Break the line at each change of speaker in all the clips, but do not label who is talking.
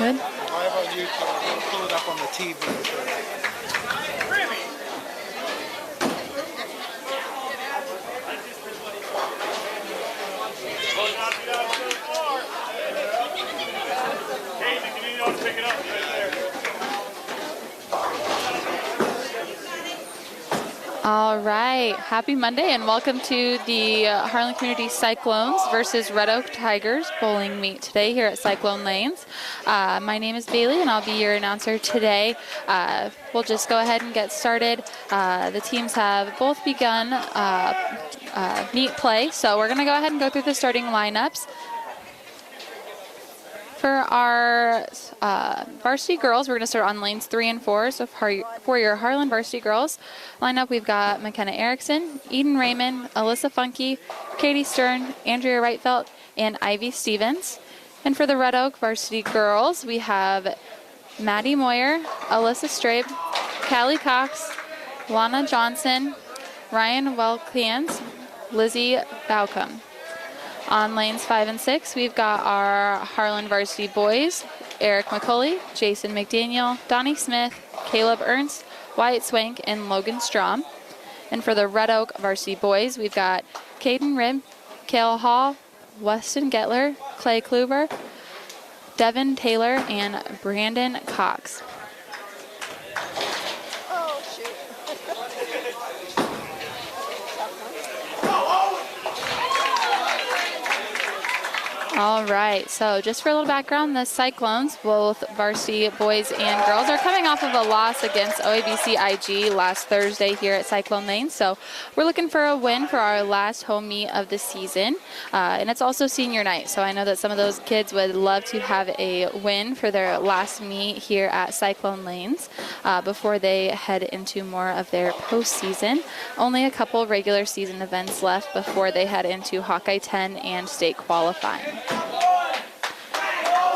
Good.
Why about you? Pull it up on the TV.
All right. Happy Monday and welcome to the Harlan Community Cyclones versus Red Oak Tigers bowling meet today here at Cyclone Lanes. My name is Bailey and I'll be your announcer today. We'll just go ahead and get started. The teams have both begun meet play, so we're going to go ahead and go through the starting lineups. For our varsity girls, we're going to start on lanes 3 and 4. So for your Harlan varsity girls lineup, we've got McKenna Erickson, Eden Raymond, Alyssa Funke, Katie Stern, Andrea Wrightfelt, and Ivy Stevens. And for the Red Oak varsity girls, we have Maddie Moyer, Alyssa Strabe, Callie Cox, Lana Johnson, Ryan Welkans, Lizzie Baucom. On lanes 5 and 6, we've got our Harlan varsity boys, Eric McCulley, Jason McDaniel, Donnie Smith, Caleb Ernst, Wyatt Swank, and Logan Strom. And for the Red Oak varsity boys, we've got Caden Ribb, Cale Hall, Weston Getler, Clay Kluber, Devin Taylor, and Brandon Cox.
Oh, shoot.
All right, so just for a little background, the Cyclones, both varsity boys and girls, are coming off of a loss against OABC IG last Thursday here at Cyclone Lane. So we're looking for a win for our last home meet of the season. And it's also senior night, so I know that some of those kids would love to have a win for their last meet here at Cyclone Lanes before they head into more of their postseason. Only a couple regular season events left before they head into Hawkeye 10 and state qualifying.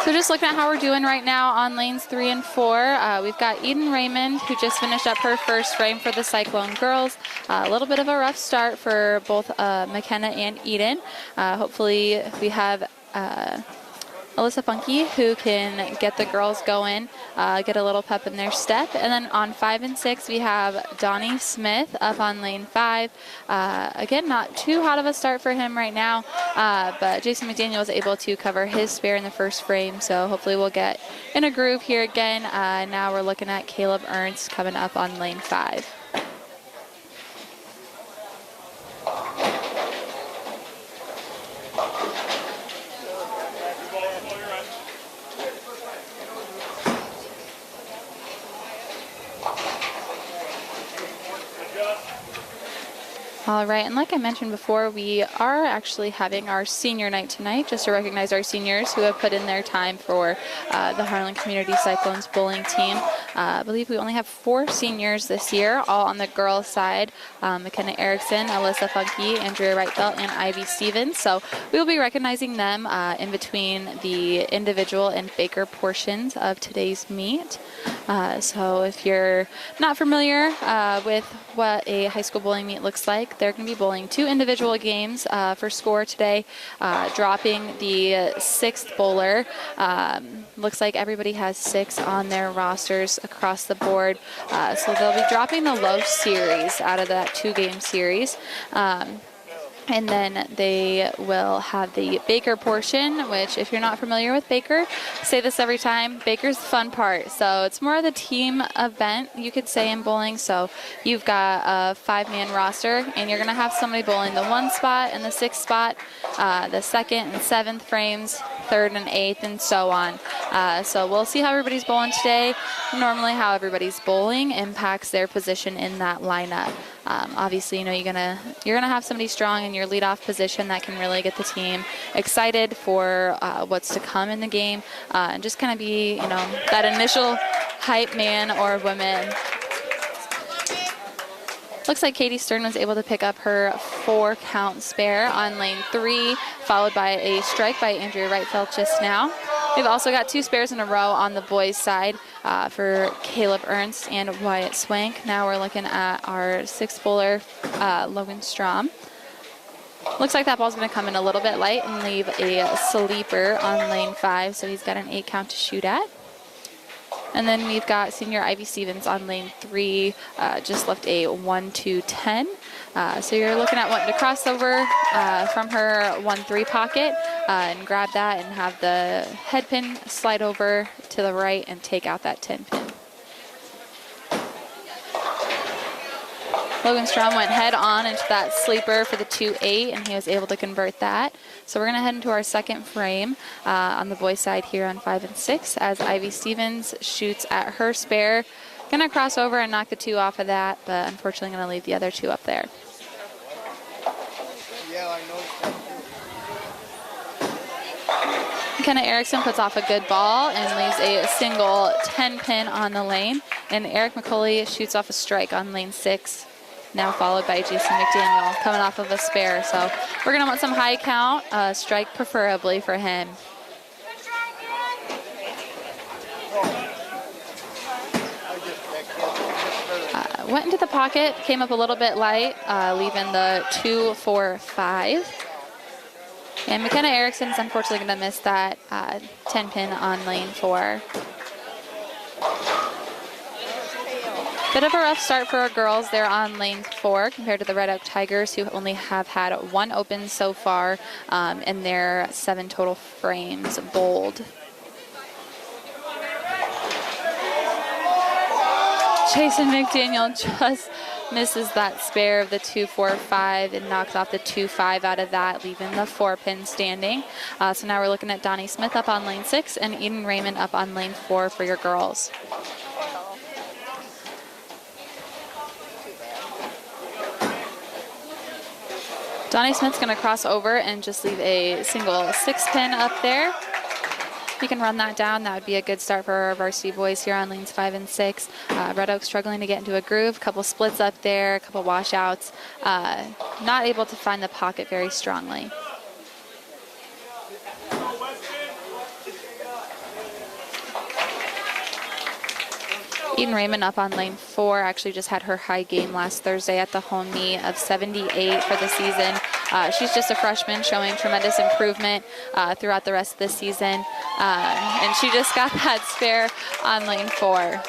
So just looking at how we're doing right now on lanes 3 and 4, we've got Eden Raymond, who just finished up her first frame for the Cyclone girls. A little bit of a rough start for both McKenna and Eden. Hopefully we have Alyssa Funke, who can get the girls going, get a little pep in their step. And then on 5 and 6, we have Donnie Smith up on lane 5. Again, not too hot of a start for him right now, but Jason McDaniel was able to cover his spare in the first frame, so hopefully we'll get in a groove here again. Now we're looking at Caleb Ernst coming up on lane 5. All right, and like I mentioned before, we are actually having our senior night tonight just to recognize our seniors who have put in their time for the Harlan Community Cyclones bowling team. I believe we only have 4 seniors this year, all on the girls' side. McKenna Erickson, Alyssa Funke, Andrea Wrightfelt, and Ivy Stevens. So we will be recognizing them in between the individual and Baker portions of today's meet. So if you're not familiar with what a high school bowling meet looks like, they're going to be bowling 2 individual games for score today, dropping the 6th bowler. Looks like everybody has 6 on their rosters across the board. So they'll be dropping the low series out of that 2-game series. And then they will have the Baker portion, which if you're not familiar with Baker, say this every time, Baker's the fun part. So it's more of the team event, you could say, in bowling. So you've got a 5-man roster, and you're going to have somebody bowling the 1 spot and the 6th spot, the 2nd and 7th frames, 3rd and 8th, and so on. So we'll see how everybody's bowling today. Normally how everybody's bowling impacts their position in that lineup. Obviously, you know, you're gonna have somebody strong in your leadoff position that can really get the team excited for what's to come in the game, and just kind of be, you know, that initial hype man or woman. Looks like Katie Stern was able to pick up her 4-count spare on lane 3, followed by a strike by Andrea Wrightfelt just now. We've also got 2 spares in a row on the boys' side for Caleb Ernst and Wyatt Swank. Now we're looking at our 6th bowler, Logan Strom. Looks like that ball's going to come in a little bit light and leave a sleeper on lane 5, so he's got an 8 count to shoot at. And then we've got senior Ivy Stevens on lane 3, just left a 1-2-10. So you're looking at wanting to cross over from her 1-3 pocket and grab that and have the head pin slide over to the right and take out that 10 pin. Logan Strom went head on into that sleeper for the 2-8, and he was able to convert that. So we're going to head into our second frame on the boys' side here on 5 and 6 as Ivy Stevens shoots at her spare. Going to cross over and knock the 2 off of that, but unfortunately going to leave the other 2 up there.
Yeah, I noticed that.
McKenna Erickson puts off a good ball and leaves a single 10 pin on the lane. And Eric McCauley shoots off a strike on lane 6. Now followed by Jason McDaniel coming off of a spare. So we're going to want some high count, strike preferably for him. Went into the pocket, came up a little bit light, leaving the 2-4-5. And McKenna Erickson's unfortunately going to miss that 10 pin on lane 4. Bit of a rough start for our girls there on lane 4 compared to the Red Oak Tigers, who only have had 1 open so far in their 7 total frames bowled. Jason McDaniel just misses that spare of the 2-4-5 and knocks off the 2-5 out of that, leaving the 4 pin standing. So now we're looking at Donnie Smith up on lane 6 and Eden Raymond up on lane 4 for your girls. Donnie Smith's going to cross over and just leave a single 6 pin up there. You can run that down. That would be a good start for our varsity boys here on lanes 5 and 6. Red Oak struggling to get into a groove. A couple splits up there, a couple washouts. Not able to find the pocket very strongly. Eden Raymond up on lane 4 actually just had her high game last Thursday at the home meet of 78 for the season. She's just a freshman showing tremendous improvement throughout the rest of the season. And she just got that spare on lane 4.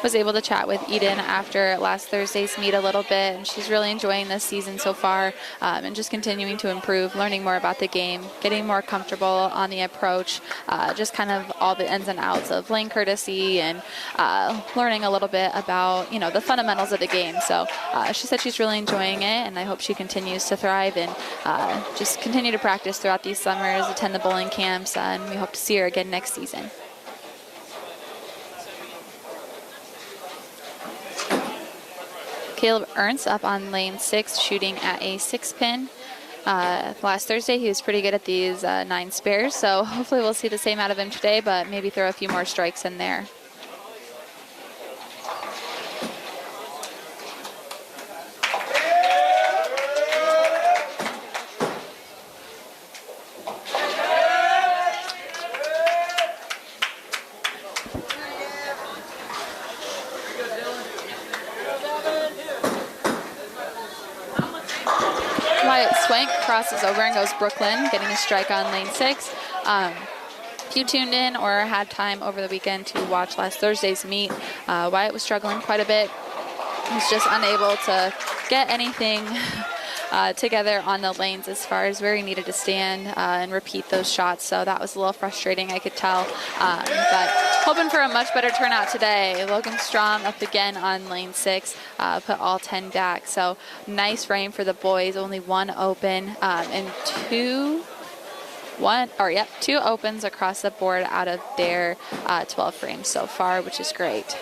Was able to chat with Eden after last Thursday's meet a little bit, and she's really enjoying this season so far and just continuing to improve, learning more about the game, getting more comfortable on the approach, just kind of all the ins and outs of lane courtesy and learning a little bit about, you know, the fundamentals of the game. So she said she's really enjoying it, and I hope she continues to thrive and just continue to practice throughout these summers, attend the bowling camps, and we hope to see her again next season. Caleb Ernst up on lane 6, shooting at a 6 pin. Last Thursday, he was pretty good at these 9 spares, so hopefully we'll see the same out of him today, but maybe throw a few more strikes in there. Crosses over and goes Brooklyn, getting a strike on lane 6. If you tuned in or had time over the weekend to watch last Thursday's meet, Wyatt was struggling quite a bit. He was just unable to get anything together on the lanes as far as where he needed to stand and repeat those shots. So that was a little frustrating, I could tell. But hoping for a much better turnout today. Logan Strom up again on lane 6, put all 10 back. So nice frame for the boys, only 1 open and 2 opens across the board out of their 12 frames so far, which is great.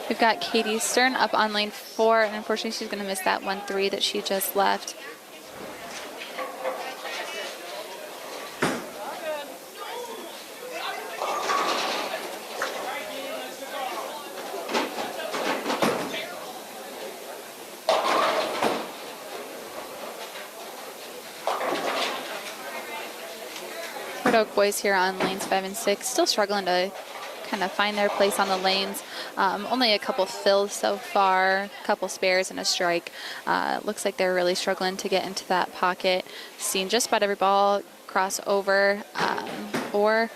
We've got Katie Stern up on lane 4, and unfortunately she's going to miss that 1-3 that she just left. Red Oak boys here on lanes 5 and 6, still struggling to kind of find their place on the lanes. Only a couple fills so far, a couple spares and a strike. Looks like they're really struggling to get into that pocket. Seen just about every ball cross over or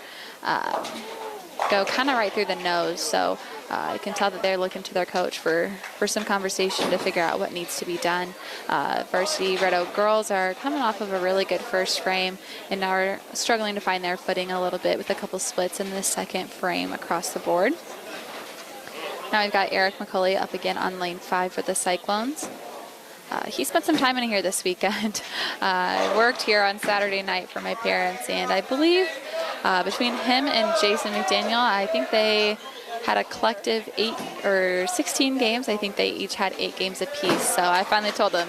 go kind of right through the nose. So I can tell that they're looking to their coach for some conversation to figure out what needs to be done. Varsity Red Oak girls are coming off of a really good first frame and now are struggling to find their footing a little bit with a couple splits in the second frame across the board. Now we've got Eric McCulley up again on lane 5 for the Cyclones. He spent some time in here this weekend. I worked here on Saturday night for my parents, and I believe between him and Jason McDaniel, I think they had a collective 8 or 16 games. I think they each had 8 games apiece. So I finally told them,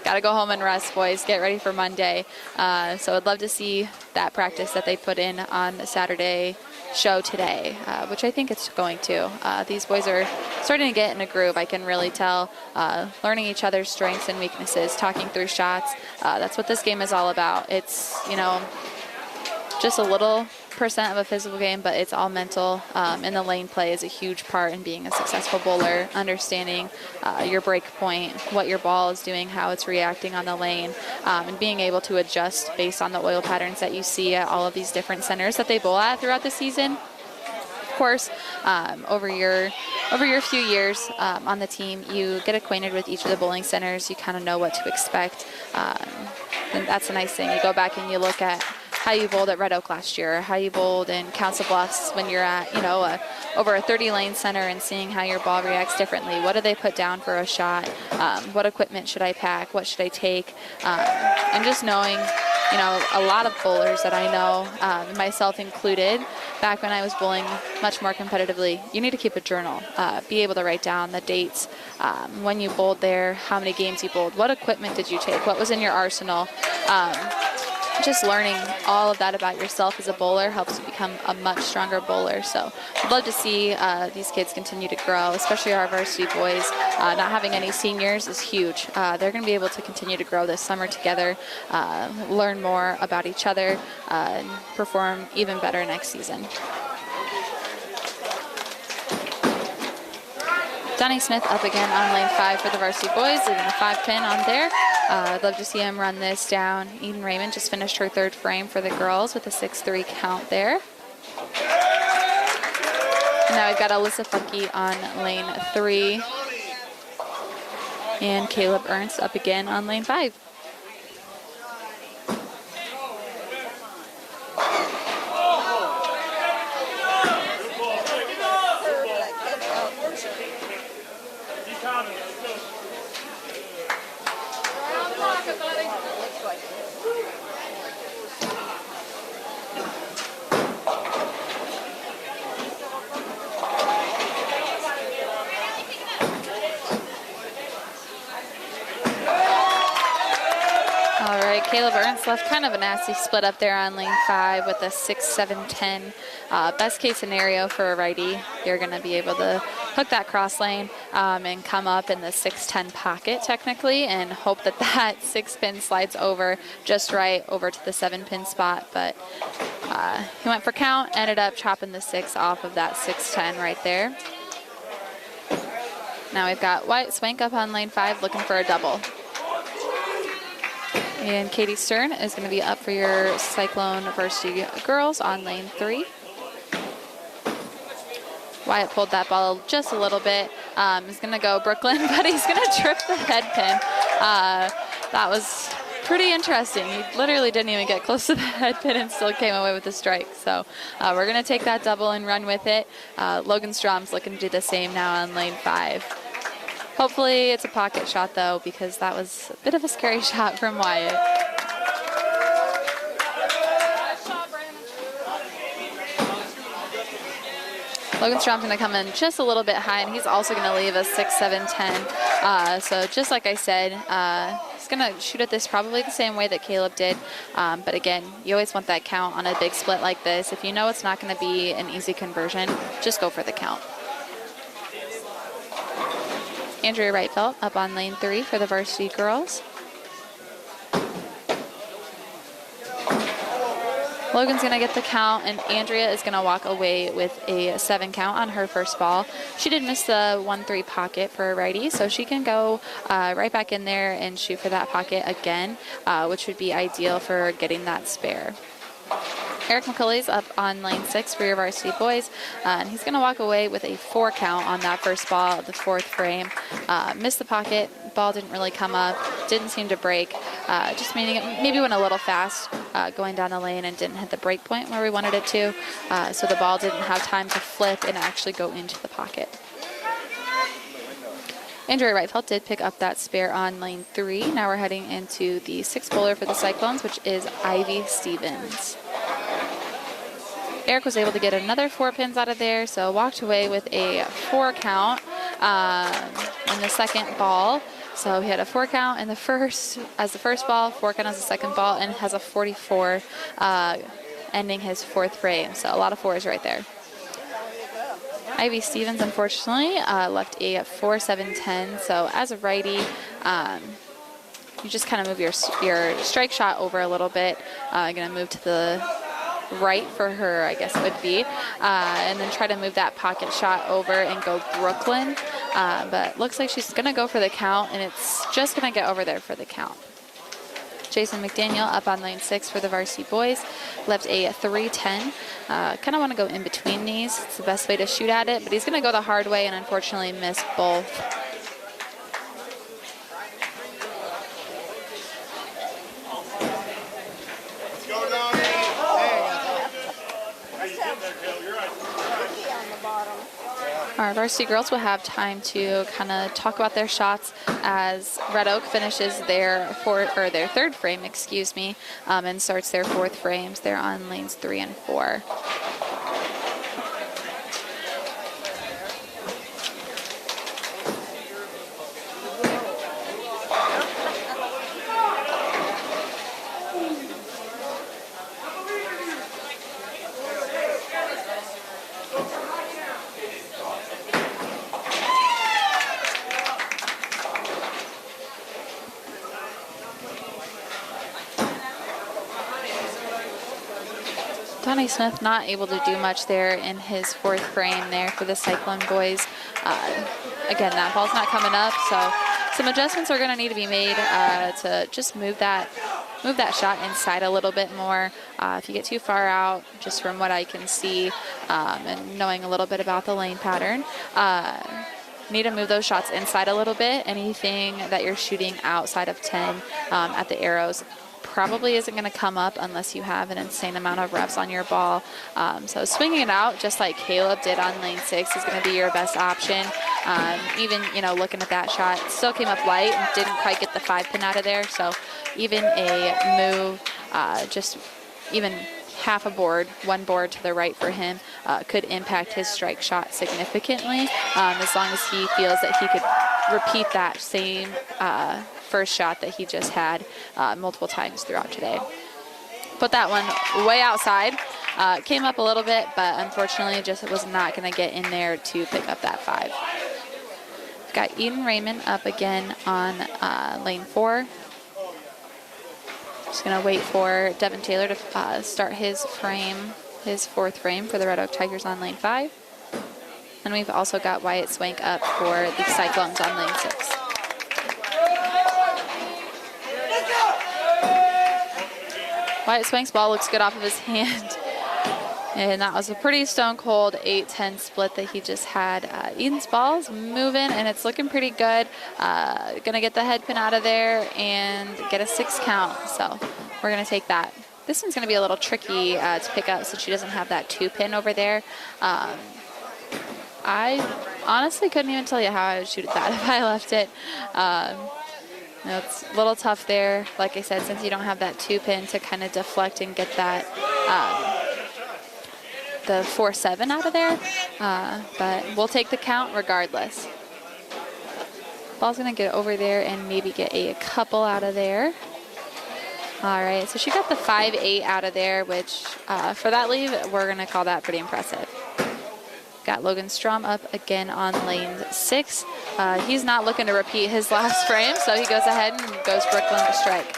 got to go home and rest, boys. Get ready for Monday. So I'd love to see that practice that they put in on the Saturday show today, which I think it's going to. These boys are starting to get in a groove. I can really tell, learning each other's strengths and weaknesses, talking through shots. That's what this game is all about. It's, you know, just a little percent of a physical game, but it's all mental, and the lane play is a huge part in being a successful bowler, understanding your break point, what your ball is doing, how it's reacting on the lane, and being able to adjust based on the oil patterns that you see at all of these different centers that they bowl at throughout the season. Of course, over your few years on the team, you get acquainted with each of the bowling centers. You kind of know what to expect, and that's a nice thing. You go back and you look at how you bowled at Red Oak last year, how you bowled in Council Bluffs when you're at, you know, over a 30-lane center, and seeing how your ball reacts differently. What do they put down for a shot? What equipment should I pack? What should I take? And just knowing, you know, a lot of bowlers that I know, myself included, back when I was bowling much more competitively, you need to keep a journal. Be able to write down the dates, when you bowled there, how many games you bowled, what equipment did you take, what was in your arsenal. Just learning all of that about yourself as a bowler helps you become a much stronger bowler. So I'd love to see these kids continue to grow, especially our varsity boys. Not having any seniors is huge. They're going to be able to continue to grow this summer together, learn more about each other, and perform even better next season. Donnie Smith up again on lane 5 for the varsity boys, leaving a 5-pin on there. I'd love to see him run this down. Eden Raymond just finished her 3rd frame for the girls with a 6-3 count there. And now we've got Alyssa Funky on lane 3. And Caleb Ernst up again on lane 5. Caleb Ernst left kind of a nasty split up there on lane 5 with a 6-7-10. Best case scenario for a righty, you're going to be able to hook that cross lane and come up in the 6-10 pocket technically, and hope that that 6-pin slides over just right over to the 7-pin spot. But he went for count, ended up chopping the 6 off of that 6-10 right there. Now we've got Wyatt Swank up on lane 5 looking for a double. And Katie Stern is going to be up for your Cyclone varsity girls on lane 3. Wyatt pulled that ball just a little bit. He's going to go Brooklyn, but he's going to trip the head pin. That was pretty interesting. He literally didn't even get close to the head pin and still came away with a strike. So we're going to take that double and run with it. Logan Strom's looking to do the same now on lane 5. Hopefully it's a pocket shot, though, because that was a bit of a scary shot from Wyatt. Logan Strom's going to come in just a little bit high, and he's also going to leave a 6-7-10. So just like I said, he's going to shoot at this probably the same way that Caleb did. But again, you always want that count on a big split like this. If you know it's not going to be an easy conversion, just go for the count. Andrea Reitfeld up on lane 3 for the varsity girls. Logan's going to get the count, and Andrea is going to walk away with a 7 count on her first ball. She did miss the 1-3 pocket for a righty, so she can go right back in there and shoot for that pocket again, which would be ideal for getting that spare. Eric McCulley's up on lane 6 for your varsity boys, and he's going to walk away with a 4 count on that first ball of the 4th frame. Missed the pocket, ball didn't really come up, didn't seem to break, just meaning it maybe went a little fast going down the lane and didn't hit the break point where we wanted it to, so the ball didn't have time to flip and actually go into the pocket. Andrea Reitfeld did pick up that spare on lane 3. Now we're heading into the 6th bowler for the Cyclones, which is Ivy Stevens. Eric was able to get another 4 pins out of there, so walked away with a 4 count in the second ball. So he had a 4 count in the first as the first ball, 4 count as the second ball, and has a 44 ending his 4th frame. So a lot of 4s right there. Ivy Stevens, unfortunately, left a 4-7-10. So as a righty, you just kind of move your strike shot over a little bit. Going to move to the right for her, I guess it would be, and then try to move that pocket shot over and go Brooklyn. But looks like she's going to go for the count, and it's just going to get over there for the count. Jason McDaniel up on lane 6 for the varsity boys, left a 3-10. Kind of want to go in between these. It's the best way to shoot at it, but he's going to go the hard way and unfortunately miss both. Our varsity girls will have time to kind of talk about their shots as Red Oak finishes their 3rd frame, and starts their 4th frames. They're on lanes 3 and 4. Donnie Smith not able to do much there in his 4th frame there for the Cyclone boys. Again, that ball's not coming up, so some adjustments are going to need to be made to just move that shot inside a little bit more. If you get too far out, just from what I can see and knowing a little bit about the lane pattern, need to move those shots inside a little bit. Anything that you're shooting outside of 10 at the arrows probably isn't going to come up unless you have an insane amount of reps on your ball. So swinging it out just like Caleb did on lane 6 is going to be your best option. Even, looking at that shot, still came up light and didn't quite get the 5 pin out of there. So even a move, just even half a board, 1 board to the right for him could impact his strike shot significantly, as long as he feels that he could repeat that same first shot that he just had multiple times throughout today. Put that one way outside, came up a little bit, but unfortunately just was not going to get in there to pick up that 5. We've got Eden Raymond up again on lane 4. Just going to wait for Devin Taylor to start his frame, his 4th frame for the Red Oak Tigers on lane 5. And we've also got Wyatt Swank up for the Cyclones on lane 6. Wyatt Swank's ball looks good off of his hand. And that was a pretty stone cold 8-10 split that he just had. Eden's ball's moving and it's looking pretty good. Gonna get the head pin out of there and get a 6 count. So we're gonna take that. This one's gonna be a little tricky to pick up since she doesn't have that 2 pin over there. I honestly couldn't even tell you how I would shoot at that if I left it. It's a little tough there, like I said, since you don't have that 2 pin to kind of deflect and get that the 4-7 out of there, but we'll take the count regardless. Ball's gonna get over there and maybe get a couple out of there. All right, so she got the 5-8 out of there, which for that leave, we're gonna call that pretty impressive. Got Logan Strom up again on lane 6. He's not looking to repeat his last frame, so he goes ahead and goes Brooklyn to strike.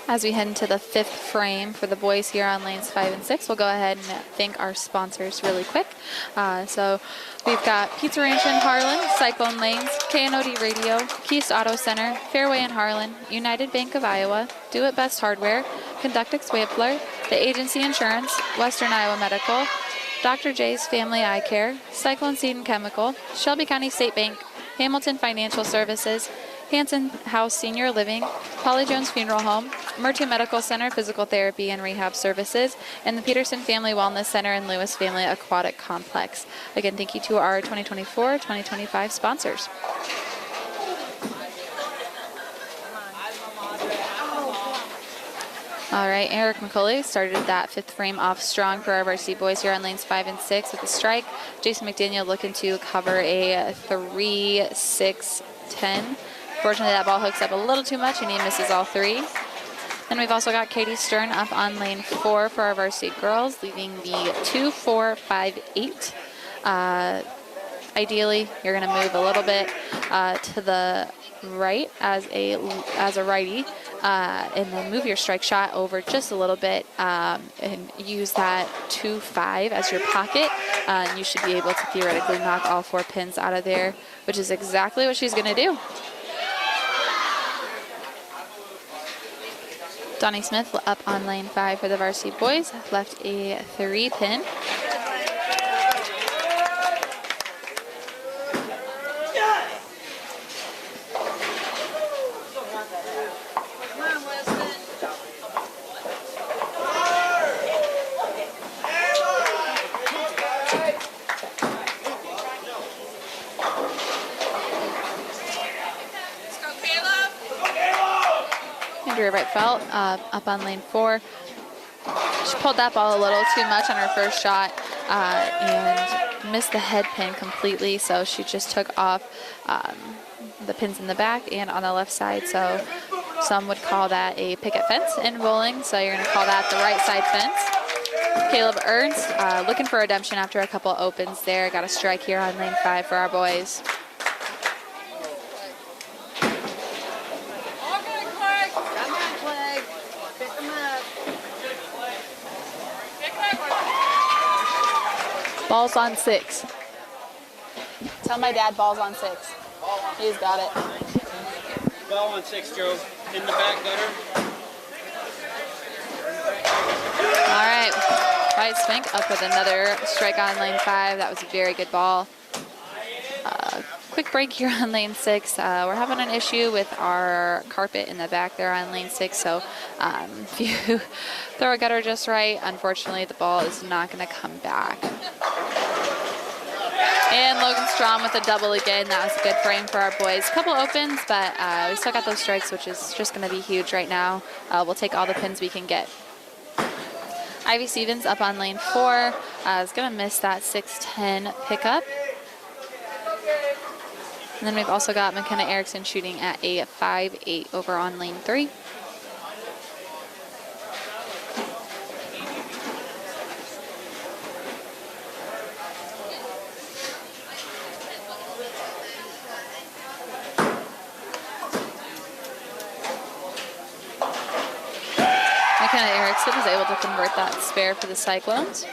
As we head into the 5th frame for the boys here on lanes 5 and 6, we'll go ahead and thank our sponsors really quick. So we've got Pizza Ranch in Harlan, Cyclone Lanes, KNOD Radio, Keast Auto Center, Fairway in Harlan, United Bank of Iowa, Do It Best Hardware, Conductix Wampler, The Agency Insurance, Western Iowa Medical, Dr. J's Family Eye Care, Cyclone Seed and Chemical, Shelby County State Bank, Hamilton Financial Services, Hanson House Senior Living, Polly Jones Funeral Home, Mertu Medical Center Physical Therapy and Rehab Services, and the Peterson Family Wellness Center and Lewis Family Aquatic Complex. Again, thank you to our 2024-2025 sponsors. All right, Eric McCauley started that 5th frame off strong for our varsity boys here on lanes 5 and 6 with a strike. Jason McDaniel looking to cover a 3-6-10. Fortunately, that ball hooks up a little too much and he misses all 3. Then we've also got Katie Stern up on lane 4 for our varsity girls, leaving the 2-4-5-8. Ideally, you're going to move a little bit to the right as a righty, and then move your strike shot over just a little bit and use that 2-5 as your pocket. And you should be able to theoretically knock all 4 pins out of there, which is exactly what she's going to do. Donnie Smith up on lane 5 for the varsity boys, left a 3 pin. Right felt up on lane 4. She pulled that ball a little too much on her first shot and missed the head pin completely, so she just took off the pins in the back and on the left side, so some would call that a picket fence in bowling, so you're going to call that the right side fence. Caleb Ernst looking for redemption after a couple opens there. Got a strike here on lane 5 for our boys. Ball's on 6. Tell my dad ball's on 6. He's got it.
Ball on 6, Joe. In the back gutter.
All right. White Spink up with another strike on lane 5. That was a very good ball. Quick break here on lane 6. We're having an issue with our carpet in the back there on lane 6, so if you throw a gutter just right, unfortunately the ball is not going to come back. And Logan Strom with a double again. That was a good frame for our boys. A couple opens, but we still got those strikes, which is just going to be huge right now. We'll take all the pins we can get. Ivy Stevens up on lane 4 is going to miss that 6-10 pickup. And then we've also got McKenna Erickson shooting at a 5-8 over on lane 3. McKenna Erickson is able to convert that spare for the Cyclones.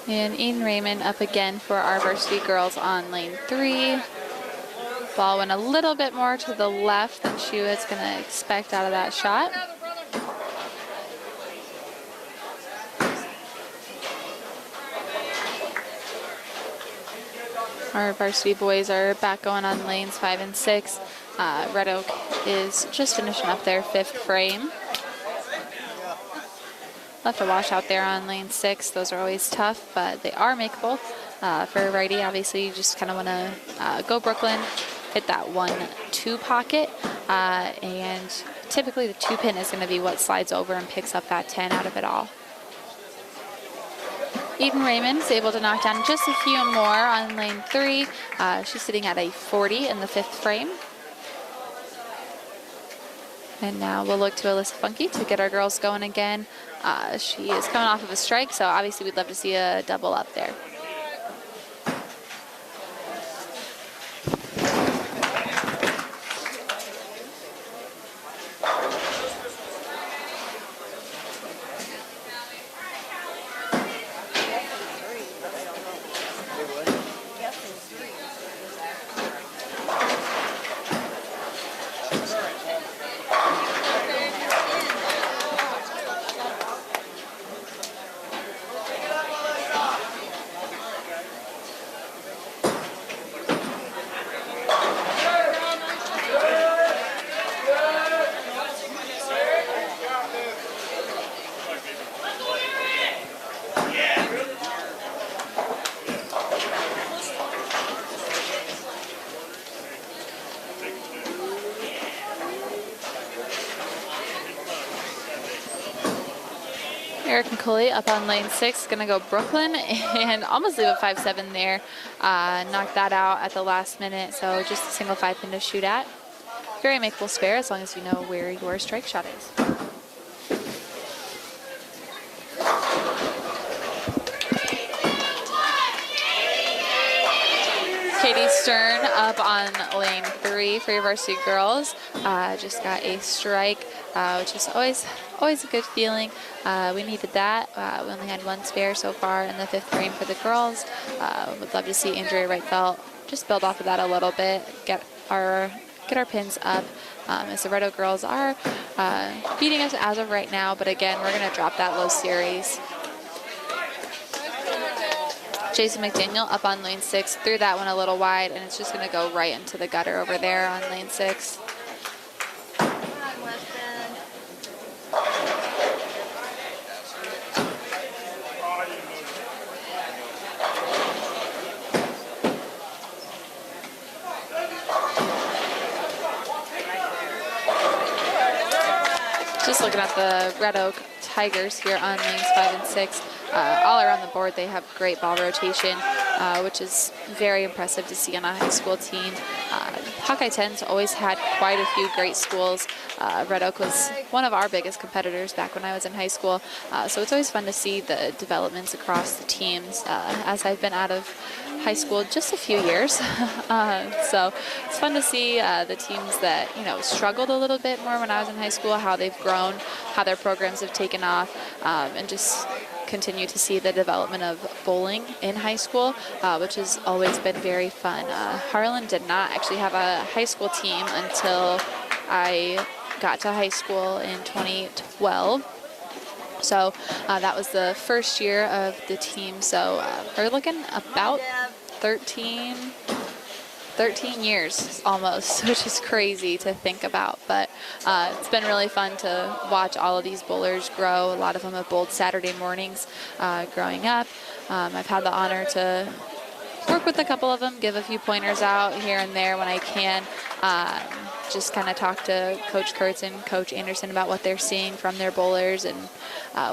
And Eden Raymond up again for our varsity girls on lane 3. Ball went a little bit more to the left than she was going to expect out of that shot. Our varsity boys are back going on lanes 5 and 6. Red Oak is just finishing up their 5th frame. Left a wash out there on lane 6. Those are always tough, but they are makeable. For a righty, obviously, you just kind of want to go Brooklyn, hit that 1-2 pocket, and typically the 2 pin is going to be what slides over and picks up that 10 out of it all. Eden Raymond is able to knock down just a few more on lane 3. She's sitting at a 40 in the 5th frame. And now we'll look to Alyssa Funky to get our girls going again. She is coming off of a strike, so obviously we'd love to see a double up there. Eric McCulley up on lane 6, gonna go Brooklyn and almost leave a 5-7 there. Knocked that out at the last minute, so just a single 5-pin to shoot at. Very makeable spare as long as you know where your strike shot is. Katie Stern up on lane 3 for your varsity girls. Just got a strike, which is always a good feeling. We needed that. We only had one spare so far in the 5th frame for the girls. Would love to see Andrea Wright-Felt just build off of that a little bit, get our pins up. As the Red Oak girls are beating us as of right now, but again, we're going to drop that low series. Jason McDaniel up on lane 6, threw that one a little wide, and it's just going to go right into the gutter over there on lane 6. Just looking at the Red Oak Tigers here on lanes 5 and 6. All around the board, they have great ball rotation, which is very impressive to see on a high school team. Hawkeye 10's always had quite a few great schools. Red Oak was one of our biggest competitors back when I was in high school, so it's always fun to see the developments across the teams as I've been out of high school just a few years. So it's fun to see the teams that, struggled a little bit more when I was in high school, how they've grown, how their programs have taken off, and just continue to see the development of bowling in high school, which has always been very fun. Harlan did not actually have a high school team until I got to high school in 2012. So that was the first year of the team. So we're looking about 13 years almost, which is crazy to think about. But it's been really fun to watch all of these bowlers grow. A lot of them have bowled Saturday mornings growing up. I've had the honor to work with a couple of them, give a few pointers out here and there when I can. Just kind of talk to Coach Kurtz and Coach Anderson about what they're seeing from their bowlers and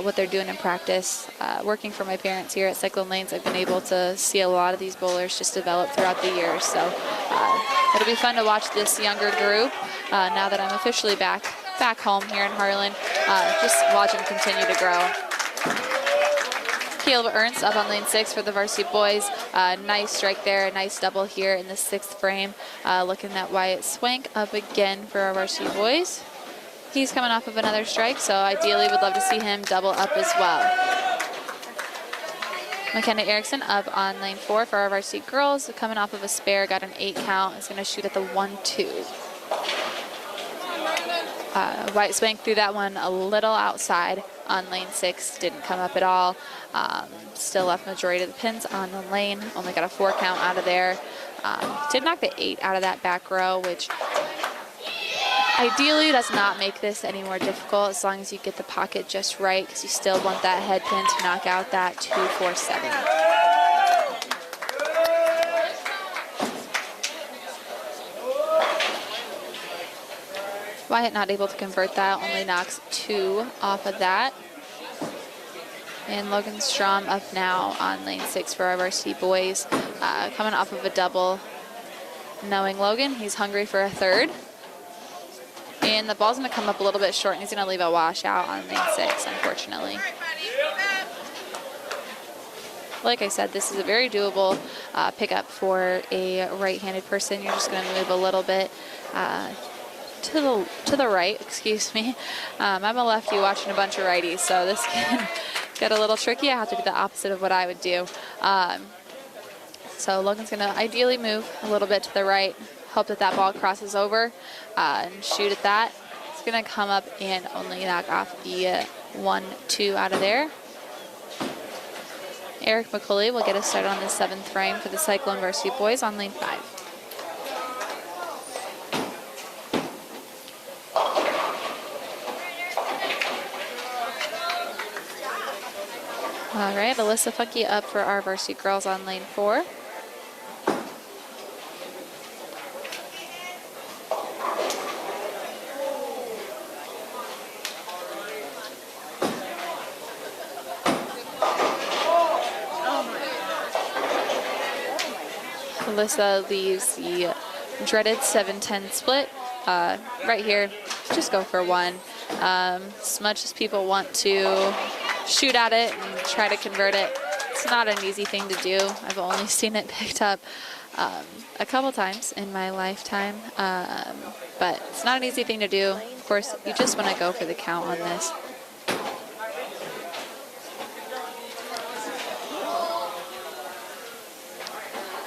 what they're doing in practice. Working for my parents here at Cyclone Lanes, I've been able to see a lot of these bowlers just develop throughout the years. So it'll be fun to watch this younger group now that I'm officially back home here in Harlan. Just watch them continue to grow. Caleb Ernst up on lane 6 for the varsity boys. Nice strike there, a nice double here in the 6th frame. Looking at Wyatt Swank up again for our varsity boys. He's coming off of another strike, so ideally would love to see him double up as well. McKenna Erickson up on lane 4 for our varsity girls. Coming off of a spare, got an 8 count. Is going to shoot at the 1-2. Wyatt Swank threw that one a little outside on lane 6, didn't come up at all. Still left majority of the pins on the lane, only got a 4 count out of there. Did knock the 8 out of that back row, which ideally does not make this any more difficult as long as you get the pocket just right, because you still want that head pin to knock out that 2-4-7. Wyatt not able to convert that, only knocks 2 off of that. And Logan Strom up now on lane 6 for our varsity boys, coming off of a double. Knowing Logan, he's hungry for a third. And the ball's going to come up a little bit short, and he's going to leave a washout on lane 6, unfortunately. Like I said, this is a very doable pickup for a right-handed person. You're just going to move a little bit to the right, excuse me. I'm a lefty watching a bunch of righties, so this can get a little tricky. I have to do the opposite of what I would do. So Logan's going to ideally move a little bit to the right, hope that that ball crosses over, and shoot at that. It's going to come up and only knock off the 1-2 out of there. Eric McCulley will get us started on the 7th frame for the Cyclone varsity boys on lane 5. All right, Alyssa Funky up for our varsity girls on lane 4. Alyssa leaves the dreaded 7-10 split. Right here, just go for 1. As much as people want to shoot at it and try to convert it, it's not an easy thing to do. I've only seen it picked up a couple times in my lifetime, but it's not an easy thing to do. Of course, you just want to go for the count on this.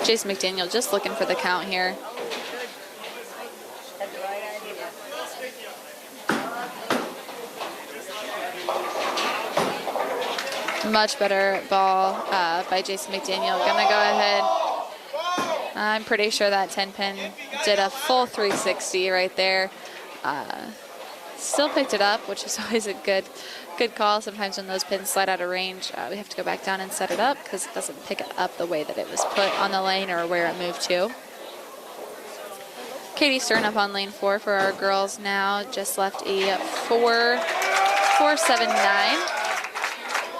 Jason McDaniel just looking for the count here. Much better ball by Jason McDaniel. Gonna go ahead. I'm pretty sure that 10 pin did a full 360 right there. Still picked it up, which is always a good call. Sometimes when those pins slide out of range, we have to go back down and set it up because it doesn't pick it up the way that it was put on the lane or where it moved to. Katie Stern up on lane 4 for our girls now. Just left a 4.7.9.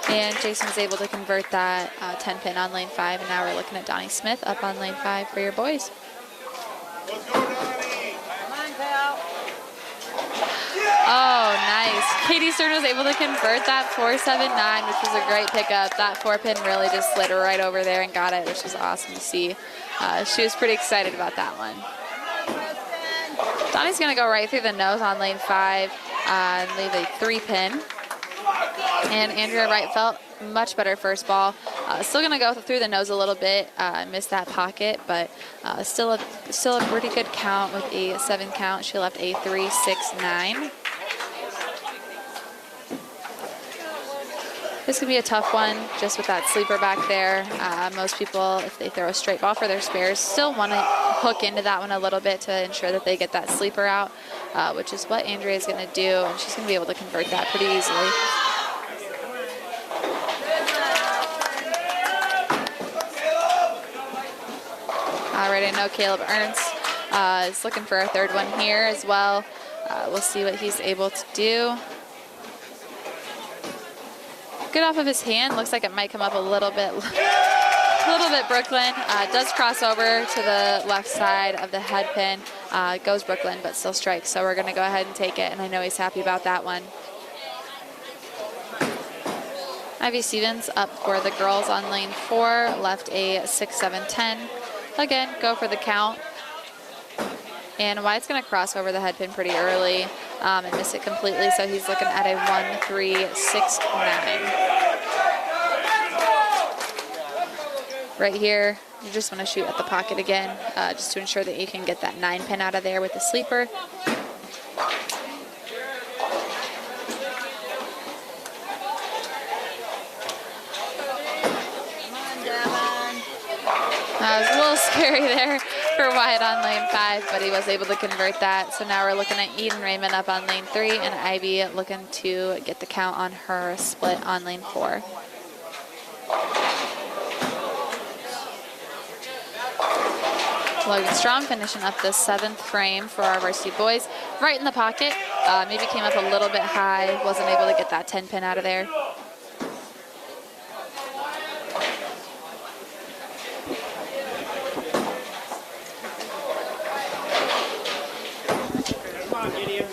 And Jason was able to convert that 10 pin on lane 5. And now we're looking at Donnie Smith up on lane 5 for your boys.
Let's go, Donnie.
Oh, nice. Katie Stern was able to convert that 4.7.9, which was a great pickup. That 4 pin really just slid right over there and got it, which was awesome to see. She was pretty excited about that one. Donnie's going to go right through the nose on lane 5 and leave a 3 pin. And Andrea Wright felt much better first ball. Still going to go through the nose a little bit. Missed that pocket, but still a pretty good count with a 7 count. She left a 3.6.9. This could be a tough one just with that sleeper back there. Most people, if they throw a straight ball for their spares, still want to hook into that one a little bit to ensure that they get that sleeper out, which is what Andrea is going to do, and she's going to be able to convert that pretty easily. Alright, I know Caleb Ernst is looking for a 3rd one here as well. We'll see what he's able to do. Good off of his hand. Looks like it might come up a little bit Brooklyn. Does cross over to the left side of the head pin. Goes Brooklyn, but still strikes. So we're going to go ahead and take it, and I know he's happy about that one. Ivy Stevens up for the girls on lane 4. Left a 6.7.10. Again, go for the count. And Wyatt's going to cross over the head pin pretty early and miss it completely, so he's looking at a 1.369. Right here, you just want to shoot at the pocket again, just to ensure that you can get that 9 pin out of there with the sleeper. It was a little scary there for Wyatt on lane 5, but he was able to convert that. So now we're looking at Eden Raymond up on lane 3 and Ivy looking to get the count on her split on lane 4. Logan Strong finishing up the 7th frame for our varsity boys. Right in the pocket, maybe came up a little bit high, wasn't able to get that 10 pin out of there.
Come on, Gideon.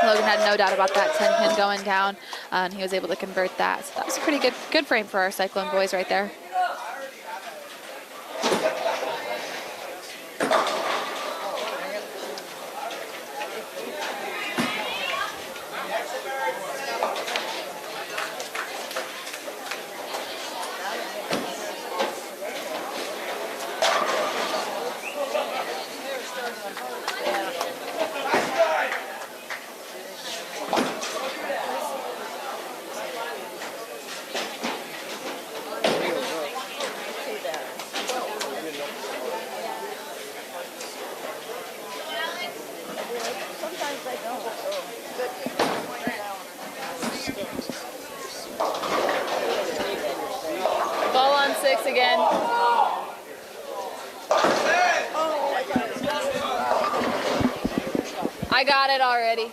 Logan had no doubt about that 10-pin going down, and he was able to convert that. So that was a pretty good frame for our Cyclone boys right there. Ball on 6 again. I got it already.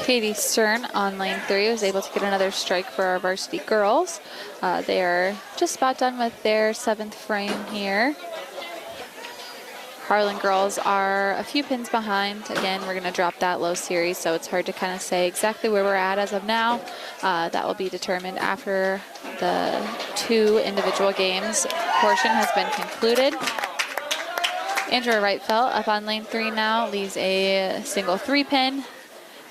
Katie Stern on lane 3 was able to get another strike for our varsity girls. They are just about done with their 7th frame here. Harlan girls are a few pins behind. Again, we're going to drop that low series, so it's hard to kind of say exactly where we're at as of now. That will be determined after the 2 individual games portion has been concluded. Andrea Wrightfeld up on lane 3 now, leaves a single 3-pin.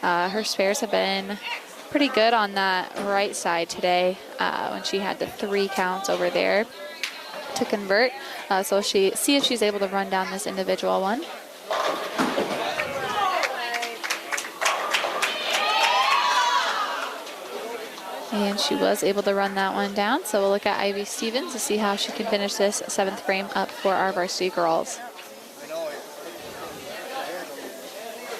Her spares have been pretty good on that right side today when she had the 3 counts over there to convert. So see if she's able to run down this individual one. And she was able to run that one down. So we'll look at Ivy Stevens to see how she can finish this 7th frame up for our varsity girls.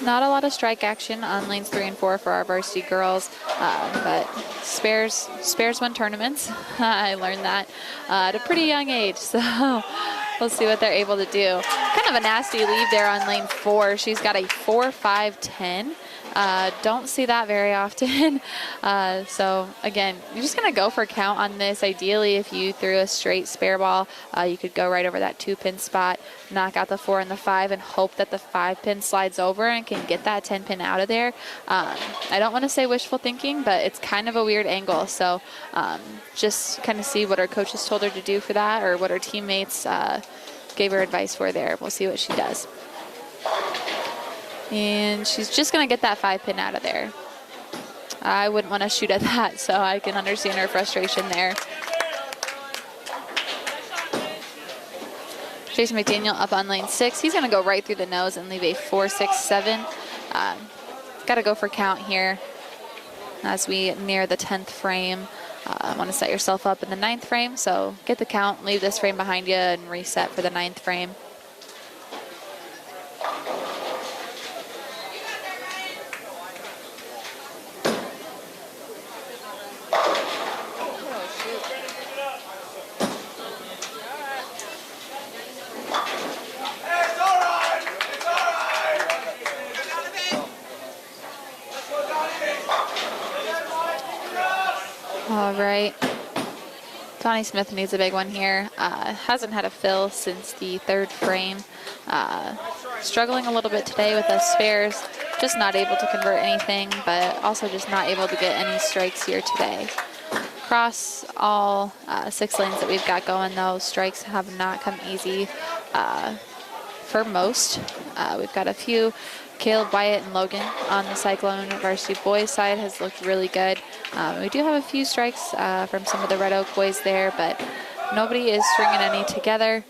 Not a lot of strike action on lanes 3 and 4 for our varsity girls, but spares win tournaments. I learned that at a pretty young age, so we'll see what they're able to do. Kind of a nasty lead there on lane 4. She's got a 4-5-10. Don't see that very often. So again, you're just gonna go for count on this. Ideally, if you threw a straight spare ball, you could go right over that 2-pin spot, knock out the 4 and the 5, and hope that the 5-pin slides over and can get that 10-pin out of there. I don't want to say wishful thinking, but it's kind of a weird angle. So just kind of see what her coaches told her to do for that, or what her teammates gave her advice for there. We'll see what she does. And she's just going to get that 5-pin out of there. I wouldn't want to shoot at that, so I can understand her frustration there. Jason McDaniel up on lane 6. He's going to go right through the nose and leave a 4-6-7. Got to go for count here as we near the 10th frame. Want to set yourself up in the 9th frame, so get the count, leave this frame behind you, and reset for the 9th frame. All right, Donnie Smith needs a big one here. Hasn't had a fill since the 3rd frame. Struggling a little bit today with those spares. Just not able to convert anything, but also just not able to get any strikes here today. Across all 6 lanes that we've got going, though, strikes have not come easy for most. We've got a few. Caleb, Wyatt, and Logan on the Cyclone varsity boys side has looked really good. We do have a few strikes from some of the Red Oak boys there, but nobody is stringing any together.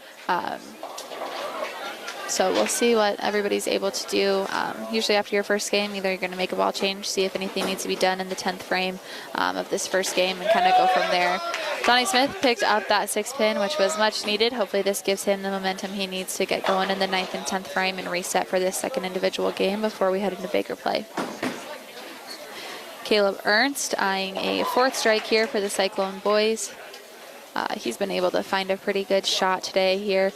So we'll see what everybody's able to do. Usually after your first game, either you're going to make a ball change, see if anything needs to be done in the 10th frame of this first game, and kind of go from there. Donnie Smith picked up that 6 pin, which was much needed. Hopefully this gives him the momentum he needs to get going in the 9th and 10th frame and reset for this second individual game before we head into Baker play. Caleb Ernst eyeing a 4th strike here for the Cyclone boys. He's been able to find a pretty good shot today here.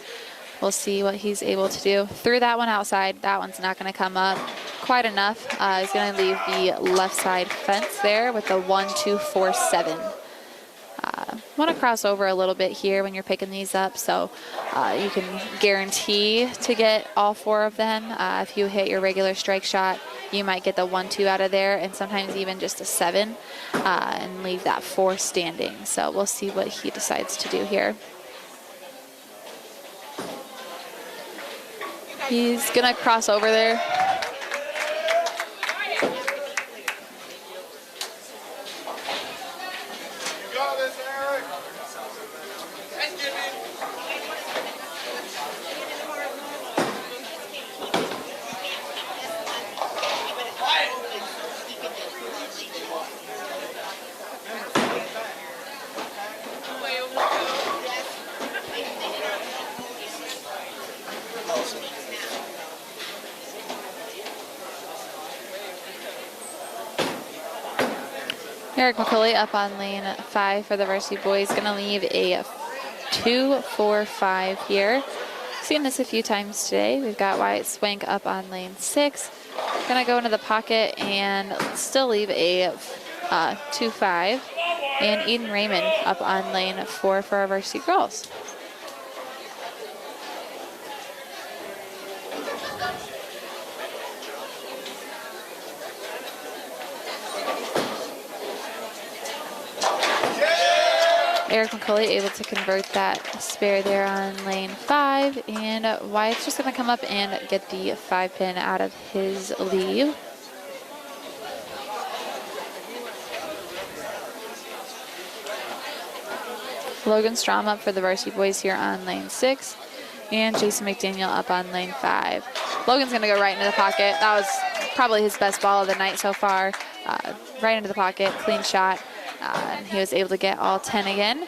We'll see what he's able to do. Threw that one outside. That one's not going to come up quite enough. He's going to leave the left side fence there with the 1-2-4-7. Want to cross over a little bit here when you're picking these up, so you can guarantee to get all 4 of them. If you hit your regular strike shot, you might get the 1-2 out of there, and sometimes even just a 7, and leave that 4 standing. So we'll see what he decides to do here. He's going to cross over there. Eric McCulley up on lane 5 for the varsity boys. Going to leave a 2-4-5 here. Seen this a few times today. We've got Wyatt Swank up on lane 6. Going to go into the pocket and still leave a 2-5. And Eden Raymond up on lane 4 for our varsity girls. Eric McCulley able to convert that spare there on lane 5, and Wyatt's just going to come up and get the 5 pin out of his leave. Logan Strom up for the varsity boys here on lane 6, and Jason McDaniel up on lane 5. Logan's going to go right into the pocket. That was probably his best ball of the night so far. Right into the pocket, clean shot. And he was able to get all 10 again.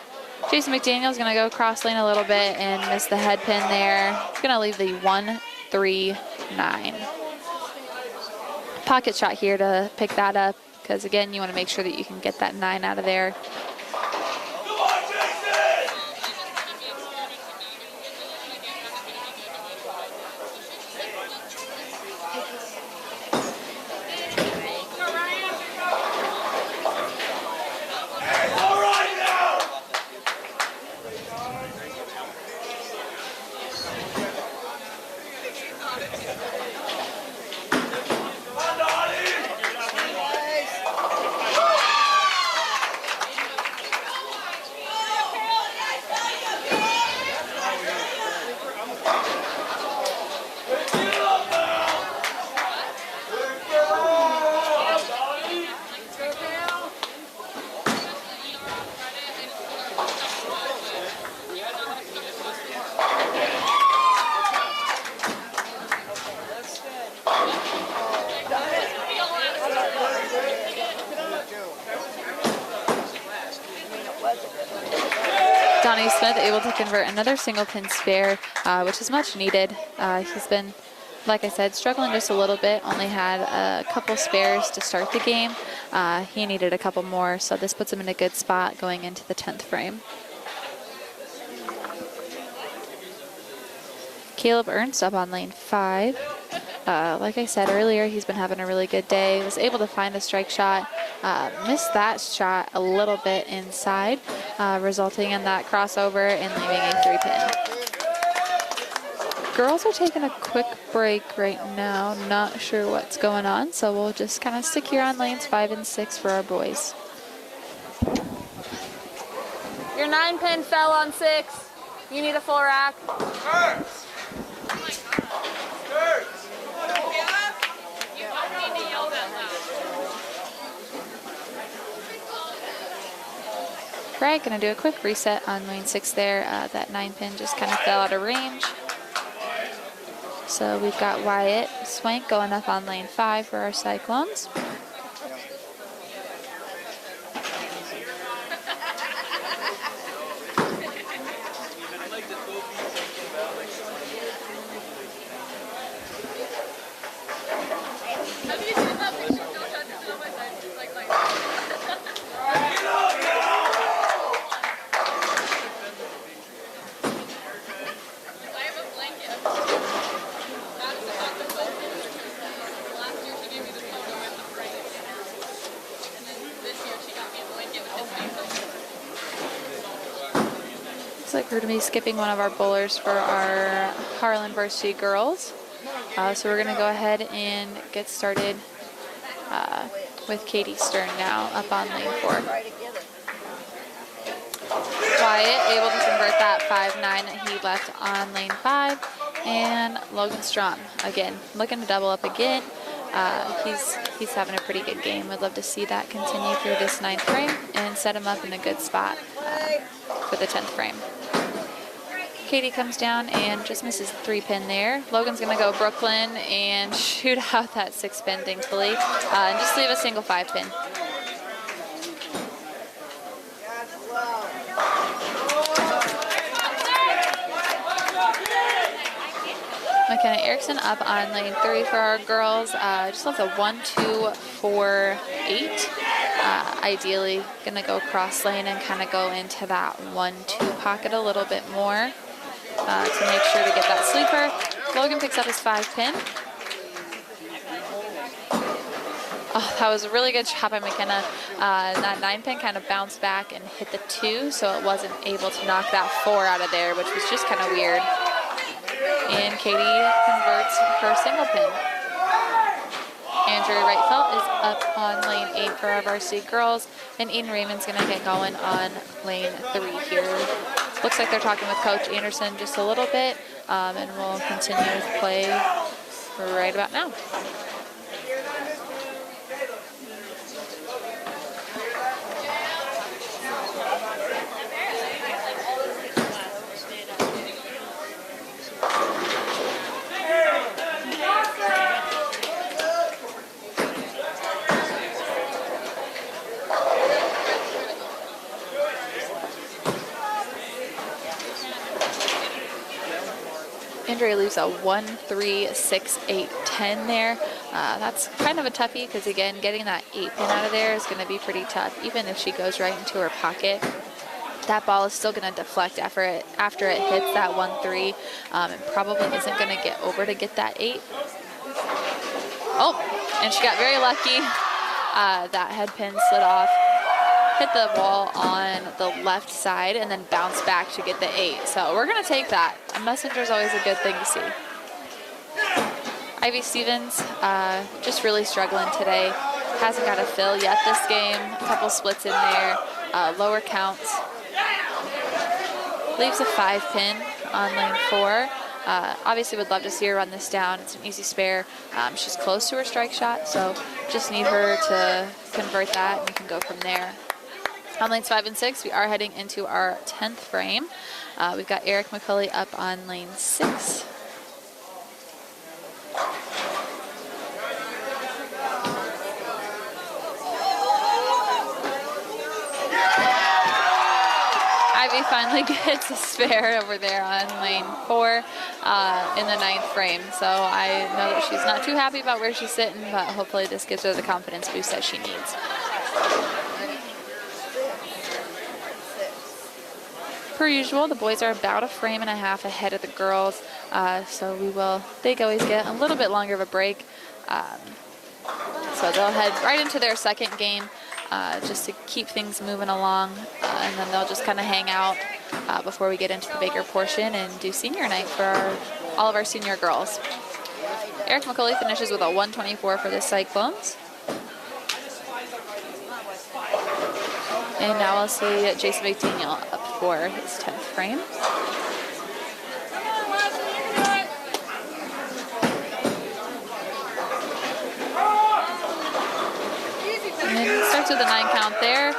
Jason McDaniel's going to go cross lane a little bit and miss the head pin there. He's going to leave the 1-3-9. Pocket shot here to pick that up, because again, you want to make sure that you can get that 9 out of there. Donnie Smith able to convert another single pin spare, which is much needed. He's been, like I said, struggling just a little bit, only had a couple spares to start the game. He needed a couple more, so this puts him in a good spot going into the 10th frame. Caleb Ernst up on lane 5. Like I said earlier, he's been having a really good day. Was able to find a strike shot, missed that shot a little bit inside, resulting in that crossover and leaving a 3 pin. Girls are taking a quick break right now. Not sure what's going on, so we'll just kind of stick here on lanes 5 and 6 for our boys.
Your 9 pin fell on 6. You need a full rack.
Right, gonna do a quick reset on lane 6 there. That 9 pin just kind of fell out of range. So we've got Wyatt Swank going up on lane 5 for our Cyclones. Looks like we're going to be skipping one of our bowlers for our Harlan varsity girls. So we're going to go ahead and get started with Katie Stern now up on lane 4. Wyatt able to convert that 5-9 that he left on lane 5. And Logan Strom, again, looking to double up again. He's having a pretty good game. Would love to see that continue through this 9th frame and set him up in a good spot for the 10th frame. Katie comes down and just misses the 3-pin there. Logan's going to go Brooklyn and shoot out that 6-pin daintily and just leave a single 5-pin. McKenna Erickson up on lane 3 for our girls. Just left a 1-2-4-8. Ideally, going to go cross lane and kind of go into that 1-2 pocket a little bit more to make sure to get that sleeper. Logan picks up his 5-pin. Oh, that was a really good shot by McKenna. That 9-pin kind of bounced back and hit the 2, so it wasn't able to knock that 4 out of there, which was just kind of weird. And Katie converts her single pin. Andrew Wrightfeld is up on lane 8 for our varsity girls, and Eden Raymond's going to get going on lane 3 here. Looks like they're talking with Coach Anderson just a little bit, and we'll continue with play right about now. Andrea leaves a 1-3-6-8-10 there. That's kind of a toughie because, again, getting that 8-pin out of there is going to be pretty tough. Even if she goes right into her pocket, that ball is still going to deflect after it hits that 1-3 and probably isn't going to get over to get that 8. Oh, and she got very lucky. That head pin slid off, hit the wall on the left side, and then bounced back to get the 8. So we're going to take that. A messenger is always a good thing to see. Ivy Stevens just really struggling today. Hasn't got a fill yet this game. A couple splits in there, lower counts. Leaves a 5-pin on lane 4. Obviously would love to see her run this down. It's an easy spare. She's close to her strike shot, so just need her to convert that and we can go from there. On lanes 5 and 6, we are heading into our 10th frame. We've got Eric McCulley up on lane 6. Ivy finally gets a spare over there on lane 4 in the 9th frame. So I know that she's not too happy about where she's sitting, but hopefully this gives her the confidence boost that she needs. Per usual, the boys are about a frame and a half ahead of the girls, so they always get a little bit longer of a break. So they'll head right into their second game just to keep things moving along, and then they'll just kind of hang out before we get into the bigger portion and do senior night for all of our senior girls. Eric McCulley finishes with a 124 for the Cyclones. And now we'll see Jason McDaniel up for his 10th frame. And then starts with a 9 count there.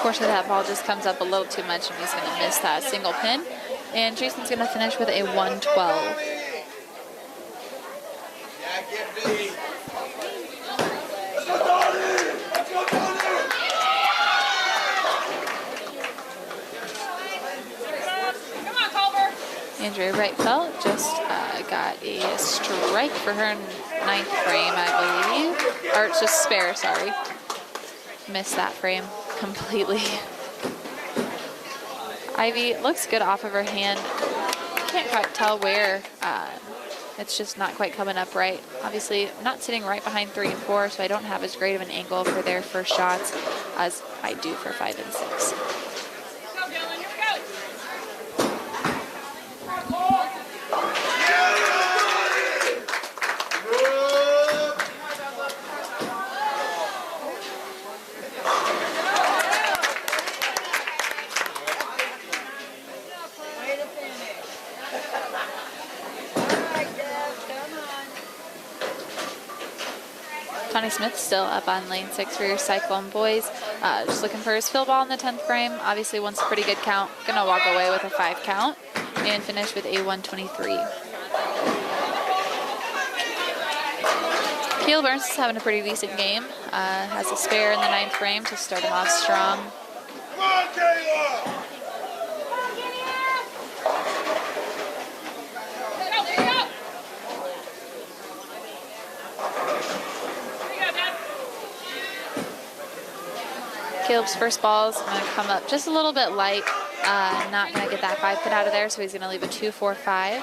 Unfortunately, that ball just comes up a little too much, and he's going to miss that single pin. And Jason's going to finish with a 112. Andrea Wright-Felt just got a strike for her 9th frame, I believe. Or just spare, sorry. Missed that frame completely. Ivy looks good off of her hand. Can't quite tell where. It's just not quite coming up right. Obviously, I'm not sitting right behind 3 and 4, so I don't have as great of an angle for their first shots as I do for 5 and 6. Tony Smith still up on lane 6 for your Cyclone boys. Just looking for his fill ball in the 10th frame. Obviously wants a pretty good count. Gonna walk away with a 5 count and finish with a 123. Keel Burns is having a pretty decent game. Has a spare in the 9th frame to start him off strong.
Come on, Kayla!
Caleb's first ball is going to come up just a little bit light. Not going to get that 5 put out of there, so he's going to leave a 2-4-5.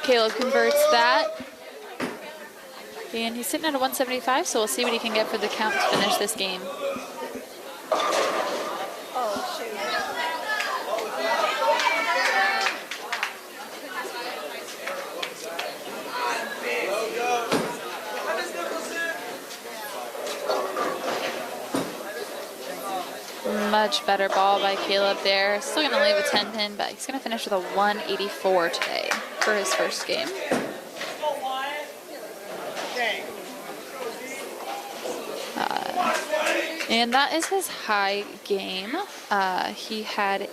Caleb converts that. And he's sitting at a 175, so we'll see what he can get for the count to finish this game. Much better ball by Caleb there. Still going to leave a 10 pin, but he's going to finish with a 184 today for his first game. And that is his high game. He had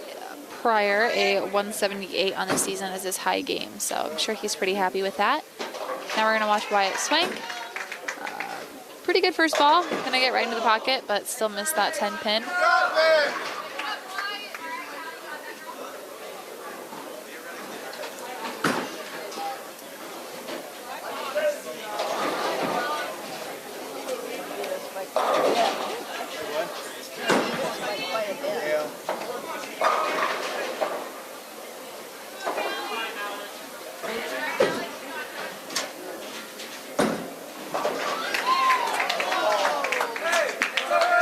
prior a 178 on the season as his high game, so I'm sure he's pretty happy with that. Now we're going to watch Wyatt Swank. Pretty good first ball. Going to get right into the pocket, but still missed that 10 pin.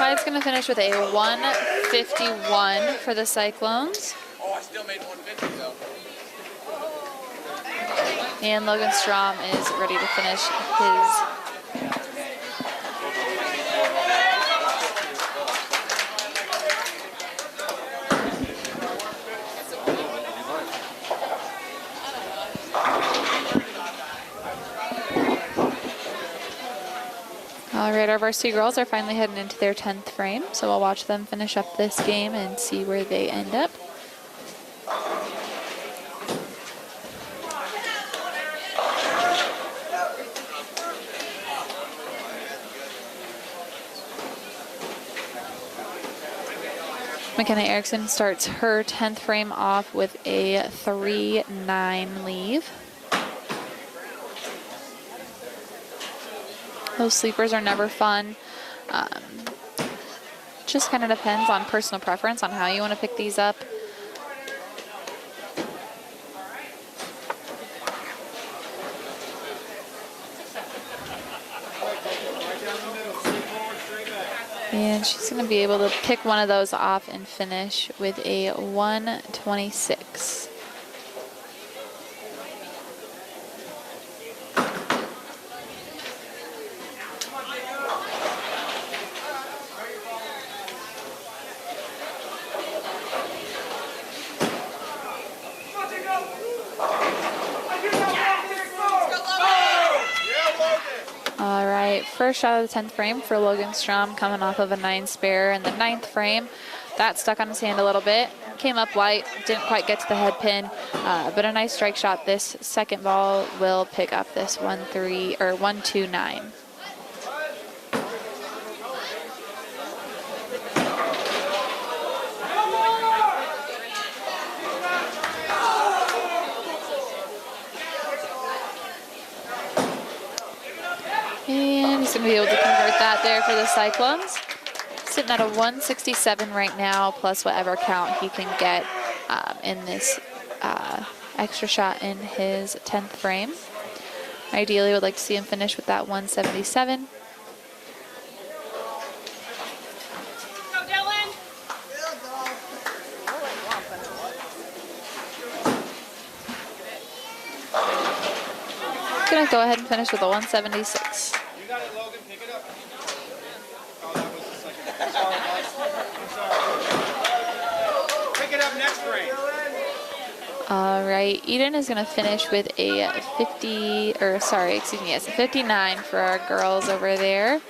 Wyatt's going to finish with a 151 for the Cyclones.
Oh, I still made 150 though.
And Logan Strom is ready to finish his. All right, our varsity girls are finally heading into their 10th frame, so we'll watch them finish up this game and see where they end up. McKenna Erickson starts her 10th frame off with a 3-9 leave. Those sleepers are never fun. Just kind of depends on personal preference on how you want to pick these up. And she's going to be able to pick one of those off and finish with a 126. first shot of the 10th frame for Logan Strom, coming off of a 9 spare in the 9th frame. That stuck on his hand a little bit. Came up light, didn't quite get to the head pin, but a nice strike shot. This second ball will pick up this 1-3 or 1-2-9. And he's going to be able to convert that there for the Cyclones. Sitting at a 167 right now, plus whatever count he can get in this extra shot in his 10th frame. Ideally, would like to see him finish with that 177. Gonna go ahead and finish with a 176.
You got it, Logan. Pick it up. Oh, that was the second. I'm sorry, guys. I'm sorry. Pick it up next frame.
All right, Eden is gonna finish with a 50, or sorry, excuse me, yes, a 59 for our girls over there.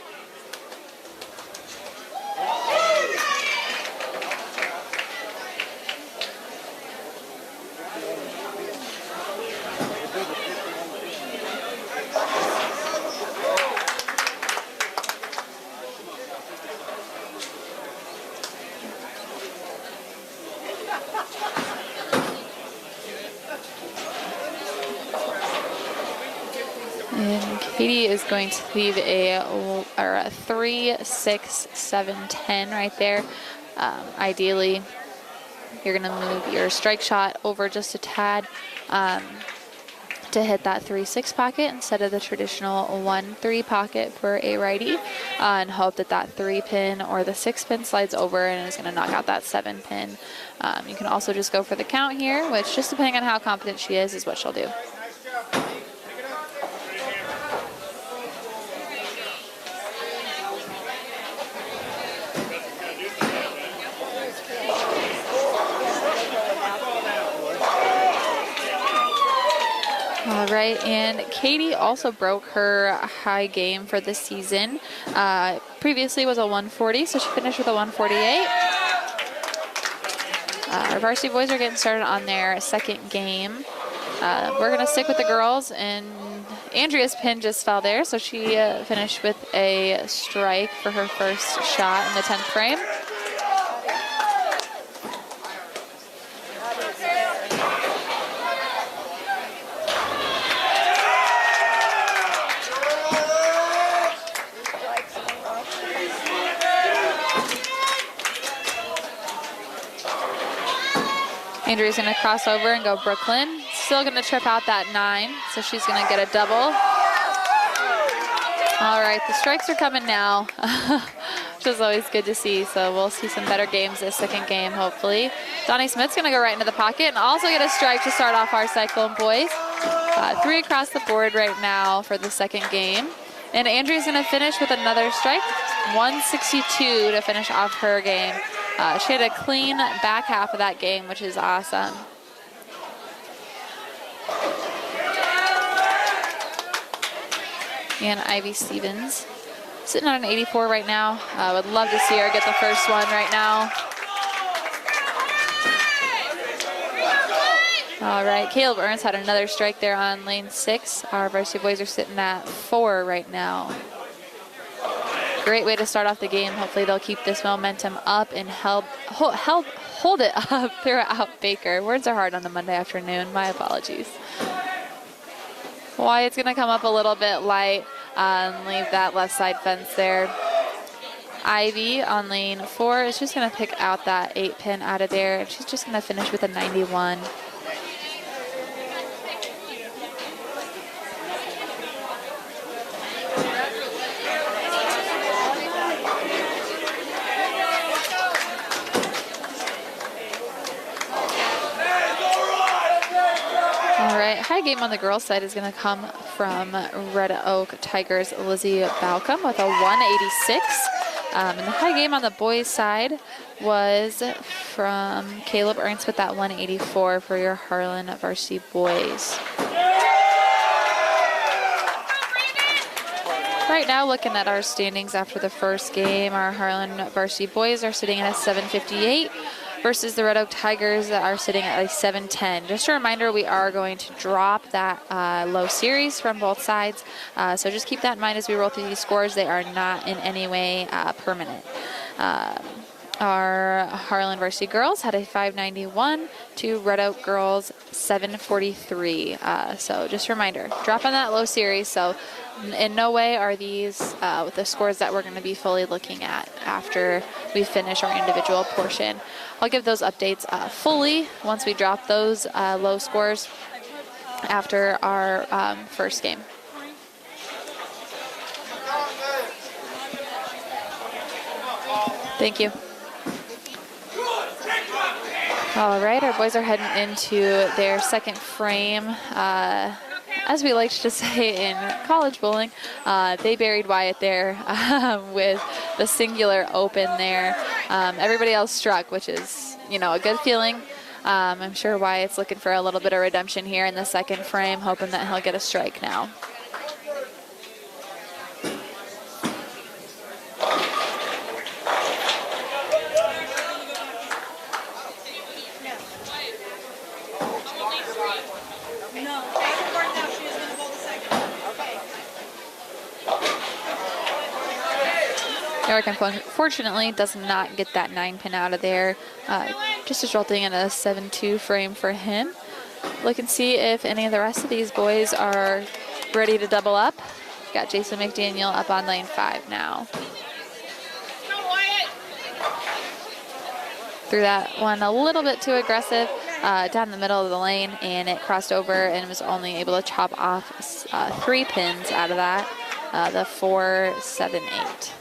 And Katie is going to leave a 3, 6, 7, 10 right there. Ideally, you're going to move your strike shot over just a tad to hit that 3-6 pocket instead of the traditional 1-3 pocket for a righty, and hope that that 3 pin or the 6 pin slides over and is going to knock out that 7 pin. You can also just go for the count here, which, just depending on how confident she is what she'll do. All right, and Katie also broke her high game for the season. Previously was a 140, so she finished with a 148. Our varsity boys are getting started on their second game. We're going to stick with the girls, and Andrea's pin just fell there, so she finished with a strike for her first shot in the 10th frame. Andrea's going to cross over and go Brooklyn. Still going to trip out that 9, so she's going to get a double. All right, the strikes are coming now, which is always good to see. So we'll see some better games this second game, hopefully. Donnie Smith's going to go right into the pocket and also get a strike to start off our Cyclone boys. 3 across the board right now for the second game. And Andrea's going to finish with another strike, 162 to finish off her game. She had a clean back half of that game, which is awesome. And Ivy Stevens sitting on an 84 right now. I would love to see her get the first one right now. All right, Caleb Ernst had another strike there on lane 6. Our varsity boys are sitting at 4 right now. Great way to start off the game. Hopefully they'll keep this momentum up and hold it up throughout Baker. Words are hard on the Monday afternoon. My apologies. Wyatt's going to come up a little bit light and leave that left side fence there. Ivy on lane 4 is just going to pick out that 8 pin out of there, and she's just going to finish with a 91. High game on the girls' side is going to come from Red Oak Tigers' Lizzie Balcom with a 186. And the high game on the boys' side was from Caleb Ernst with that 184 for your Harlan varsity boys. Right now, looking at our standings after the first game, our Harlan varsity boys are sitting at a 758 versus the Red Oak Tigers that are sitting at a 710. Just a reminder, we are going to drop that low series from both sides, so just keep that in mind as we roll through these scores. They are not in any way permanent. Our Harlan varsity girls had a 591 to Red Oak girls 743. So just a reminder, drop on that low series. So in no way are these the scores that we're going to be fully looking at after we finish our individual portion. I'll give those updates fully once we drop those low scores after our first game. Thank you. All right, our boys are heading into their second frame. As we like to say in college bowling, they buried Wyatt there with the singular open there. Everybody else struck, which is, a good feeling. I'm sure Wyatt's looking for a little bit of redemption here in the second frame, hoping that he'll get a strike now. Eric, unfortunately, does not get that 9-pin out of there, just resulting in a 7-2 frame for him. Look and see if any of the rest of these boys are ready to double up. Got Jason McDaniel up on lane 5 now. Threw that one a little bit too aggressive down the middle of the lane, and it crossed over and was only able to chop off 3 pins out of that, the 4, 7, 8.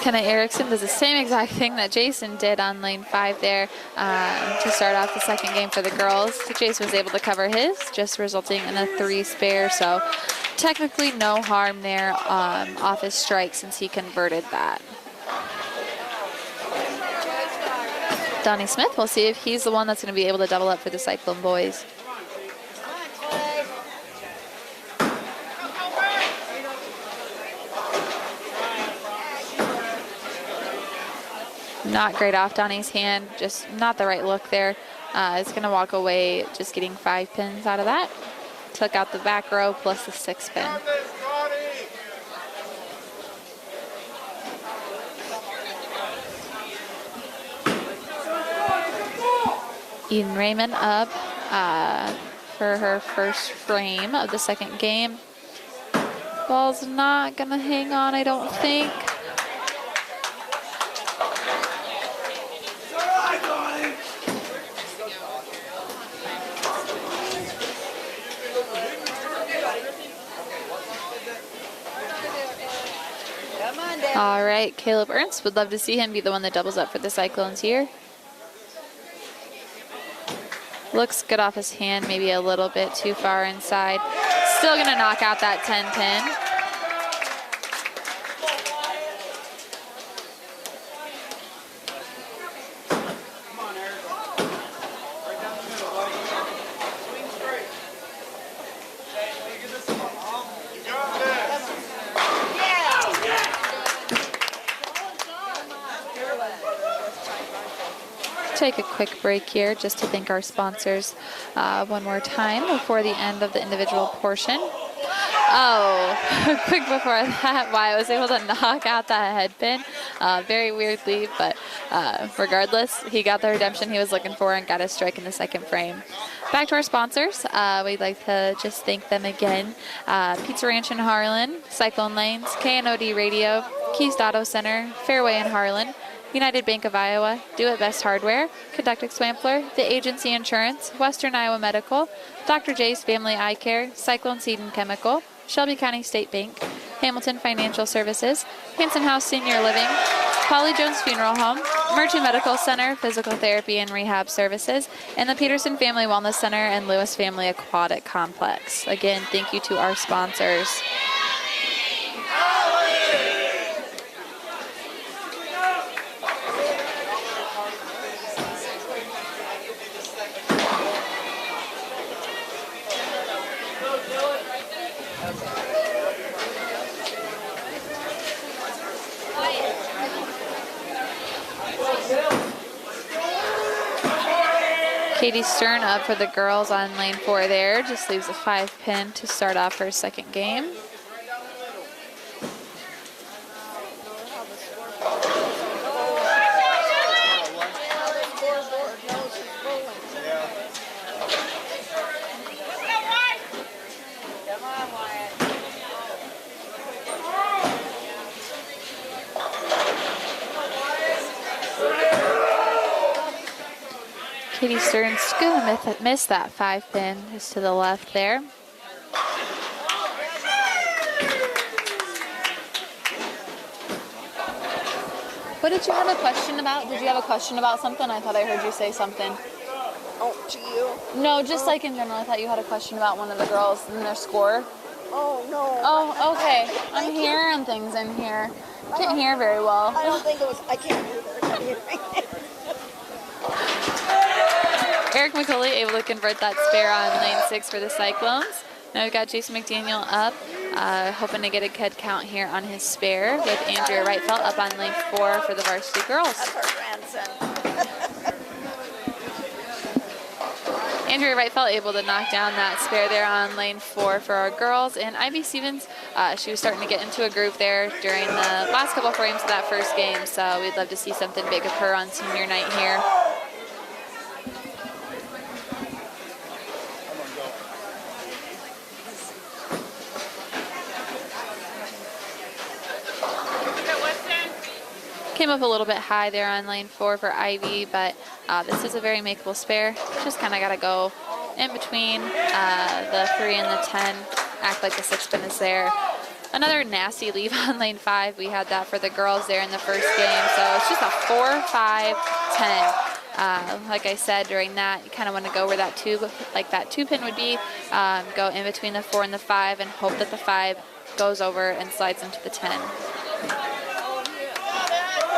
Kenna Erickson does the same exact thing that Jason did on lane 5 there to start off the second game for the girls. Jason was able to cover his, just resulting in a 3 spare. So technically no harm there off his strike since he converted that. Donnie Smith, we'll see if he's the one that's going to be able to double up for the Cyclone boys. Not great off Donnie's hand, just not the right look there. It's going to walk away just getting 5 pins out of that. Took out the back row plus the 6 pin. Eden Raymond up for her first frame of the second game. Ball's not going to hang on, I don't think. All right, Caleb Ernst, would love to see him be the one that doubles up for the Cyclones here. Looks good off his hand, maybe a little bit too far inside. Still gonna knock out that 10 pin. Take a quick break here just to thank our sponsors one more time before the end of the individual portion. Oh, quick before that, Wyatt was able to knock out that head pin. Very weirdly, but regardless, he got the redemption he was looking for and got his strike in the second frame. Back to our sponsors. We'd like to just thank them again. Pizza Ranch in Harlan, Cyclone Lanes, KNOD Radio, Keys Auto Center, Fairway in Harlan, United Bank of Iowa, Do It Best Hardware, Conductic Swampler, The Agency Insurance, Western Iowa Medical, Dr. J's Family Eye Care, Cyclone Seed and Chemical, Shelby County State Bank, Hamilton Financial Services, Hanson House Senior Living, Polly Jones Funeral Home, Merchant Medical Center, Physical Therapy and Rehab Services, and the Peterson Family Wellness Center and Lewis Family Aquatic Complex. Again, thank you to our sponsors. Katie Stern up for the girls on lane 4 there. Just leaves a 5-pin to start off her second game. Katie Stern's going to miss that 5-pin just to the left there. What did you have a question about? Did you have a question about something? I thought I heard you say something.
Oh, to you?
No, just like in general. I thought you had a question about one of the girls and their score.
Oh, no.
Oh, okay. I'm hearing things in here. Can't hear very well.
I don't think it was, I can't hear.
Eric McCulley able to convert that spare on lane 6 for the Cyclones. Now we've got Jason McDaniel up, hoping to get a head count here on his spare with Andrea Wrightfeld up on lane 4 for the varsity girls.
That's our grandson.
Andrea Wrightfeld able to knock down that spare there on lane 4 for our girls. And Ivy Stevens, she was starting to get into a groove there during the last couple frames of that first game. So we'd love to see something big of her on senior night here. Came up a little bit high there on lane 4 for Ivy, but this is a very makeable spare. Just kind of got to go in between the 3 and the 10, act like the 6-pin is there. Another nasty leave on lane 5. We had that for the girls there in the first game, so it's just a 4, 5, 10. Like I said, during that, you kind of want to go where that 2, like that 2-pin would be, go in between the 4 and the 5 and hope that the 5 goes over and slides into the 10.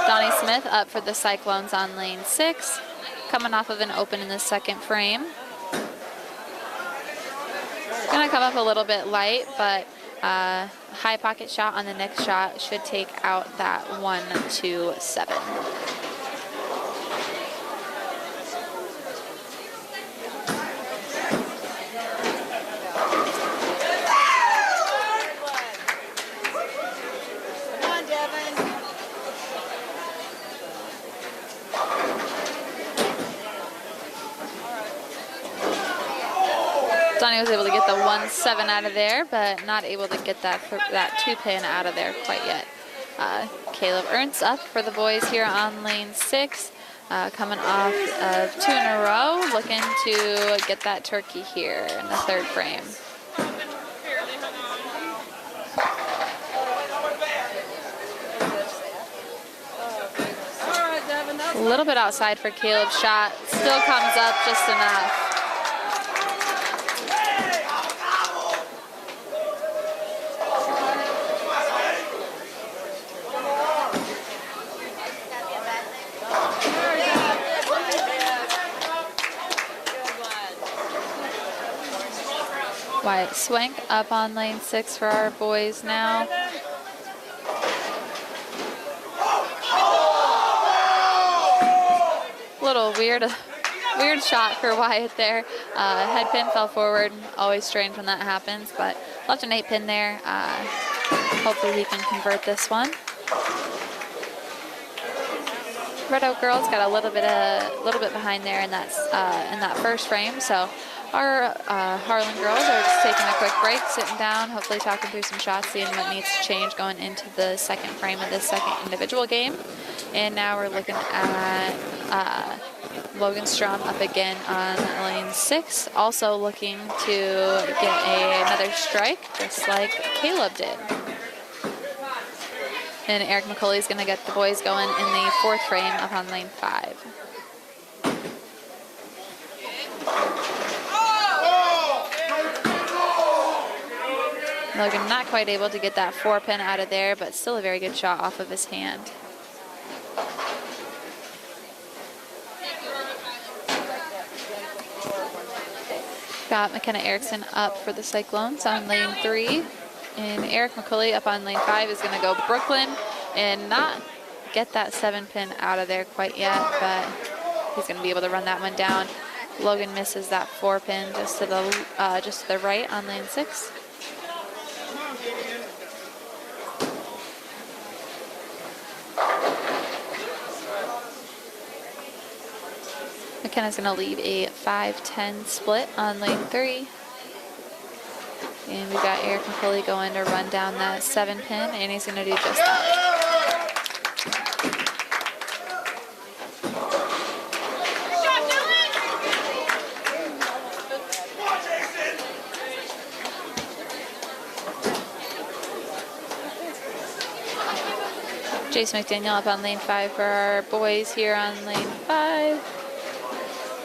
Donnie Smith up for the Cyclones on lane 6, coming off of an open in the second frame. Gonna come up a little bit light, but high pocket shot on the next shot should take out that 1, 2, 7. Donnie was able to get the 1-7 out of there, but not able to get that 2-pin out of there quite yet. Caleb Ernst up for the boys here on lane 6, coming off of 2 in a row, looking to get that turkey here in the third frame. A little bit outside for Caleb's shot, still comes up just enough. Wyatt Swank up on lane 6 for our boys now. Little weird shot for Wyatt there. Head pin fell forward. Always strange when that happens, but left an 8-pin there. Hopefully he can convert this one. Red Oak girls got a little bit behind there in that first frame, so our Harlan girls are just taking a quick break, sitting down, hopefully talking through some shots, seeing what needs to change going into the second frame of this second individual game. And now we're looking at Logan Strom up again on lane 6, also looking to get another strike, just like Caleb did. And Eric McCulley is going to get the boys going in the fourth frame up on lane 5. Logan not quite able to get that 4-pin out of there, but still a very good shot off of his hand. Got McKenna Erickson up for the Cyclones on lane 3. And Eric McCulley up on lane 5 is going to go Brooklyn and not get that 7-pin out of there quite yet, but he's going to be able to run that one down. Logan misses that 4-pin just to the right on lane 6. McKenna's going to leave a 5-10 split on lane 3. And we've got Eric McCulley going to run down that 7-pin, and he's going to do just that. Jason McDaniel up on lane 5 for our boys here on lane 5.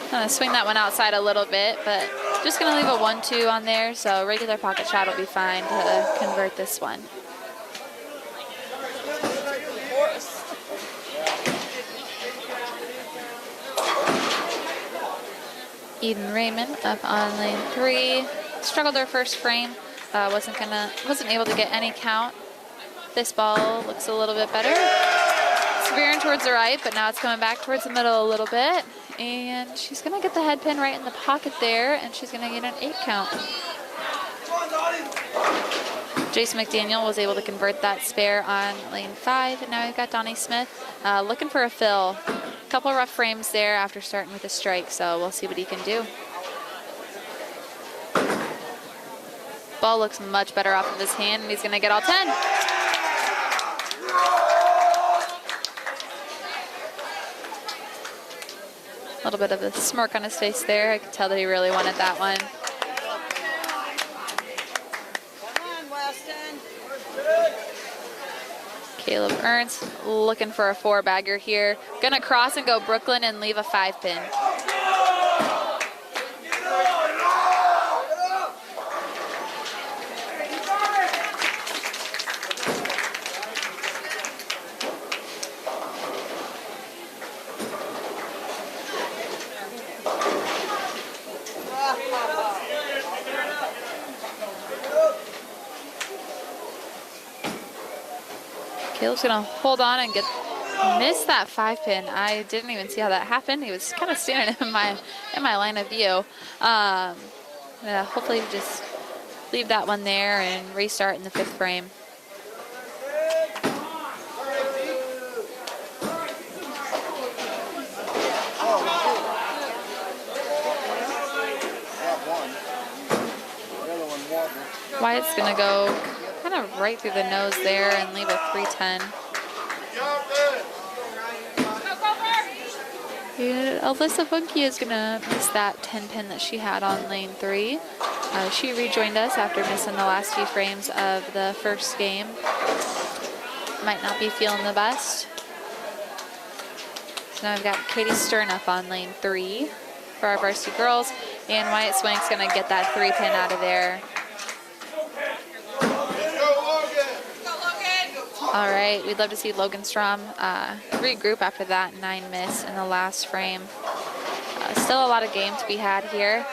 I'm going to swing that one outside a little bit, but just going to leave a 1-2 on there, so regular pocket shot will be fine to convert this one. Eden Raymond up on lane 3. Struggled her first frame, wasn't able to get any count. This ball looks a little bit better. It's veering towards the right, but now it's coming back towards the middle a little bit. And she's going to get the head pin right in the pocket there, and she's going to get an 8 count. Jason McDaniel was able to convert that spare on lane 5, and now we've got Donnie Smith looking for a fill. A couple rough frames there after starting with a strike, so we'll see what he can do. Ball looks much better off of his hand, and he's going to get all 10. A little bit of a smirk on his face there. I could tell that he really wanted that one.
Come on, Weston.
Caleb Ernst looking for a 4-bagger here. Gonna cross and go Brooklyn and leave a 5-pin. Caleb's gonna hold on and miss that 5-pin. I didn't even see how that happened. He was kind of standing in my line of view. Hopefully just leave that one there and restart in the 5th frame. Wyatt's gonna go kind of right through the nose there and leave a 3-10. And Alyssa Bunky is gonna miss that 10-pin that she had on lane 3. She rejoined us after missing the last few frames of the first game. Might not be feeling the best. So now we've got Katie Stern up on lane 3 for our varsity girls, and Wyatt Swank's gonna get that 3-pin out of there. All right, we'd love to see Logan Strom regroup after that 9 miss in the last frame. Still a lot of game to be had here.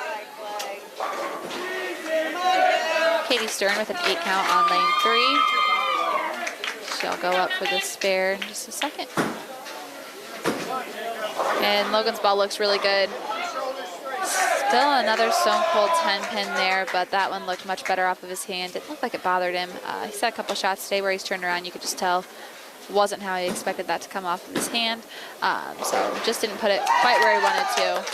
Katie Stern with an 8 count on lane 3. She'll go up for the spare in just a second. And Logan's ball looks really good. Still another stone cold 10-pin there, but that one looked much better off of his hand. It looked like it bothered him. He's had a couple shots today where he's turned around. You could just tell wasn't how he expected that to come off of his hand. So just didn't put it quite where he wanted to.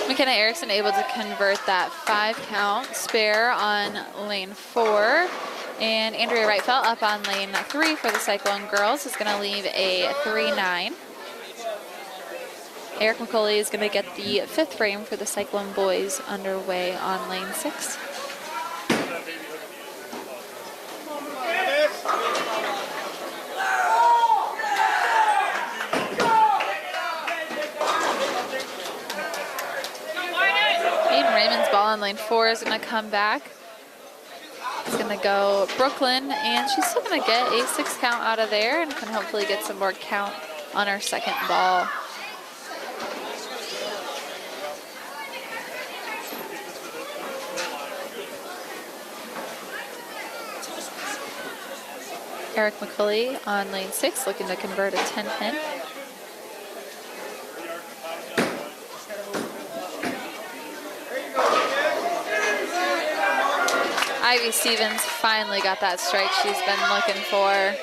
McKenna Erickson able to convert that 5-count spare on lane 4. And Andrea Wrightfeld up on lane 3 for the Cyclone girls is going to leave a 3-9. Eric McCulley is going to get the 5th frame for the Cyclone boys underway on lane 6. on lane 4 is going to come back. It's going to go Brooklyn, and she's still going to get a 6 count out of there and can hopefully get some more count on her second ball. Eric McCulley on lane 6 looking to convert a 10 pin. Ivy Stevens finally got that strike she's been looking for.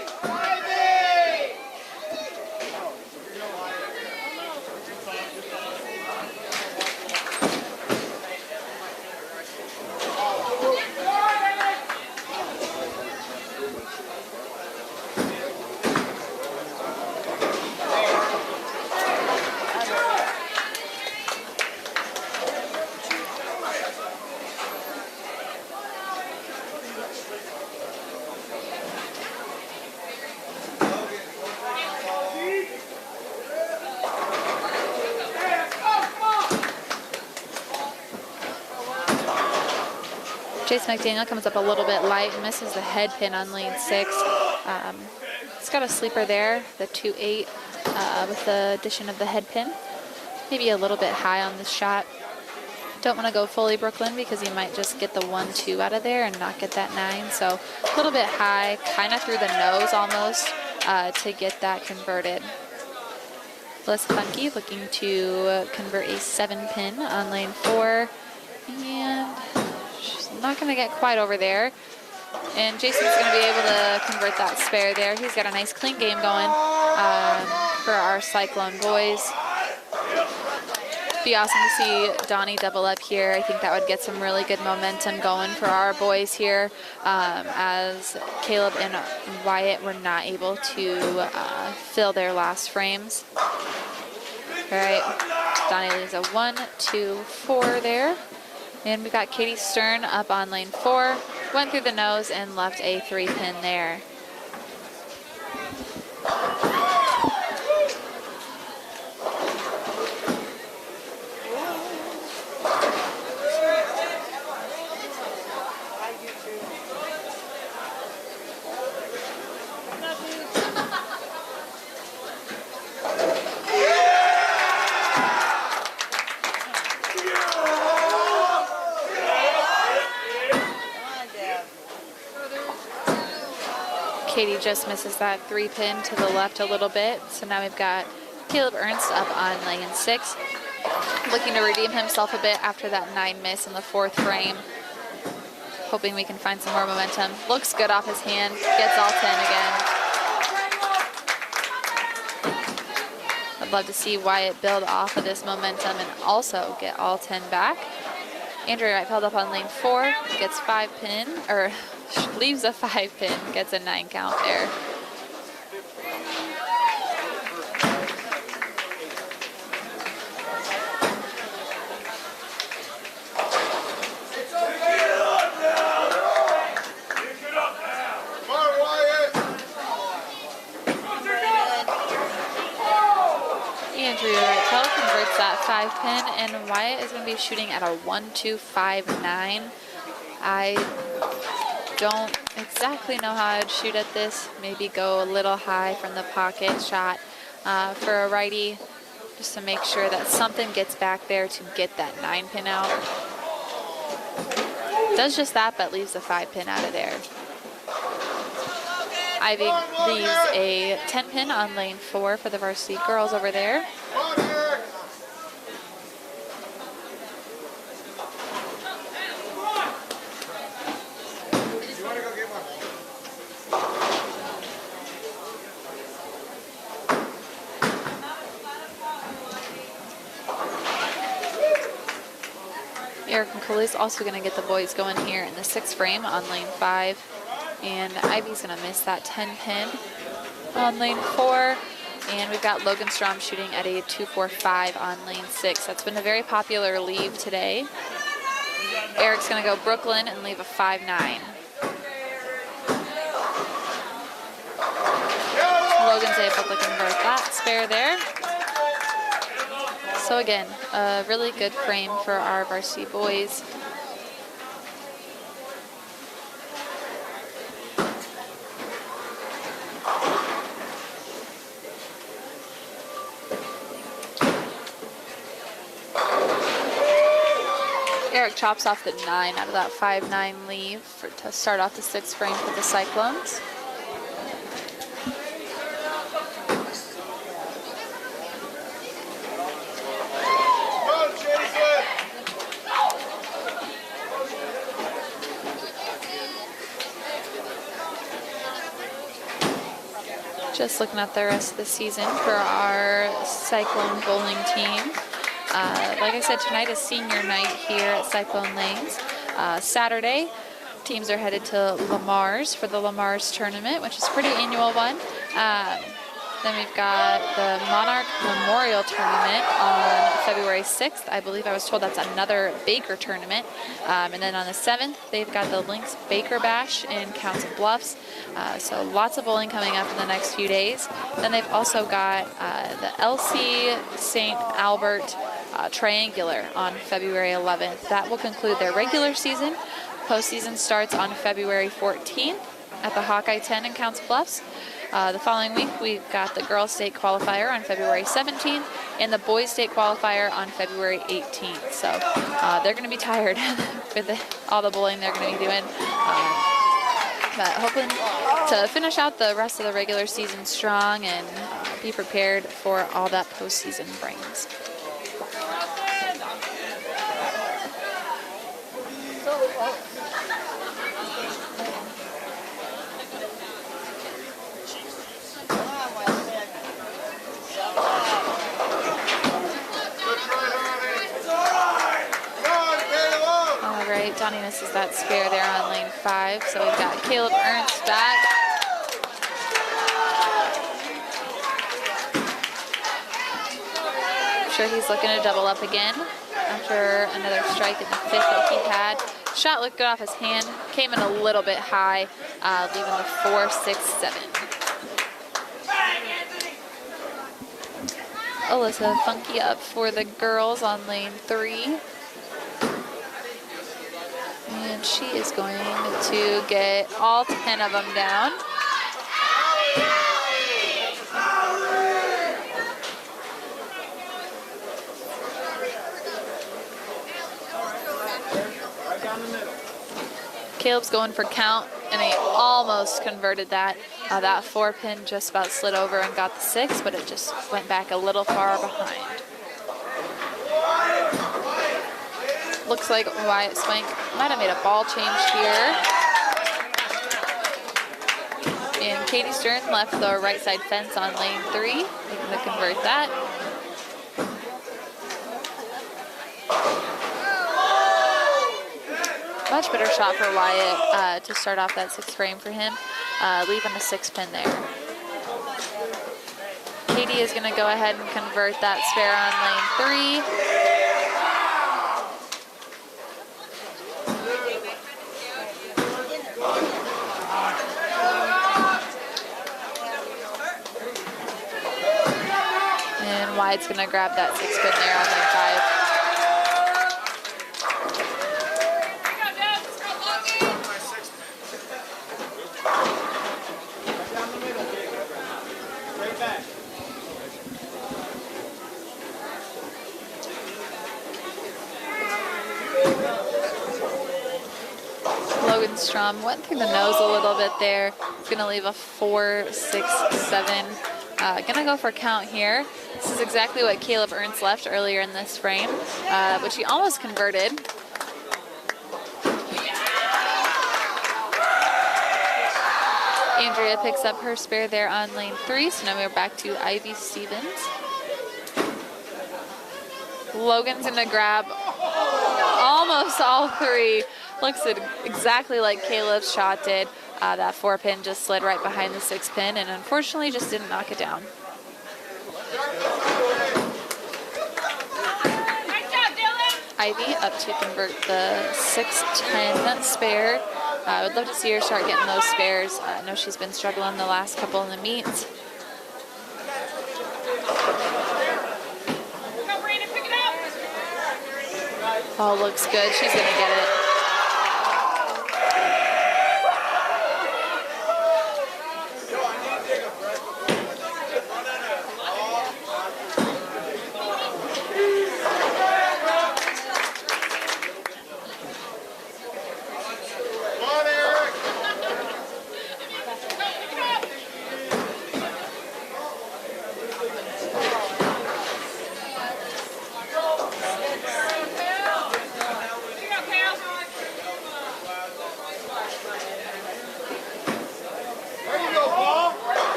Chase McDaniel comes up a little bit light, misses the head pin on lane 6. It's got a sleeper there, the 2-8 with the addition of the head pin. Maybe a little bit high on this shot. Don't want to go fully Brooklyn because you might just get the 1-2 out of there and not get that 9. So a little bit high, kind of through the nose almost to get that converted. Melissa Funky looking to convert a 7 pin on lane 4. And she's not going to get quite over there. And Jason's going to be able to convert that spare there. He's got a nice clean game going for our Cyclone boys. Be awesome to see Donnie double up here. I think that would get some really good momentum going for our boys here as Caleb and Wyatt were not able to fill their last frames. All right, Donnie leaves a 1, 2, 4 there. And we got Katie Stern up on lane 4, went through the nose and left a 3 pin there. Katie just misses that 3 pin to the left a little bit. So now we've got Caleb Ernst up on lane 6, looking to redeem himself a bit after that 9 miss in the 4th frame. Hoping we can find some more momentum. Looks good off his hand, gets all 10 again. I'd love to see Wyatt build off of this momentum and also get all 10 back. Andrea Reitfeld up on lane 4, gets 5 pin, or leaves a 5 pin, gets a 9 count there. Andrea Reitfeld converts that 5 pin, and Wyatt is going to be shooting at a 1-2-5-9. I don't exactly know how I'd shoot at this. Maybe go a little high from the pocket shot for a righty, just to make sure that something gets back there to get that 9 pin out. Does just that, but leaves the 5 pin out of there. Ivy leaves a 10 pin on lane 4 for the varsity girls over there. Eric McCulley is also going to get the boys going here in the 6th frame on lane 5. And Ivy's going to miss that 10 pin on lane 4. And we've got Logan Strom shooting at a 2-4-5 on lane 6. That's been a very popular leave today. Eric's going to go Brooklyn and leave a 5-9. Logan's able to convert that spare there. So again, a really good frame for our varsity boys. Eric chops off the 9 out of that 5-9 leave to start off the 6th frame for the Cyclones.
Come on, Jason!
Just looking at the rest of the season for our Cyclone bowling team. Like I said, tonight is senior night here at Cyclone Lanes. Saturday, teams are headed to Lamar's for the Lamar's tournament, which is a pretty annual one. Then we've got the Monarch Memorial Tournament on February 6th. I believe I was told that's another Baker tournament. And then on the 7th, they've got the Lynx Baker Bash in Council Bluffs. So lots of bowling coming up in the next few days. Then they've also got the LC St. Albert Triangular on February 11th. That will conclude their regular season. Postseason starts on February 14th at the Hawkeye 10 in Council Bluffs. The following week, we've got the Girls State Qualifier on February 17th and the Boys State Qualifier on February 18th. So they're going to be tired with all the bowling they're going to be doing. But hoping to finish out the rest of the regular season strong and be prepared for all that postseason brings. Donnie misses that spare there on lane 5. So we've got Caleb Ernst back. I'm sure he's looking to double up again after another strike in the 5th that he had. Shot looked good off his hand. Came in a little bit high, leaving the 4, 6, 7. Alyssa Funky up for the girls on lane 3. And she is going to get all 10 of them down. Caleb's going for count, and he almost converted that. That 4-pin just about slid over and got the 6, but it just went back a little far behind. Looks like Wyatt Swank might have made a ball change here. And Katie Stern left the right side fence on lane 3, looking to convert that. Much better shot for Wyatt to start off that 6th frame for him, leaving a 6-pin there. Katie is going to go ahead and convert that spare on lane 3. Wyatt's going to grab that 6-pin there on lane 5. Logan Strom went through the nose a little bit there. It's going to leave a 4, 6, 7. Gonna go for count here. This is exactly what Caleb Ernst left earlier in this frame, which he almost converted. Andrea picks up her spare there on lane 3, so now we're back to Ivy Stevens. Logan's gonna grab almost all 3. Looks exactly like Caleb's shot did. That 4-pin just slid right behind the 6-pin and unfortunately just didn't knock it down. Ivy up to convert the 6-10 spare. I would love to see her start getting those spares. I know she's been struggling the last couple in the meets. Ball looks good. She's going to get it.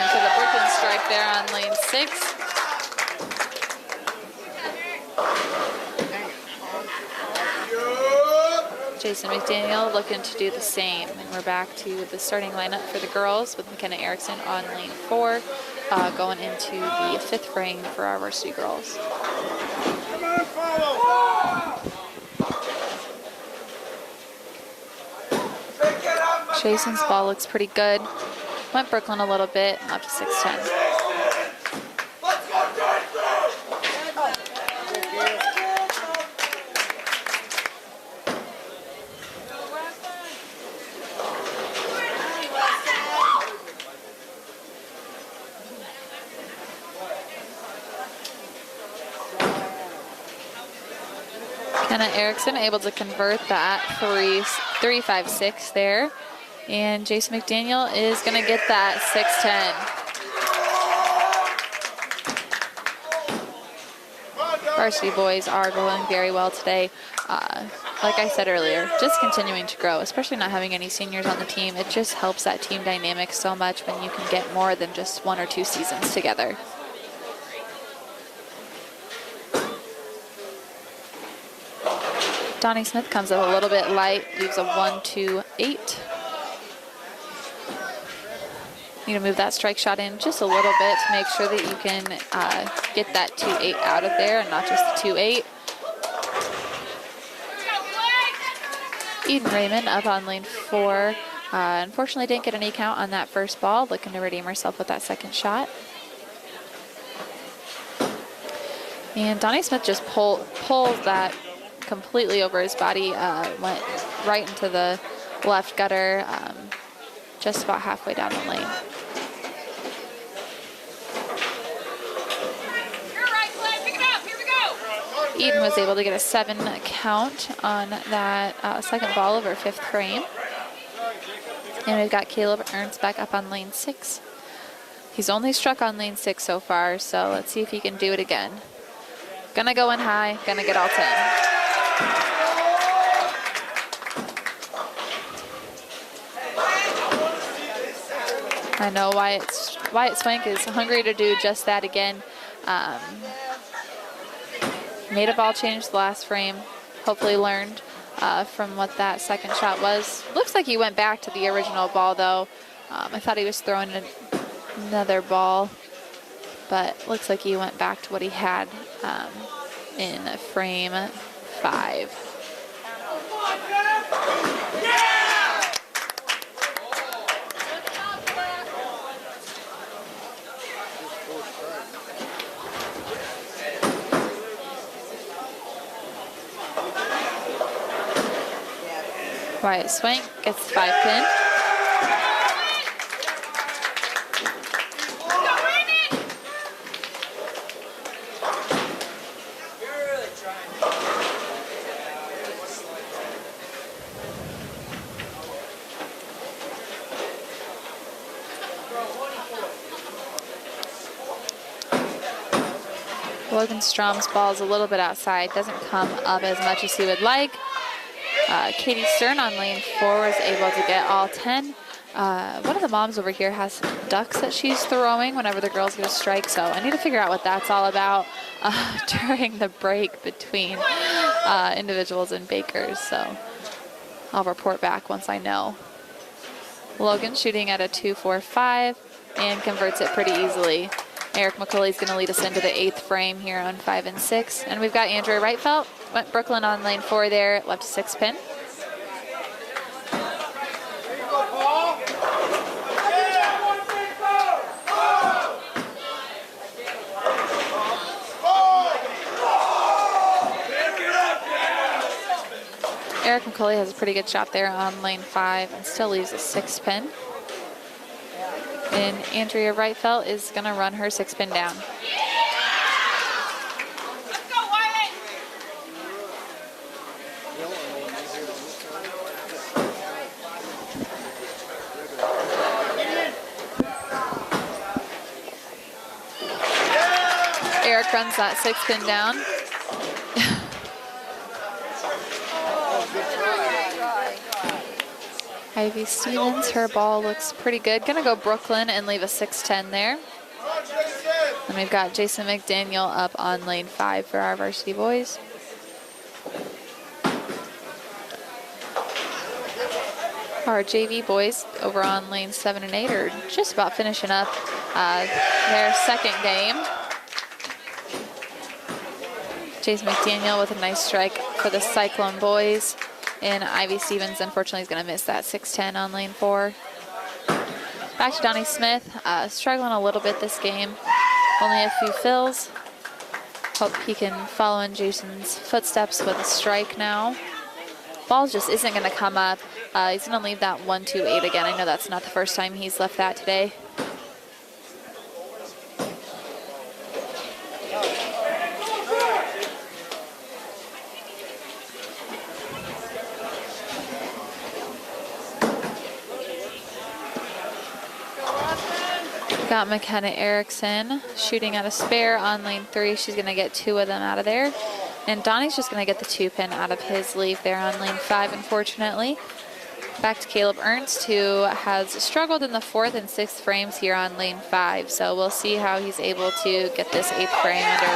Went for the Brooklyn strike there on lane 6. Jason McDaniel looking to do the same. And we're back to the starting lineup for the girls with McKenna Erickson on lane 4, going into the 5th frame for our varsity girls.
Come on, follow.
Jason's ball looks pretty good. Went Brooklyn a little bit, up to 6'10". Kenna Erickson able to convert that 3.56 there. And Jason McDaniel is going to get that 6'10". Varsity boys are going very well today. Like I said earlier, just continuing to grow, especially not having any seniors on the team. It just helps that team dynamic so much when you can get more than just 1 or 2 seasons together. Donnie Smith comes up a little bit light, leaves a 1-2-8. Need to move that strike shot in just a little bit to make sure that you can get that 2-8 out of there and not just the 2-8. Eden Raymond up on lane 4. Unfortunately didn't get any count on that first ball, looking to redeem herself with that second shot. And Donnie Smith just pulls that completely over his body, went right into the left gutter, just about halfway down the lane. Eden was able to get a 7 count on that second ball over 5th frame. And we've got Caleb Ernst back up on lane 6. He's only struck on lane 6 so far, so let's see if he can do it again. Gonna go in high, gonna get all 10. I know Wyatt Swank is hungry to do just that again. Made a ball change the last frame. Hopefully learned from what that second shot was. Looks like he went back to the original ball though. I thought he was throwing another ball, but looks like he went back to what he had in frame 5. Wyatt Swank gets the 5 pin. Logan Strom's ball is a little bit outside, doesn't come up as much as he would like. Katie Stern on lane 4 was able to get all 10. One of the moms over here has some ducks that she's throwing whenever the girls get a strike, so I need to figure out what that's all about during the break between individuals and bakers, so I'll report back once I know. Logan shooting at a 2.45 and converts it pretty easily. Eric McCulley's going to lead us into the 8th frame here on 5 and 6. And we've got Andrea Reitfeld. Went Brooklyn on lane 4 there, left 6 pin. Eric McCulley has a pretty good shot there on lane 5 and still leaves a 6 pin. And Andrea Reitfeld is going to run her 6 pin down. Eric runs that 6 pin down. Ivy Stevens, her ball looks pretty good. Gonna go Brooklyn and leave a 6-10 there. And we've got Jason McDaniel up on lane 5 for our varsity boys. Our JV boys over on lanes 7 and 8 are just about finishing up their second game. Jason McDaniel with a nice strike for the Cyclone boys. And Ivy Stevens, unfortunately, is going to miss that 6-10 on lane 4. Back to Donnie Smith, struggling a little bit this game. Only a few fills. Hope he can follow in Jason's footsteps with a strike now. Ball just isn't going to come up. He's going to leave that 1-2-8 again. I know that's not the first time he's left that today. Got McKenna Erickson shooting at a spare on lane 3. She's going to get 2 of them out of there. And Donnie's just going to get the 2-pin out of his leave there on lane 5, unfortunately. Back to Caleb Ernst, who has struggled in the 4th and 6th frames here on lane 5. So we'll see how he's able to get this 8th frame under.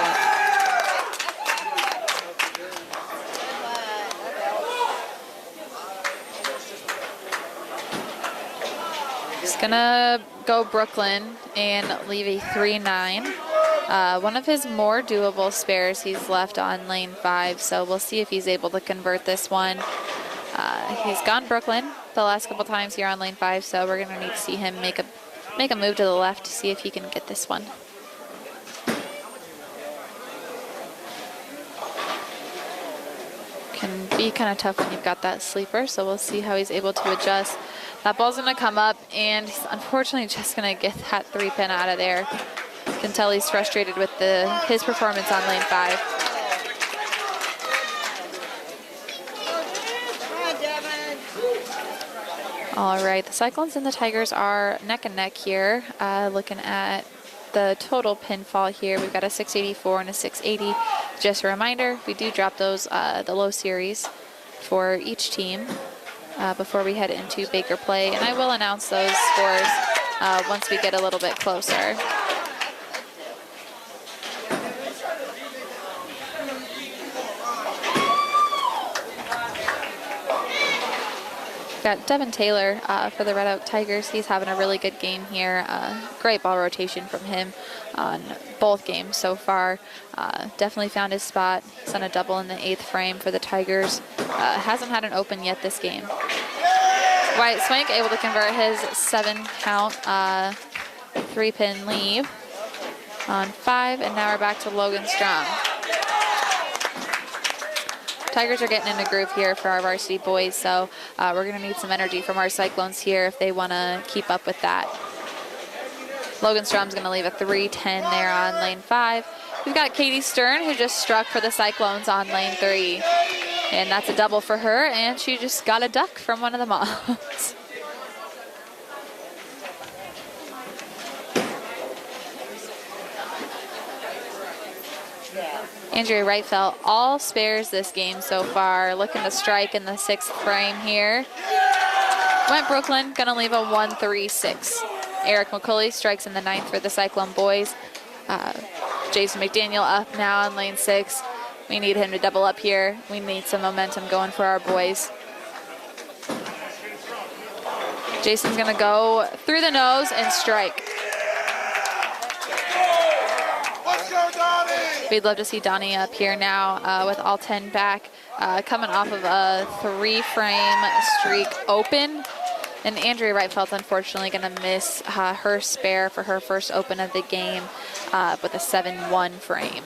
He's gonna go Brooklyn and leave a 3-9. One of his more doable spares he's left on lane 5, so we'll see if he's able to convert this one. He's gone Brooklyn the last couple times here on lane 5, so we're gonna need to see him make a move to the left to see if he can get this one. Can be kind of tough when you've got that sleeper, so we'll see how he's able to adjust. That ball's gonna come up, and he's unfortunately just gonna get that 3-pin out of there. You can tell he's frustrated with his performance on lane 5. All right, the Cyclones and the Tigers are neck and neck here. Looking at the total pinfall here, we've got a 684 and a 680. Just a reminder, we do drop those, the low series for each team before we head into Baker play, and I will announce those scores once we get a little bit closer. Got Devin Taylor for the Red Oak Tigers. He's having a really good game here. Great ball rotation from him on both games so far. Definitely found his spot. He's on a double in the 8th frame for the Tigers. Hasn't had an open yet this game. Wyatt Swank able to convert his 7-count 3-pin leave on 5, and now we're back to Logan Strong. Tigers are getting in a groove here for our varsity boys, so we're going to need some energy from our Cyclones here if they want to keep up with that. Logan Strom's going to leave a 3-10 there on lane 5. We've got Katie Stern, who just struck for the Cyclones on lane 3. And that's a double for her, and she just got a duck from one of the moms. Andrea Wrightfeld, all spares this game so far, looking to strike in the 6th frame here. Went Brooklyn, gonna leave a 1-3-6. Eric McCulley strikes in the 9th for the Cyclone boys. Jason McDaniel up now on lane 6. We need him to double up here. We need some momentum going for our boys. Jason's gonna go through the nose and strike. We'd love to see Donnie up here now with all 10 back, coming off of a 3-frame streak open. And Andrea Wrightfeld's unfortunately going to miss her spare for her first open of the game with a 7-1 frame.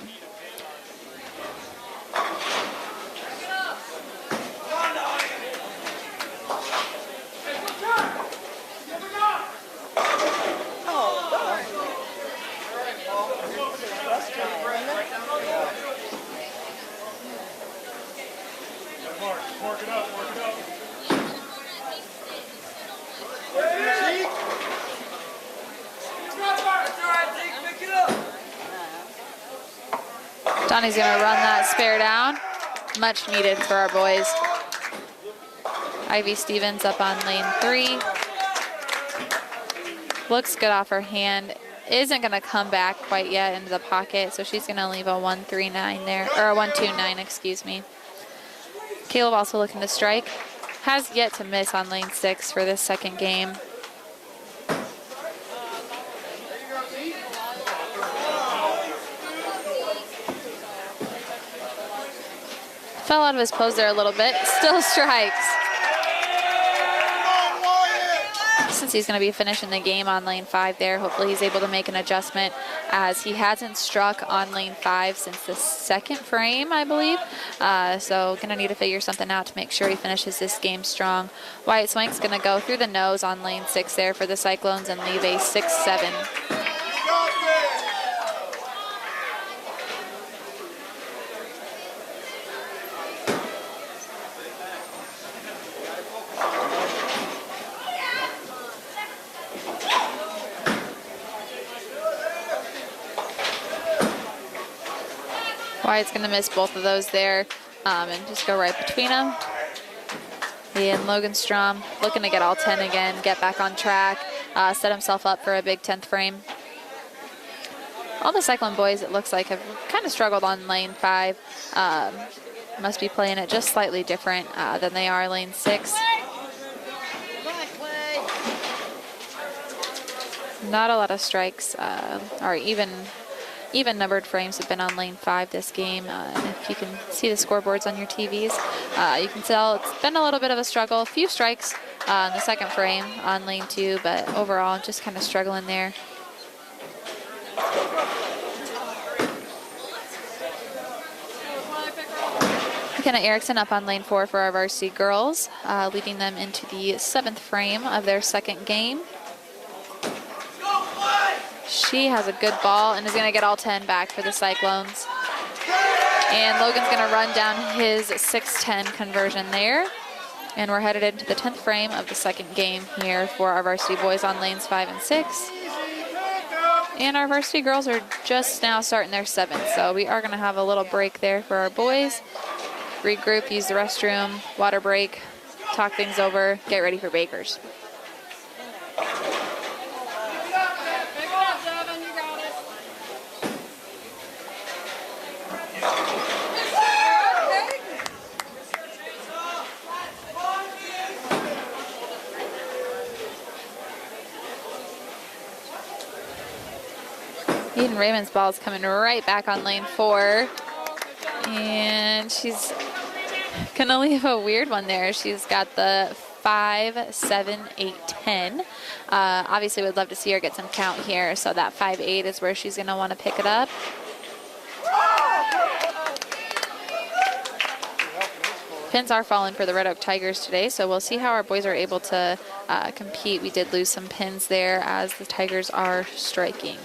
Donnie's going to run that spare down. Much needed for our boys. Ivy Stevens up on lane 3. Looks good off her hand. Isn't going to come back quite yet into the pocket, so she's going to leave a 1-3-9 there, or a 1-2-9, excuse me. Caleb also looking to strike. Has yet to miss on lane 6 for this second game. Fell out of his pose there a little bit. Still strikes. Since he's going to be finishing the game on lane 5 there, hopefully he's able to make an adjustment, as he hasn't struck on lane 5 since the second frame, I believe. So going to need to figure something out to make sure he finishes this game strong. Wyatt Swank's going to go through the nose on lane 6 there for the Cyclones and leave a 6-7. Wyatt's going to miss both of those there and just go right between them. And Logan Strom looking to get all 10 again, get back on track, set himself up for a big 10th frame. All the Cyclone boys, it looks like, have kind of struggled on lane 5. Must be playing it just slightly different than they are lane 6. Not a lot of strikes, or even numbered frames have been on lane 5 this game. If you can see the scoreboards on your TVs, you can tell it's been a little bit of a struggle. A few strikes in the second frame on lane 2, but overall just kind of struggling there. McKenna Erickson up on lane 4 for our varsity girls, leading them into the 7th frame of their second game. She has a good ball and is going to get all 10 back for the Cyclones. And Logan's going to run down his 6-10 conversion there. And we're headed into the 10th frame of the second game here for our varsity boys on lanes 5 and 6. And our varsity girls are just now starting their 7th, so we are going to have a little break there for our boys. Regroup, use the restroom, water break, talk things over, get ready for Bakers. Eden Raymond's ball is coming right back on lane 4. And she's going to leave a weird one there. She's got the 5, 7, 8, 10. Obviously, we'd love to see her get some count here. So that 5, 8 is where she's going to want to pick it up. Pins are falling for the Red Oak Tigers today, so we'll see how our boys are able to compete. We did lose some pins there as the Tigers are striking.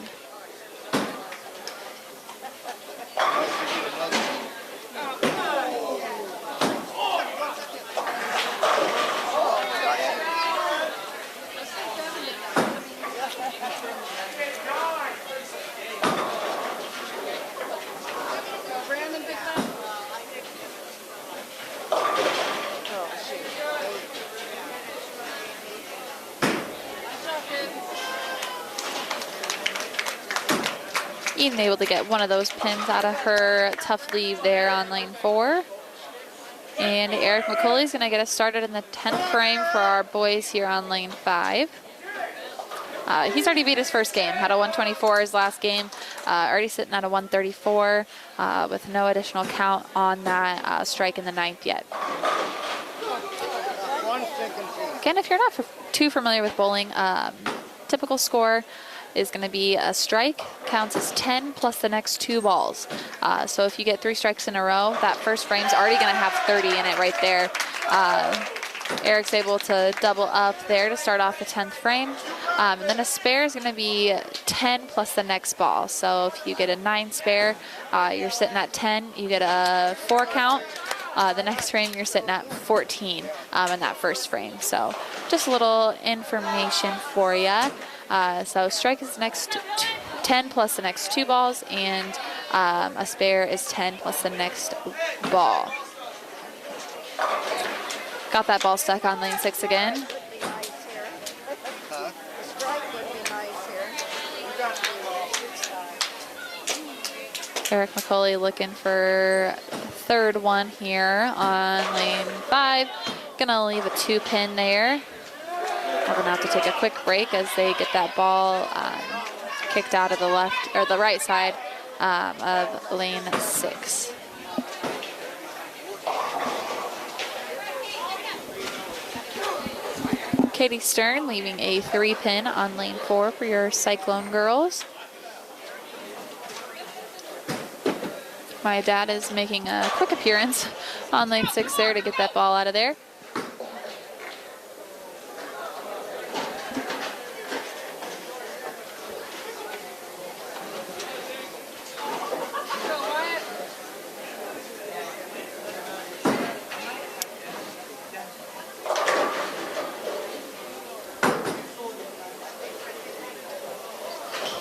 Eden able to get one of those pins out of her tough leave there on lane 4. And Eric McCauley is going to get us started in the 10th frame for our boys here on lane 5. He's already beat his first game, had a 124 his last game, already sitting at a 134 with no additional count on that strike in the 9th yet. Again, if you're not too familiar with bowling, typical score is going to be a strike, counts as 10 plus the next 2 balls. So if you get 3 strikes in a row, that first frame's already going to have 30 in it right there. Eric's able to double up there to start off the 10th frame. And then a spare is going to be 10 plus the next ball. So if you get a 9 spare, you're sitting at 10. You get a 4 count. The next frame, you're sitting at 14 in that first frame. So just a little information for you. So strike is the next 10 plus the next 2 balls, and a spare is 10 plus the next ball. Got that ball stuck on lane 6 again.
Would be nice here. A strike would be nice here.
Eric McCauley looking for third one here on lane 5. Gonna leave a 2-pin there. We're gonna have to take a quick break as they get that ball kicked out of the left or the right side of lane 6. Katie Stern leaving a 3-pin on lane 4 for your Cyclone girls. My dad is making a quick appearance on lane 6 there to get that ball out of there.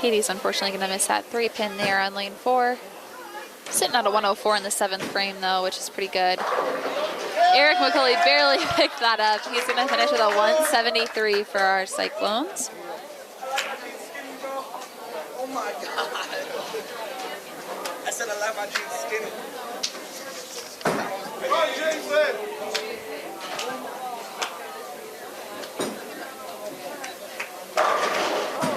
Katie's unfortunately going to miss that 3-pin there on lane 4. Sitting at a 104 in the 7th frame though, which is pretty good. Eric McCauley barely picked that up. He's going to finish with a 173 for our Cyclones.
Oh my God. I said I like my jeans skinny.
Come on, Jason.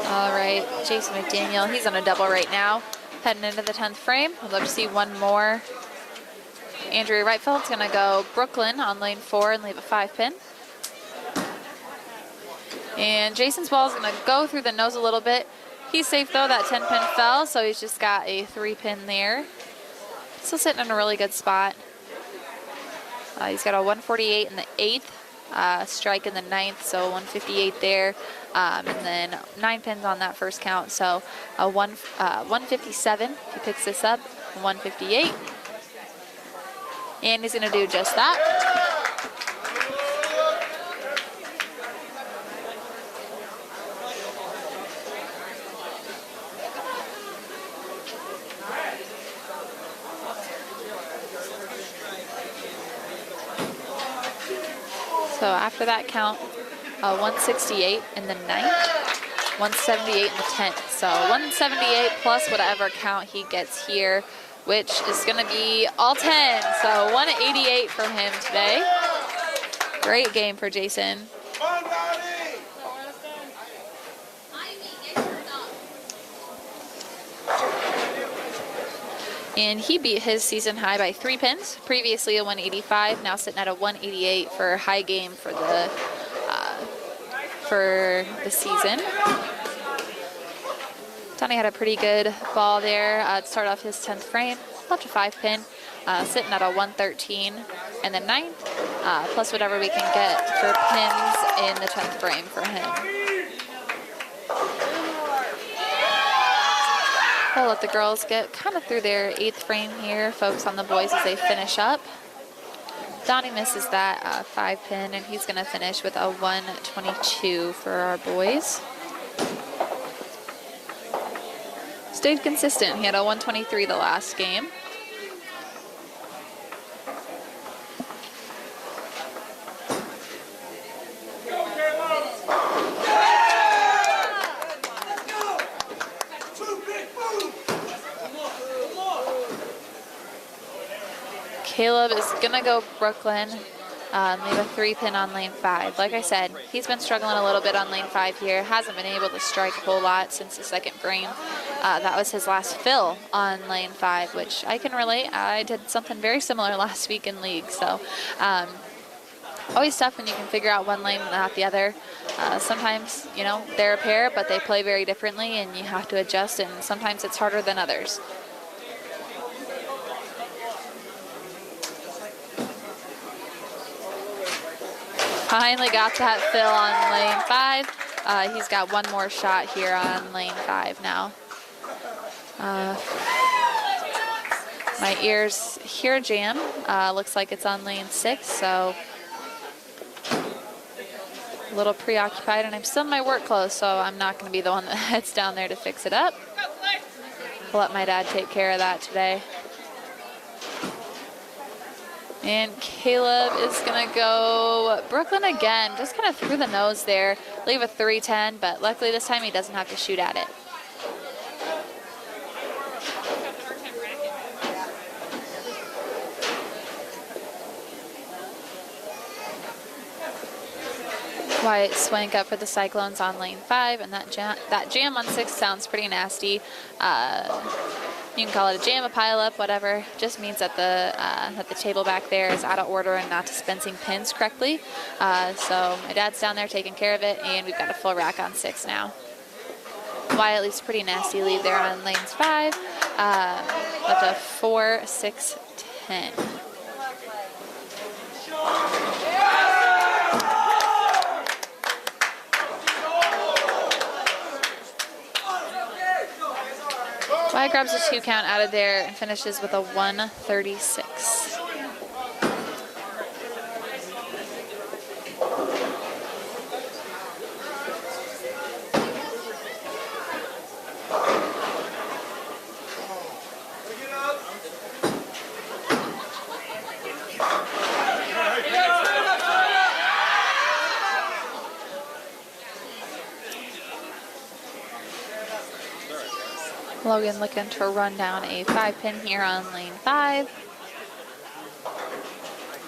All right, Jason McDaniel, he's on a double right now, heading into the 10th frame. We'd love to see one more. Andrea Reitfeld's gonna go Brooklyn on lane 4 and leave a 5-pin. And Jason's ball is gonna go through the nose a little bit. He's safe though, that 10-pin fell, so he's just got a 3-pin there. Still sitting in a really good spot. He's got a 148 in the 8th, strike in the 9th, so 158 there. And then 9 pins on that first count, so a 157 if he picks this up, 158. And he's going to do just that. So after that count, 168 in the 9th, 178 in the 10th. So 178 plus whatever count he gets here, which is going to be all 10. So 188 from him today. Great game for Jason.
Come on, Donnie.
And he beat his season high by 3 pins. Previously a 185, now sitting at a 188 for a high game for the season. Donnie had a pretty good ball there to start off his 10th frame. Left a 5-pin, sitting at a 113 and the 9th, plus whatever we can get for pins in the 10th frame for him. We'll let the girls get kind of through their 8th frame here, focus on the boys as they finish up. Donnie misses that 5-pin, and he's going to finish with a 122 for our boys. Stayed consistent. He had a 123 the last game. Caleb is gonna go Brooklyn, leave a 3-pin on lane 5. Like I said, he's been struggling a little bit on lane 5 here. Hasn't been able to strike a whole lot since the 2nd frame. That was his last fill on lane 5, which I can relate. I did something very similar last week in league. So always tough when you can figure out one lane and not the other. Sometimes, you know, they're a pair, but they play very differently and you have to adjust, and sometimes it's harder than others. Finally got that fill on lane 5. He's got one more shot here on lane 5 now. My ears hear jam. Looks like it's on lane 6, so a little preoccupied, and I'm still in my work clothes, so I'm not going to be the one that heads down there to fix it up. I'll let my dad take care of that today. And Caleb is going to go Brooklyn again, just kind of through the nose there. Leave a 310, but luckily this time he doesn't have to shoot at it. Wyatt Swank up for the Cyclones on lane 5, and that jam on 6 sounds pretty nasty. You can call it a jam, a pile up, whatever. Just means that the table back there is out of order and not dispensing pins correctly. So my dad's down there taking care of it, and we've got a full rack on 6 now. Wyatt leaves a pretty nasty lead there on lanes 5. Left a 4, 6, 10. Wyatt grabs a 2 count out of there and finishes with a 136. Logan looking to run down a 5-pin here on lane 5.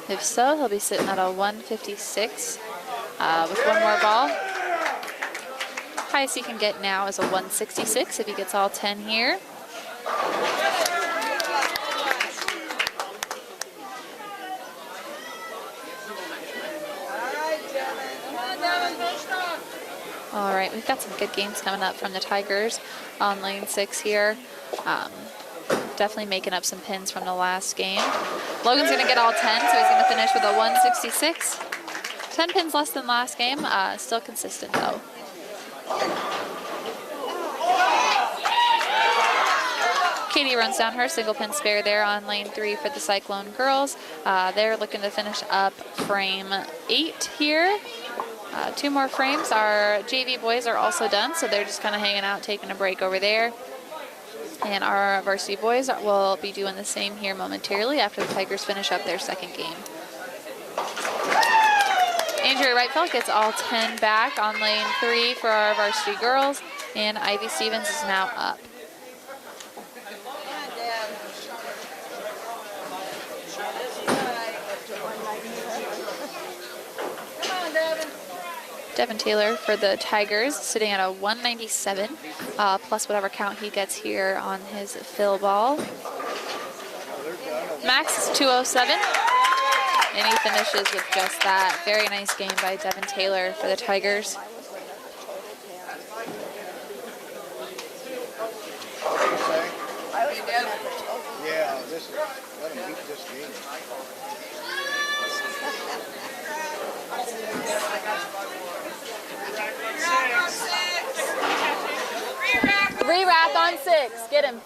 If so, he'll be sitting at a 156 with one more ball. Highest he can get now is a 166 if he gets all 10 here. All right, we've got some good games coming up from the Tigers on lane 6 here. Definitely making up some pins from the last game. Logan's going to get all 10, so he's going to finish with a 166. 10 pins less than last game, still consistent though. Katie runs down her single pin spare there on lane 3 for the Cyclone girls. They're looking to finish up frame 8 here. 2 more frames. Our JV boys are also done, so they're just kind of hanging out, taking a break over there. And our varsity boys will be doing the same here momentarily after the Tigers finish up their second game. Andrea Wrightfeld gets all 10 back on lane 3 for our varsity girls, and Ivy Stevens is now up. Devin Taylor for the Tigers, sitting at a 197, plus whatever count he gets here on his fill ball. Max is 207, and he finishes with just that. Very nice game by Devin Taylor for the Tigers.
Yeah, let him beat this game.
Re-rack on 6. Get him.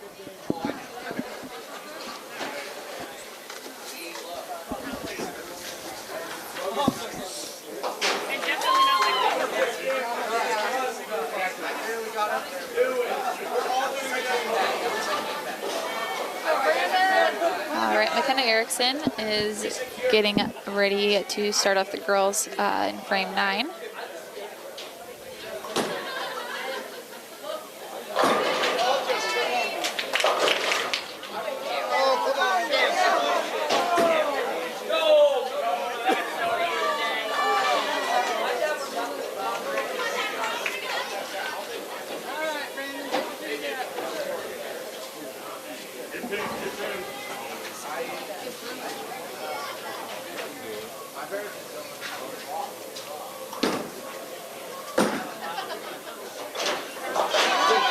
All right, McKenna Erickson is getting ready to start off the girls in frame 9.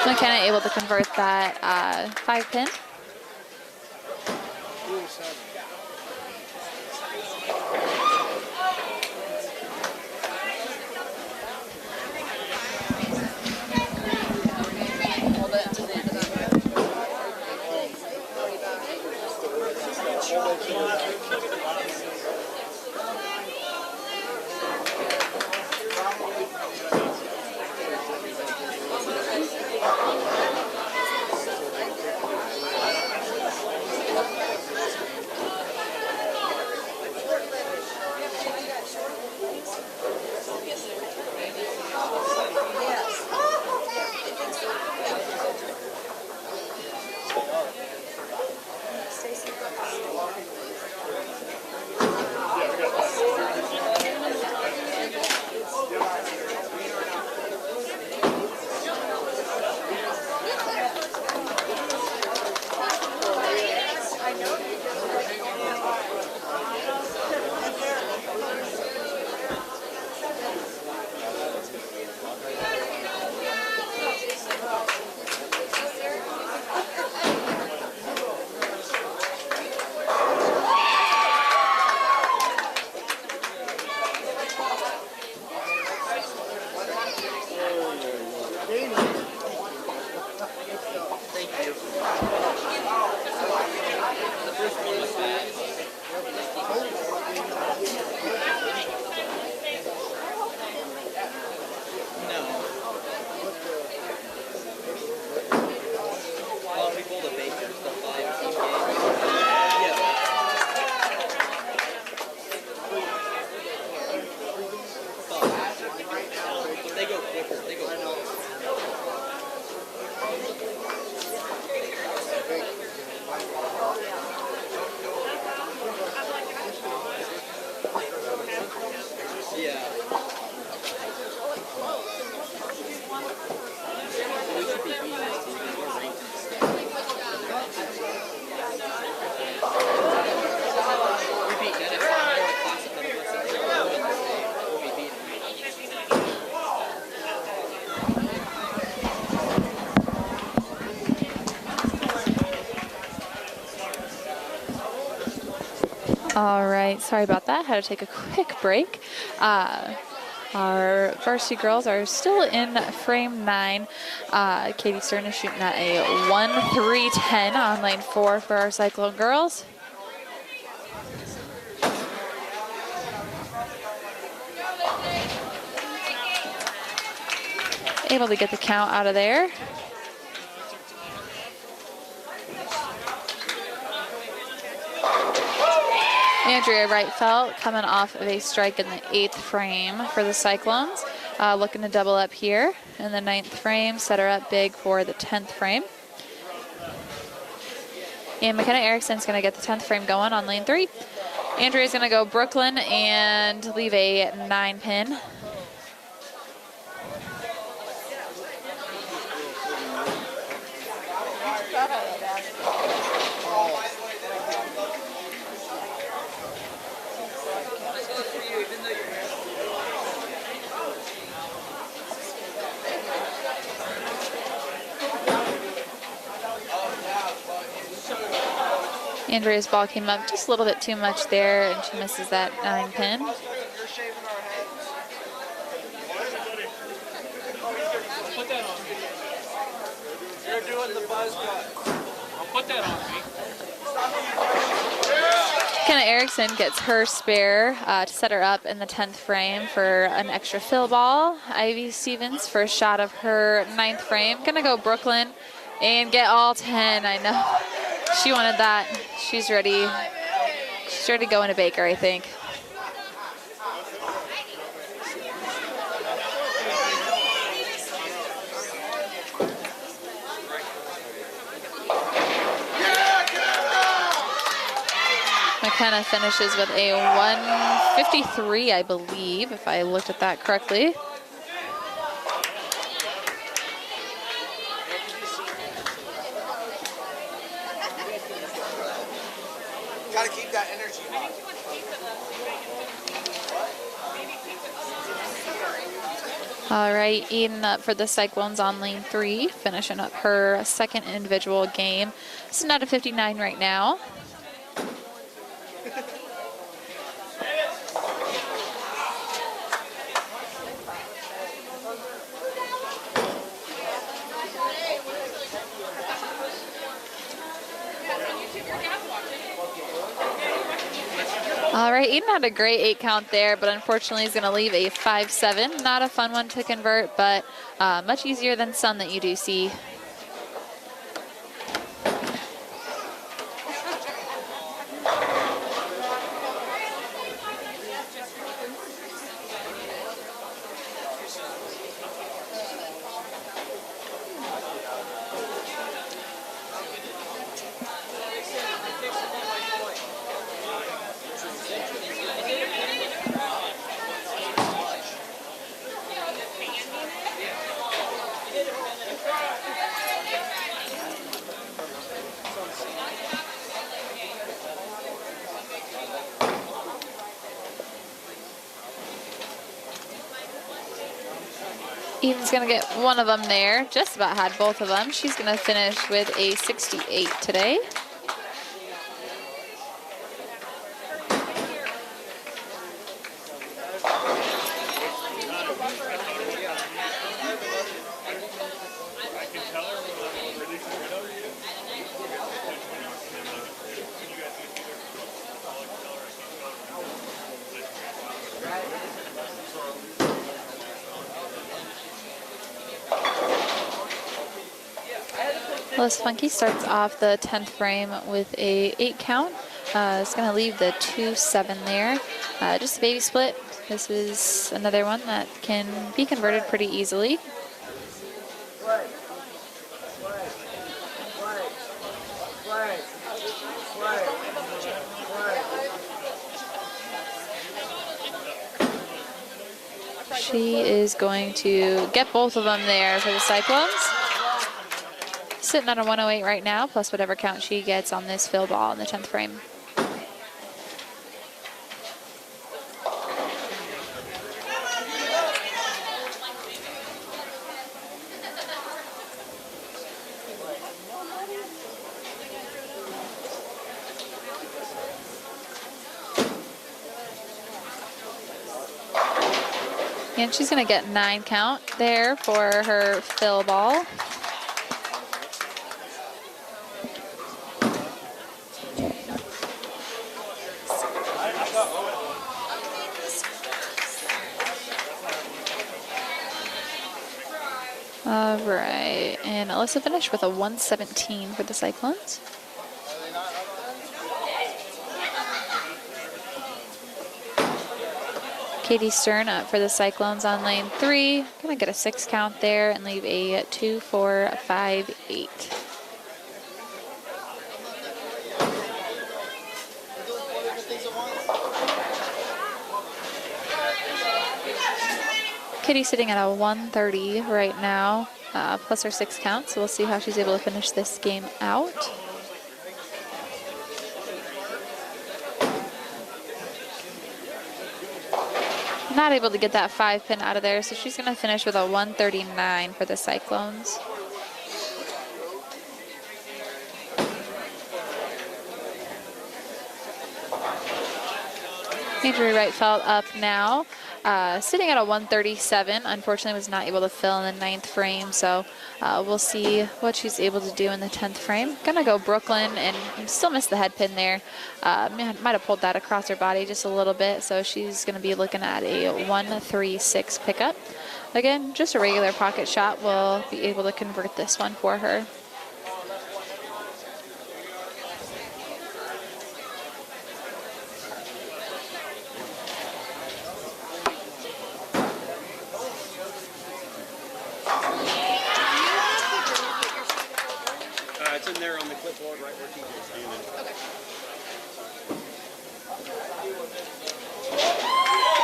McKenna able to convert that 5-pin. All right, sorry about that. Had to take a quick break. Our varsity girls are still in frame 9. Katie Stern is shooting at a 1-3-10 on lane 4 for our Cyclone girls. Able to get the count out of there. Andrea Wrightfeld coming off of a strike in the 8th frame for the Cyclones. Looking to double up here in the 9th frame, set her up big for the 10th frame. And McKenna Erickson's going to get the 10th frame going on lane 3. Andrea's going to go Brooklyn and leave a 9-pin. Andrea's ball came up just a little bit too much there, and she misses that 9-pin.
You're shaving our heads. Put that on me. You're doing the buzz cut. I'll put that on me.
McKenna Erickson gets her spare to set her up in the 10th frame for an extra fill ball. Ivy Stevens for a shot of her 9th frame. Gonna go Brooklyn and get all 10. I know she wanted that. She's ready. She's ready to go in a baker, I think. McKenna finishes with a 153, I believe, if I looked at that correctly.
Gotta keep that energy high.
All right, Eden up for the Cyclones on lane 3, finishing up her second individual game. Sitting at a 59 right now. All right, Eden had a great 8 count there, but unfortunately he's going to leave a 5-7. Not a fun one to convert, but much easier than some that you do see. Eden's going to get one of them there. Just about had both of them. She's going to finish with a 68 today. Liz Funky starts off the 10th frame with a 8 count. It's going to leave the 2-7 there. Just a baby split. This is another one that can be converted pretty easily. She is going to get both of them there for the Cyclones. Sitting at a 108 right now, plus whatever count she gets on this fill ball in the 10th frame. And she's going to get 9 count there for her fill ball. All right, and Alyssa finished with a 117 for the Cyclones. Katie Stern up for the Cyclones on lane 3. Gonna get a 6 count there and leave a 2, 4, 5, 8. Kitty sitting at a 130 right now, plus her 6 count, so we'll see how she's able to finish this game out. Not able to get that 5 pin out of there, so she's going to finish with a 139 for the Cyclones. Andrew Wright-Felt up now, sitting at a 137. Unfortunately, was not able to fill in the 9th frame, so we'll see what she's able to do in the 10th frame. Gonna go Brooklyn and still missed the head pin there. Might have pulled that across her body just a little bit, so she's gonna be looking at a 136 pickup. Again, just a regular pocket shot. We'll be able to convert this one for her.
It's in there on the clipboard right where TJ's standing.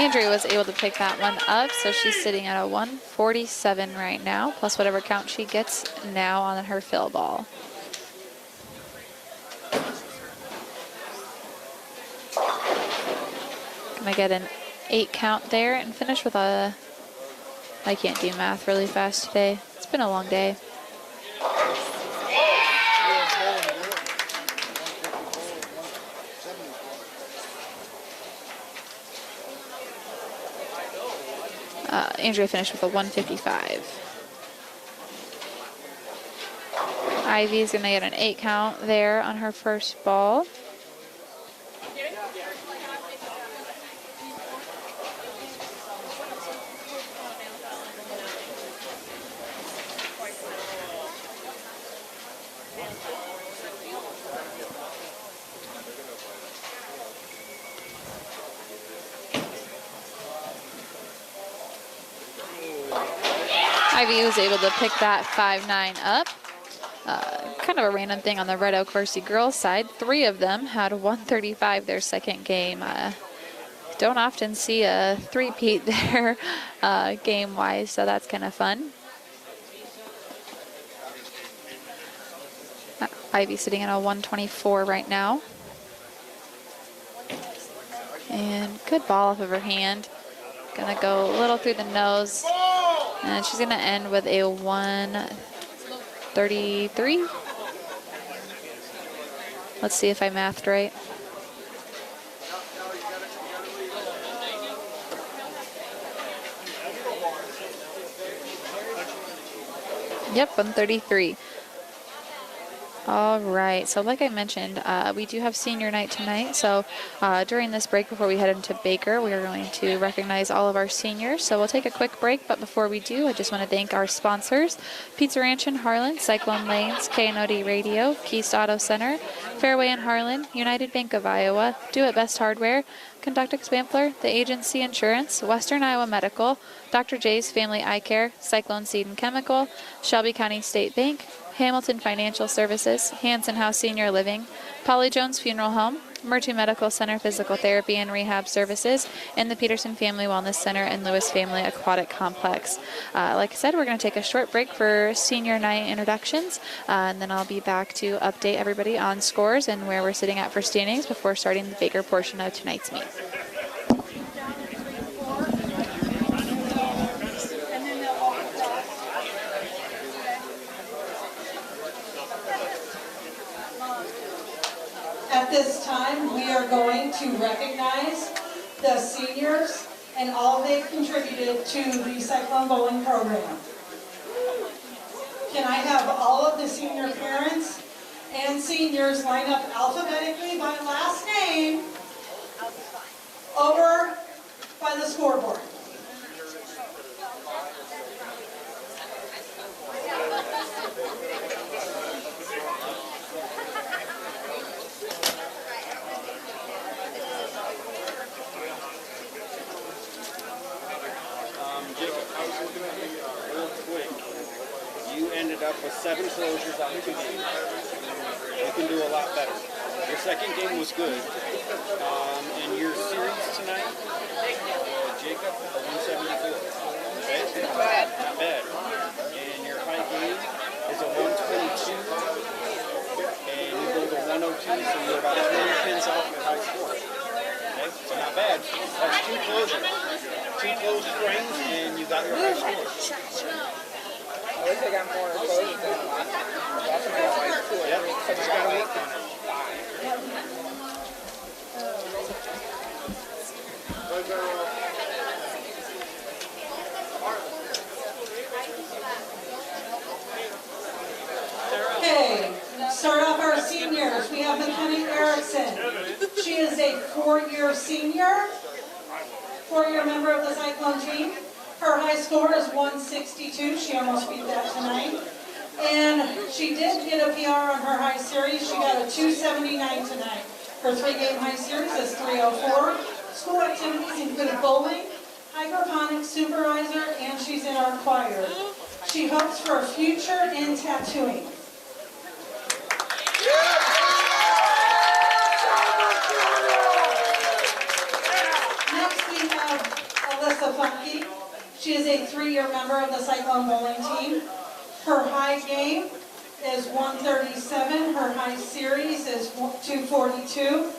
Andrea was able to pick that one up, so she's sitting at a 147 right now, plus whatever count she gets now on her fill ball. Gonna get an 8 count there and finish with a... I can't do math really fast today. It's been a long day. Andrea finished with a 155. Ivy's going to get an 8 count there on her first ball. Ivy was able to pick that 5-9 up. Kind of a random thing on the Red Oak Varsity girls side. 3 of them had 135 their second game. Don't often see a three-peat there game-wise, so that's kind of fun. Ivy sitting at a 124 right now. And good ball off of her hand. Gonna go a little through the nose. And she's going to end with a 133. Let's see if I mathed right. Yep, 133. All right, so like I mentioned, we do have senior night tonight. So during this break, before we head into Baker, we are going to recognize all of our seniors. So we'll take a quick break, but before we do, I just want to thank our sponsors: Pizza Ranch in Harlan, Cyclone Lanes, KNOD Radio, Keast Auto Center, Fairway in Harlan, United Bank of Iowa, Do It Best Hardware, Conductix Pampler, The Agency Insurance, Western Iowa Medical, Dr. J's Family Eye Care, Cyclone Seed and Chemical, Shelby County State Bank, Hamilton Financial Services, Hanson House Senior Living, Polly Jones Funeral Home, Murtu Medical Center Physical Therapy and Rehab Services, and the Peterson Family Wellness Center and Lewis Family Aquatic Complex. Like I said, we're going to take a short break for senior night introductions, and then I'll be back to update everybody on scores and where we're sitting at for standings before starting the Baker portion of tonight's meet.
At this time, we are going to recognize the seniors and all they've contributed to the Cyclone bowling program. Can I have all of the senior parents and seniors line up alphabetically by last name over by the scoreboard?
Jacob, I was looking at you real quick. You ended up with 7 closures out of 2 games. You can do a lot better. Your second game was good. And your series tonight, Jacob, a 174. Okay? Not bad. Not bad. And your high game is a 122. And you go to 102, so you're about 20 pins off your high score. Okay? So not bad. That's 2 closures. 2 closed frames, and you got your high score.
I wish I got more clothes than last time. Last time I got like 2 or 3.
Yep, so just gotta work on it.
Okay, start off our seniors. We have McKenna Erickson. She is a 4-year senior, 4-year member of the Cyclone team. Her high score is 162. She almost beat that tonight. And she did get a PR on her high series. She got a 279 tonight. Her 3-game high series is 304. School activities include bowling, hydroponics supervisor, and she's in our choir. She hopes for a future in tattooing. Next we have Alyssa Funky. She is a 3-year member of the Cyclone bowling team. Her high game is 137. Her high series is 242.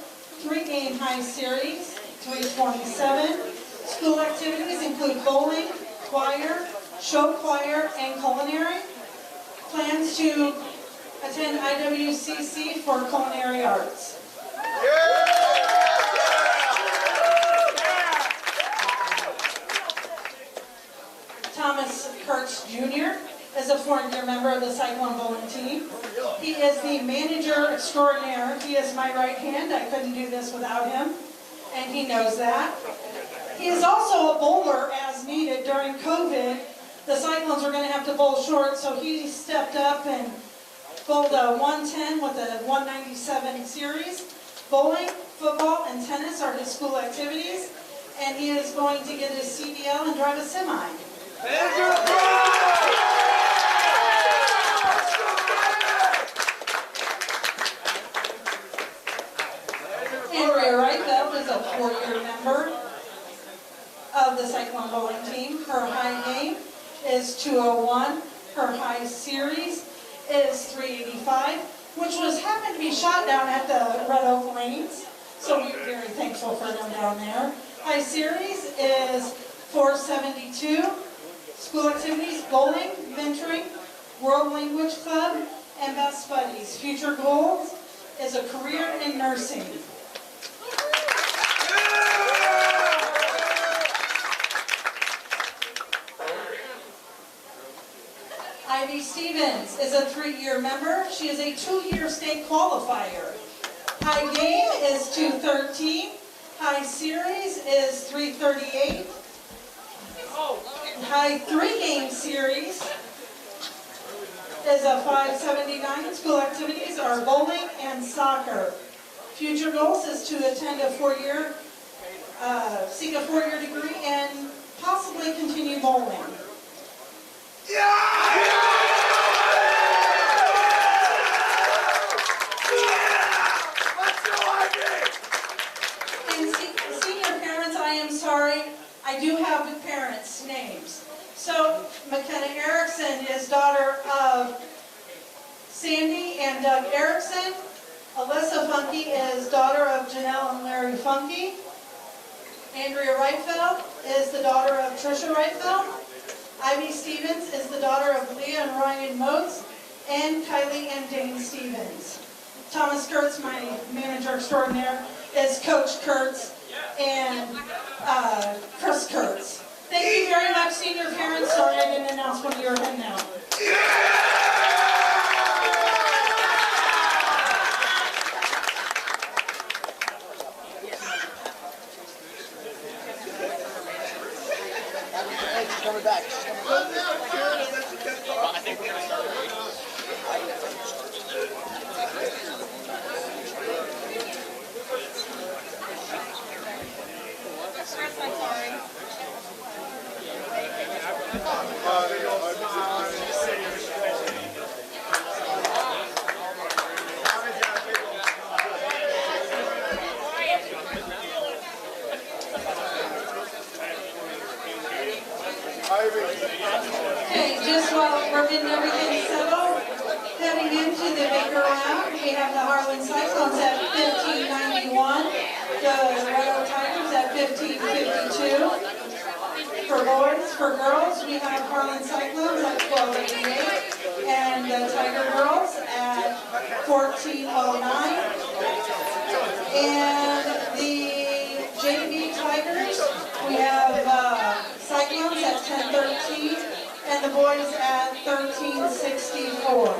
3-game high series, 327. School activities include bowling, choir, show choir, and culinary. Plans to attend IWCC for culinary arts. Thomas Kurtz Jr. is a 4-year member of the Cyclone bowling team. He is the manager extraordinaire. He is my right hand. I couldn't do this without him, and he knows that. He is also a bowler as needed. During COVID, the Cyclones were going to have to bowl short, so he stepped up and bowled a 110 with a 197 series. Bowling, football, and tennis are his school activities, and he is going to get his CDL and drive a semi. Andrea Wright is a 4-year member of the Cyclone bowling team. Her high game is 201. Her high series is 385, which happened to be shot down at the Red Oak Lanes. So we're very thankful for them down there. High series is 472. School activities, bowling, mentoring, World Language Club, and Best Buddies. Future goals is a career in nursing. Ivy Stevens is a 3-year member. She is a 2-year state qualifier. High game is 213. High series is 338. High 3-game series is a 579. School activities are bowling and soccer. Future goals is to attend a 4-year, seek a 4-year degree and possibly continue bowling. And senior parents, I am sorry, I do have the parents' names. So, McKenna Erickson is daughter of Sandy and Doug Erickson. Alyssa Funky is daughter of Janelle and Larry Funky. Andrea Reitfeld is the daughter of Trisha Reitfeld. Ivy Stevens is the daughter of Leah and Ryan Motes, and Kylie and Dane Stevens. Thomas Kurtz, my manager extraordinaire, is Coach Kurtz, and Chris Kurtz. Thank you very much, senior parents. Sorry I didn't announce when you were heading out.
She's coming back.
Okay, just while we're getting everything settled, heading into the Baker round, we have the Harlan Cyclones at 1591, the Red Oak Tigers at 1552. For boys, for girls, we have Harlan Cyclones at 1288, and the Tiger Girls at 1409. And the JV Tigers, we have Cyclones at 1013, and the boys at 1364.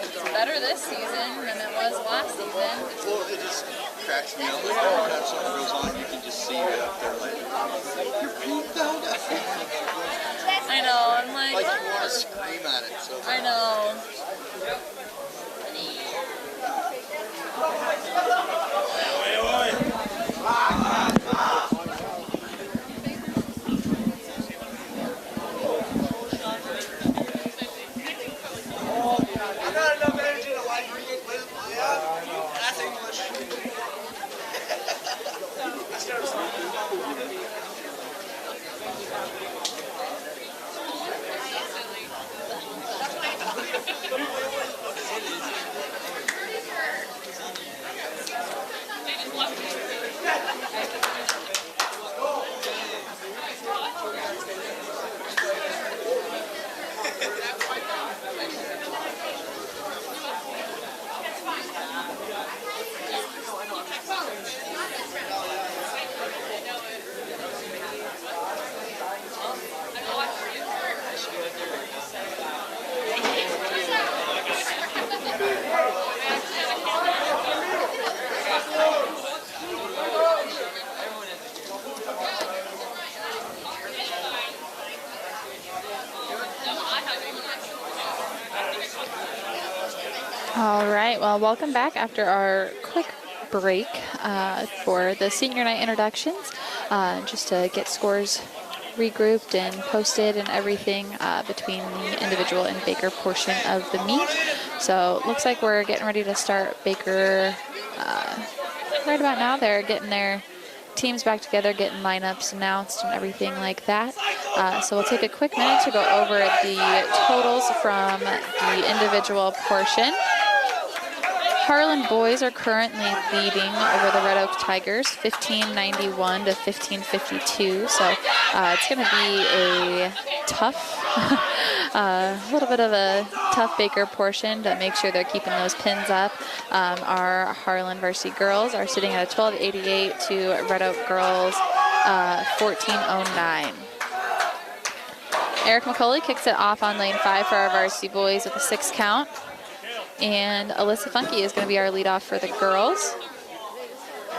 It's better this season than it was last season.
Well, it just cracks me up. Every time something goes on, you can just see it up there. Like, you're peaked out.
I know, I'm like
Like you want to scream at it. So
I know.
All right, well, welcome back after our quick break for the senior night introductions, just to get scores regrouped and posted and everything between the individual and Baker portion of the meet. So it looks like we're getting ready to start Baker right about now. They're getting their teams back together, getting lineups announced and everything like that. So we'll take a quick minute to go over the totals from the individual portion. Harlan boys are currently leading over the Red Oak Tigers, 1591 to 1552. So it's going to be a tough, a little bit of a tough Baker portion to make sure they're keeping those pins up. Our Harlan varsity girls are sitting at a 1288 to Red Oak girls 1409. Eric McCauley kicks it off on lane 5 for our varsity boys with a 6 count. And Alyssa Funky is going to be our leadoff for the girls.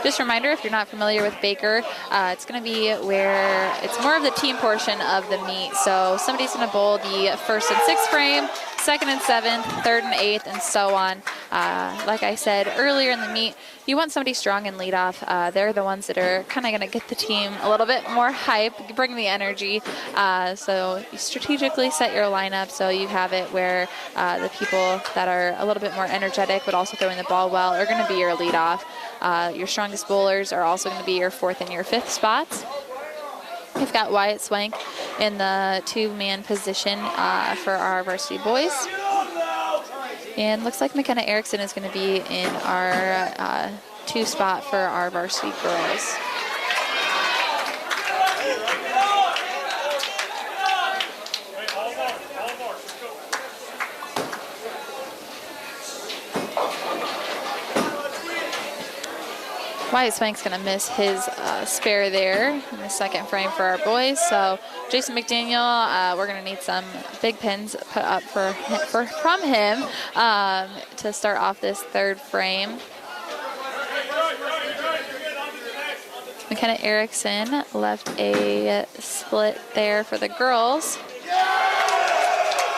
Just a reminder, if you're not familiar with Baker, it's going to be where it's more of the team portion of the meet. So somebody's going to bowl the first and sixth frame, second and seventh, third and eighth, and so on. Like I said earlier in the meet, you want somebody strong in leadoff. They're the ones that are kind of going to get the team a little bit more hype, bring the energy. So you strategically set your lineup so you have it where the people that are a little bit more energetic but also throwing the ball well are going to be your leadoff. Your strongest bowlers are also going to be your fourth and your fifth spots. We've got Wyatt Swank in the two-man position for our varsity boys. And looks like McKenna Erickson is going to be in our two spot for our varsity girls. Wyatt Swank's going to miss his spare there in the second frame for our boys. So Jason McDaniel, we're going to need some big pins put up from him to start off this third frame. McKenna Erickson left a split there for the girls.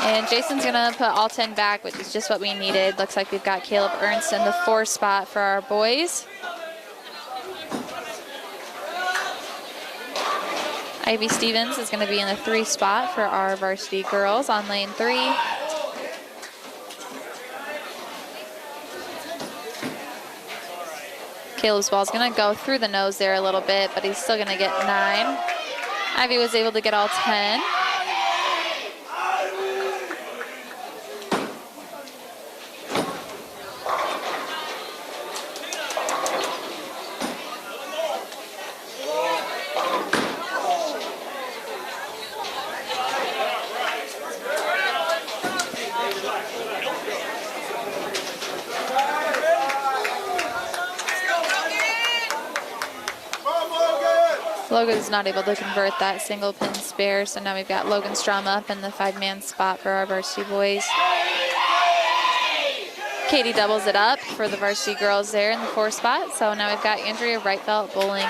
And Jason's going to put all 10 back, which is just what we needed. Looks like we've got Caleb Ernst in the 4 spot for our boys. Ivy Stevens is going to be in the 3 spot for our varsity girls on lane 3. Caleb's ball is going to go through the nose there a little bit, but he's still going to get 9. Ivy was able to get all 10. Logan's not able to convert that single pin spare, so now we've got Logan Strom up in the 5-man spot for our varsity boys. Katie doubles it up for the varsity girls there in the 4 spot. So now we've got Andrea Reitfeld bowling in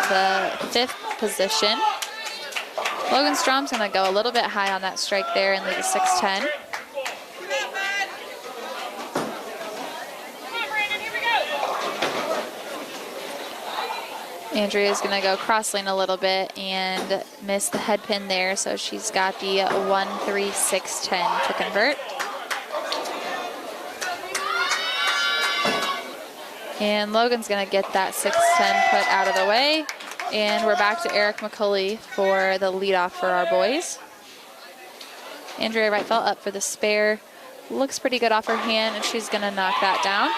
the 5th position. Logan Strom's going to go a little bit high on that strike there and leave a 6-10. Andrea is going to go cross lane a little bit and miss the head pin there, so she's got the 1-3-6-10 to convert. And Logan's going to get that 6-10 put out of the way. And we're back to Eric McCulley for the leadoff for our boys. Andrea Reitfeld up for the spare. Looks pretty good off her hand, and she's going to knock that down.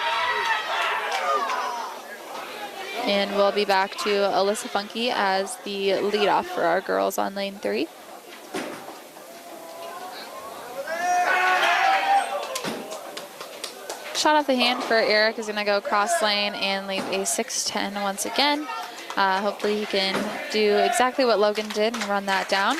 And we'll be back to Alyssa Funky as the leadoff for our girls on lane 3. Shot off the hand for Eric is going to go cross lane and leave a 6-10 once again. Hopefully he can do exactly what Logan did and run that down.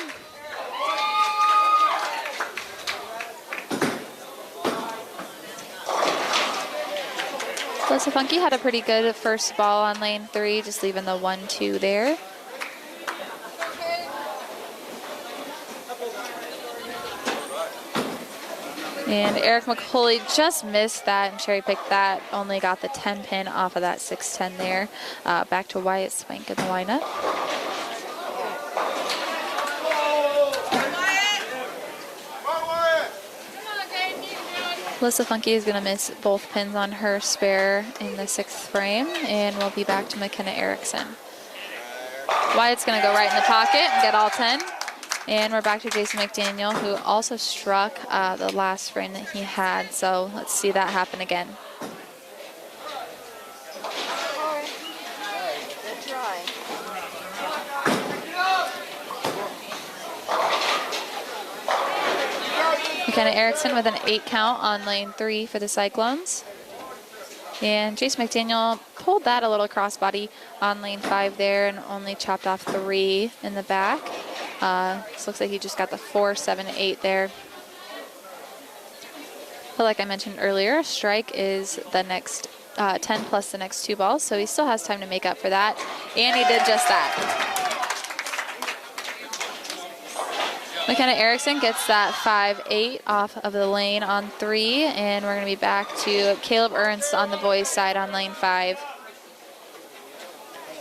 Alyssa Funky had a pretty good first ball on lane 3, just leaving the 1-2 there. And Eric McCulley just missed that and cherry-picked that. Only got the 10 pin off of that 6-10 there. Back to Wyatt Swank in the lineup. Alyssa Funky is going to miss both pins on her spare in the 6th frame, and we'll be back to McKenna Erickson. Wyatt's going to go right in the pocket and get all 10. And we're back to Jason McDaniel, who also struck the last frame that he had. So let's see that happen again. McKenna Erickson with an 8 count on lane 3 for the Cyclones. And Jason McDaniel pulled that a little crossbody on lane 5 there and only chopped off 3 in the back. This looks like he just got the 4, 7, 8 there. But like I mentioned earlier, strike is the next 10 plus the next 2 balls, so he still has time to make up for that, and he did just that. McKenna Erickson gets that 5-8 off of the lane on 3, and we're going to be back to Caleb Ernst on the boys' side on lane 5.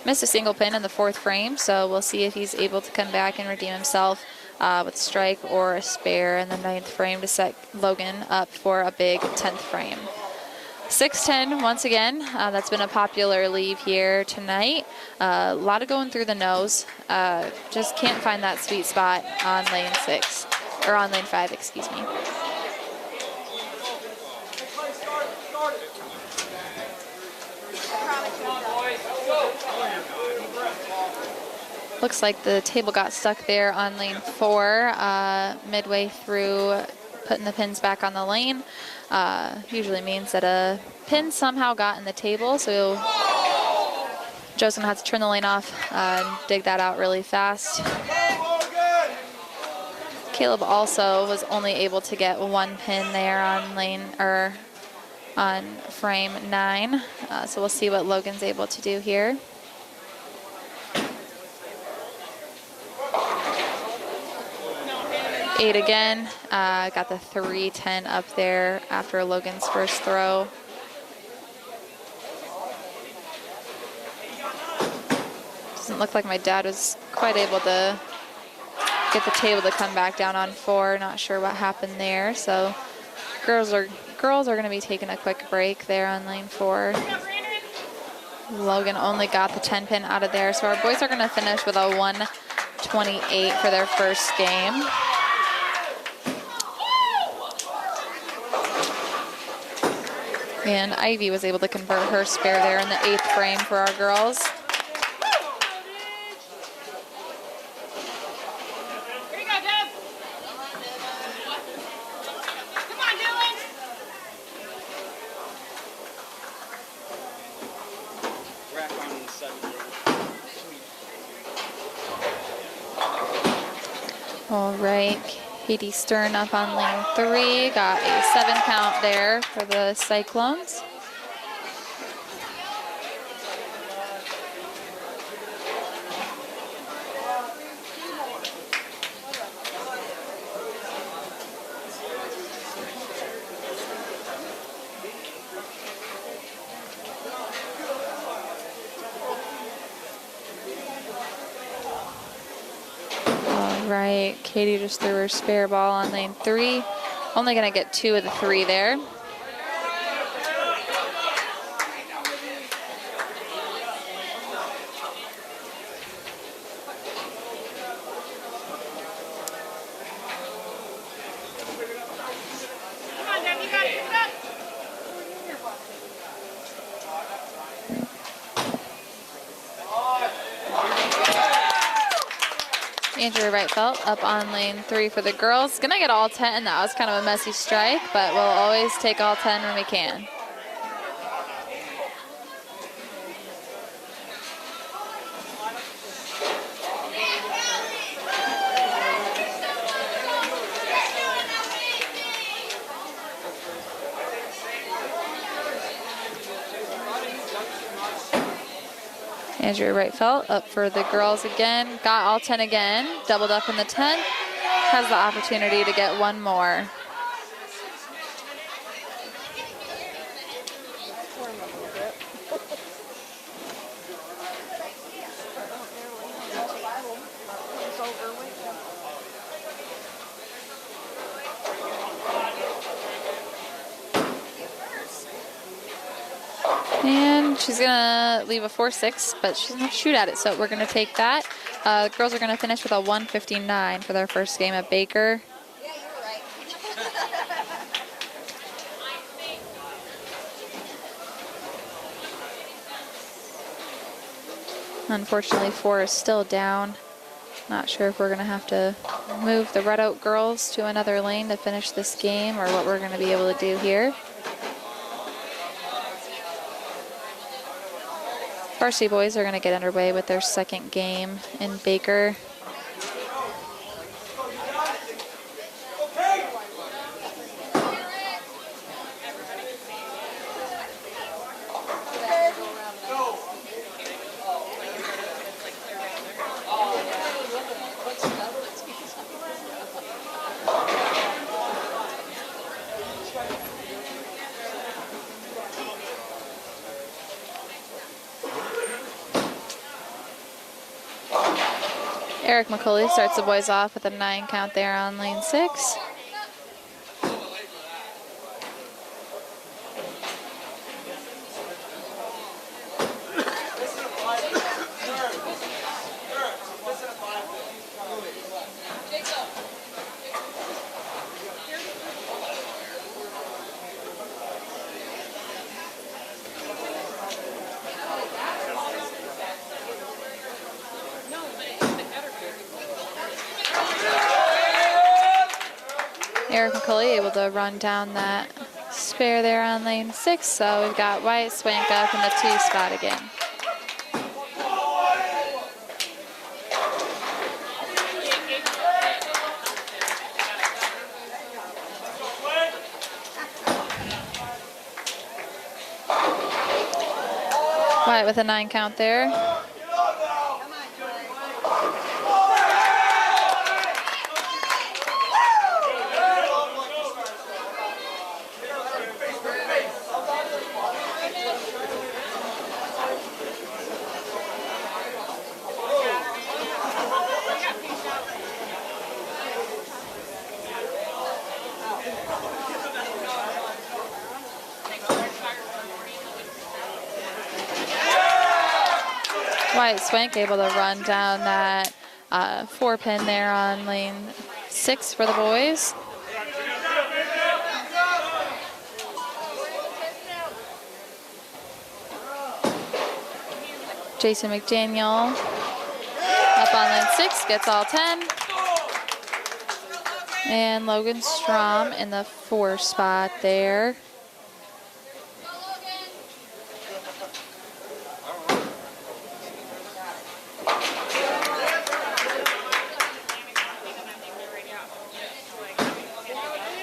Missed a single pin in the 4th frame, so we'll see if he's able to come back and redeem himself with a strike or a spare in the 9th frame to set Logan up for a big 10th frame. 6-10 once again. That's been a popular leave here tonight. A lot of going through the nose. Just can't find that sweet spot on lane 6, or on lane 5, excuse me. Looks like the table got stuck there on lane 4 midway through putting the pins back on the lane. Usually means that a pin somehow got in the table, so Joe's gonna have to turn the lane off and dig that out really fast. Caleb also was only able to get 1 pin there on on frame 9, so we'll see what Logan's able to do here. Eight again, got the 3-10 up there after Logan's first throw. Doesn't look like my dad was quite able to get the table to come back down on 4. Not sure what happened there. So girls are going to be taking a quick break there on lane 4. Logan only got the 10 pin out of there, so our boys are going to finish with a 128 for their first game. And Ivy was able to convert her spare there in the 8th frame for our girls.
Here you go, Deb. Come on, Dylan.
Rack on 7.
All right, Katie Stern up on lane 3, got a 7 count there for the Cyclones. Right, Katie just threw her spare ball on lane 3. Only going to get 2 of the 3 there.
Come on, Deb, you got it. Pick it up.
Andrea Wright-Felt up on lane 3 for the girls. Gonna get all 10. That was kind of a messy strike, but we'll always take all 10 when we can. Andrea Wright-Felt up for the girls again. Got all 10 again. Doubled up in the 10th. Has the opportunity to get 1 more. And she's gonna leave a 4-6, but she's gonna shoot at it, so we're gonna take that. The girls are gonna finish with a 159 for their first game at Baker.
Yeah, you were right.
Unfortunately, 4 is still down. Not sure if we're gonna have to move the Red Oak girls to another lane to finish this game or what we're gonna be able to do here. Varsity boys are going to get underway with their second game in Baker. Eric McCulley starts the boys off with a 9 count there on lane 6. Eric McCulley able to run down that spare there on lane 6, so we've got Wyatt Swank up in the 2 spot again. Wyatt with a 9 count there. Wyatt Swank able to run down that 4-pin there on lane 6 for the boys. Jason McDaniel up on lane 6, gets all 10. And Logan Strom in the 4 spot there.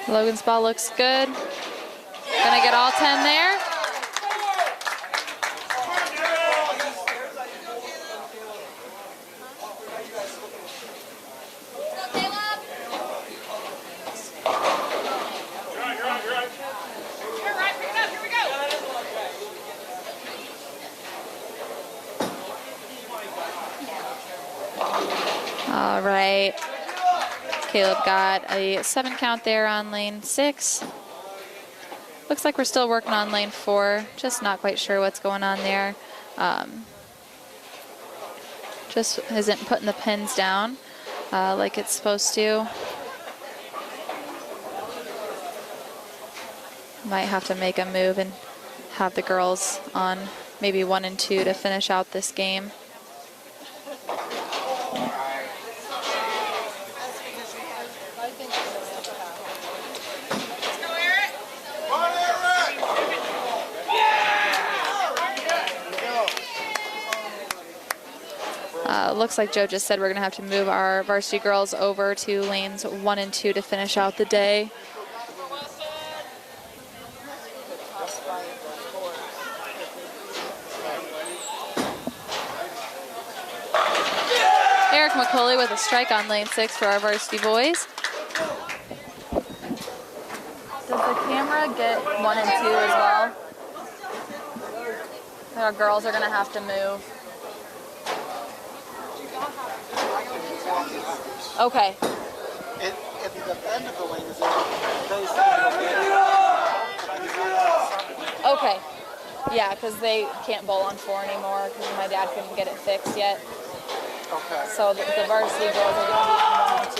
Logan's ball looks good. Gonna get all 10 there. All right. Caleb got a 7 count there on lane 6. Looks like we're still working on lane 4. Just not quite sure what's going on there. Just isn't putting the pins down like it's supposed to. Might have to make a move and have the girls on maybe 1 and 2 to finish out this game. Looks like Joe just said we're going to have to move our varsity girls over to lanes 1 and 2 to finish out the day. Eric McCulley with a strike on lane 6 for our varsity boys. Does the camera get 1 and 2 as well? Our girls are going to have to move. Okay.
At the end of the lane is
Okay. Yeah, because they can't bowl on 4 anymore because my dad couldn't get it fixed yet.
Okay.
So the varsity girls are going to be on 1 and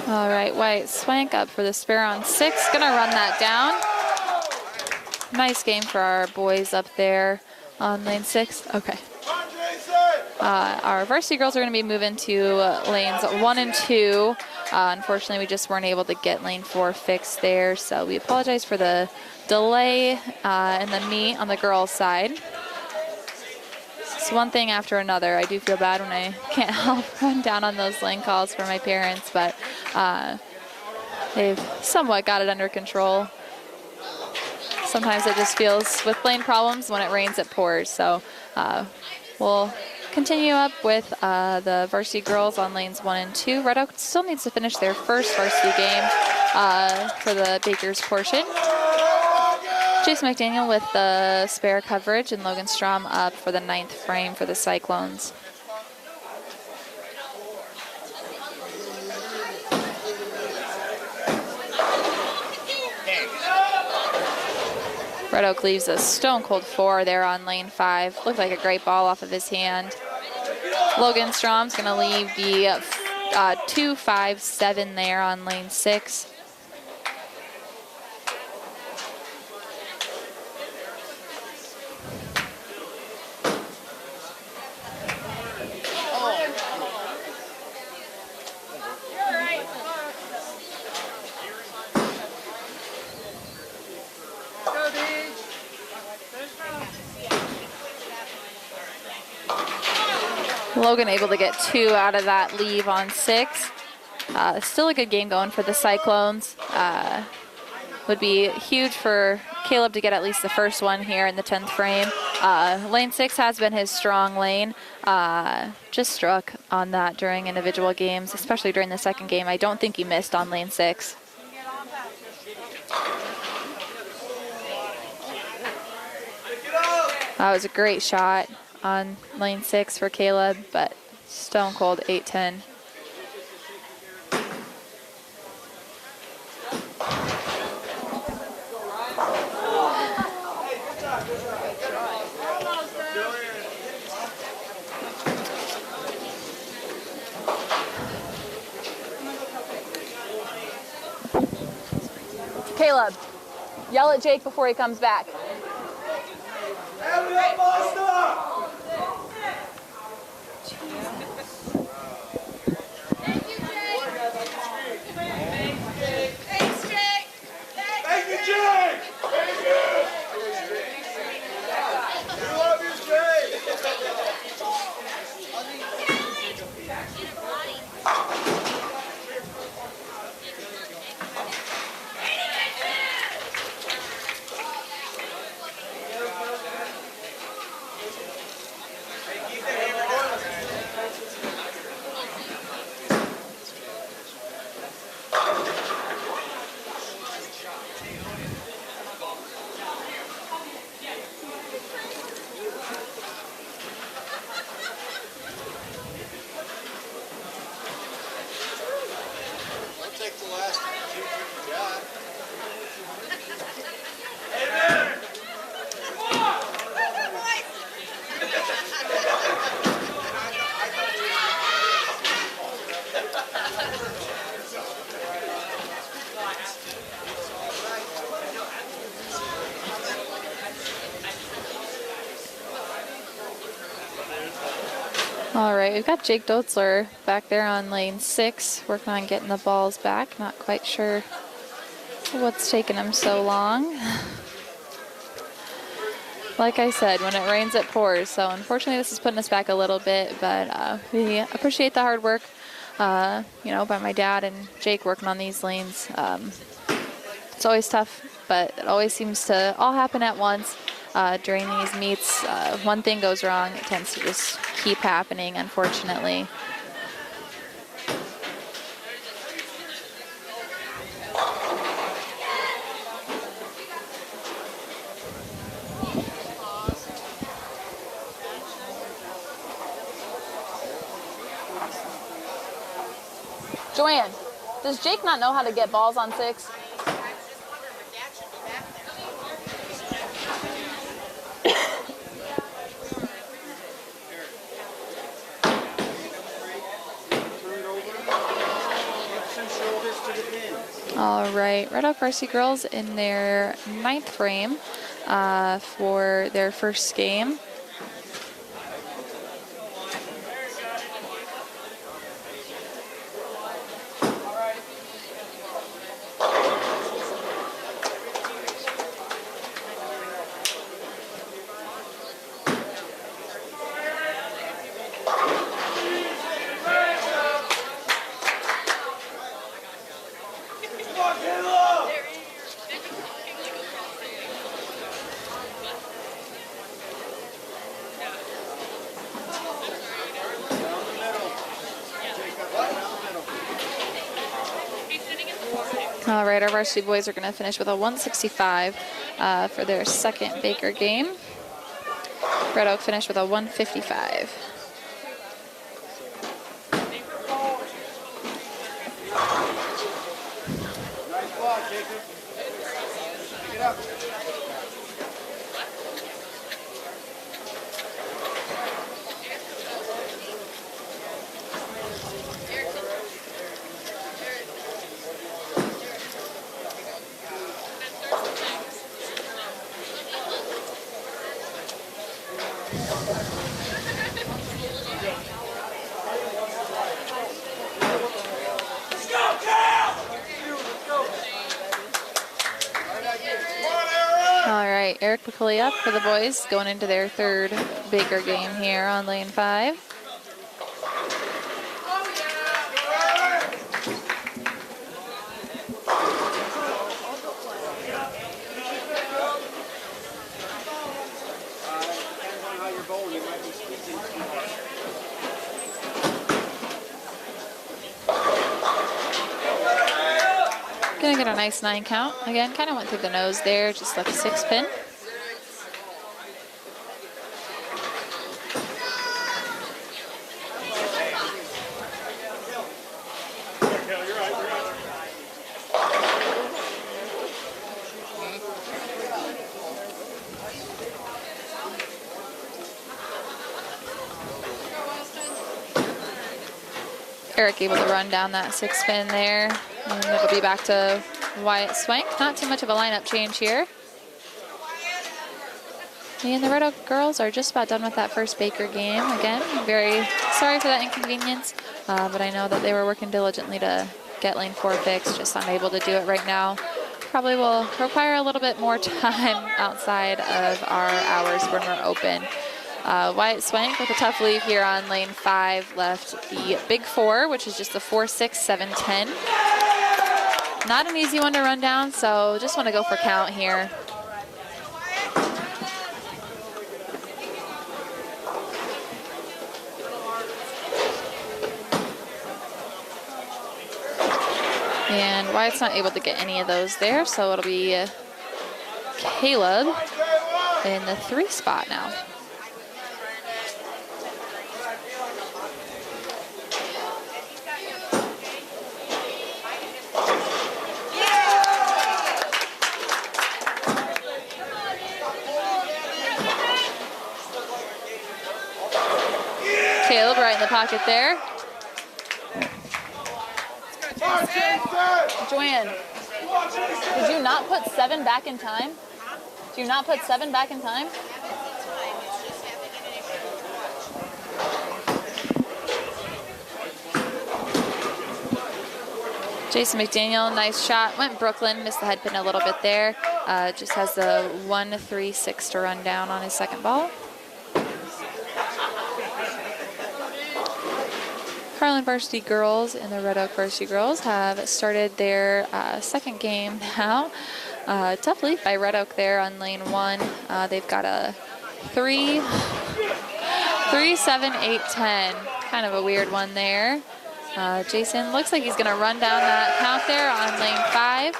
2. All right, Wyatt Swank up for the spare on 6. Gonna run that down. Nice game for our boys up there on lane 6. Okay. Our varsity girls are going to be moving to lanes 1 and 2. Unfortunately, we just weren't able to get lane 4 fixed there, so we apologize for the delay in the meet on the girls' side. It's one thing after another. I do feel bad when I can't help run down on those lane calls for my parents, but they've somewhat got it under control. Sometimes it just feels, with lane problems, when it rains, it pours. So we'll continue up with the varsity girls on lanes 1 and 2. Red Oak still needs to finish their first varsity game for the Bakers portion. Jason McDaniel with the spare coverage and Logan Strom up for the 9th frame for the Cyclones. Red Oak leaves a stone cold 4 there on lane 5. Looked like a great ball off of his hand. Logan Strom's going to leave the 2-5-7 there on lane 6. Logan able to get 2 out of that leave on 6. Still a good game going for the Cyclones. Would be huge for Caleb to get at least the first one here in the 10th frame. Lane 6 has been his strong lane. Just struck on that during individual games, especially during the second game. I don't think he missed on lane 6. That was a great shot on lane 6 for Caleb, but stone cold 8-10.
Caleb, yell at Jake before he comes back.
All right, we've got Jake Dotzler back there on lane 6, working on getting the balls back. Not quite sure what's taking him so long. Like I said, when it rains, it pours. So unfortunately, this is putting us back a little bit, but we appreciate the hard work, by my dad and Jake working on these lanes. It's always tough, but it always seems to all happen at once. During these meets, one thing goes wrong, it tends to just keep happening, unfortunately.
Joanne, does Jake not know how to get balls on 6?
All right, Red Oak Varsity girls in their 9th frame for their first game. All right, our varsity boys are going to finish with a 165 for their second Baker game. Red Oak finished with a 155.
Nice ball, Jacob. Pick it up.
All right, Eric McCulley up for the boys going into their third Baker game here on lane 5.
Depends on how you're bowling. You might be squeezing too hard.
Gonna get a nice 9 count. Again, kind of went through the nose there, just left 6 pin. Eric able to run down that 6 pin there. And it'll be back to Wyatt Swank. Not too much of a lineup change here. And the Red Oak girls are just about done with that first Baker game. Again, very sorry for that inconvenience, but I know that they were working diligently to get lane 4 fixed, just unable to do it right now. Probably will require a little bit more time outside of our hours when we're open. Wyatt Swank with a tough leave here on lane 5 left the big 4, which is just a 4, 6, 7, 10. Not an easy one to run down, so just want to go for count here. And Wyatt's not able to get any of those there, so it'll be Caleb in the 3 spot now. Caleb right in the pocket there. Joanne, did you not put 7 back in time? Did you not put 7 back in time? Jason McDaniel, nice shot. Went Brooklyn, missed the head pin a little bit there. Just has the 1, 3, 6 to run down on his second ball. Harlan varsity girls and the Red Oak varsity girls have started their second game now. Tough lead by Red Oak there on lane 1. They've got a 3, 7, 8, 10. Kind of a weird one there. Jason looks like he's going to run down that count there on lane 5.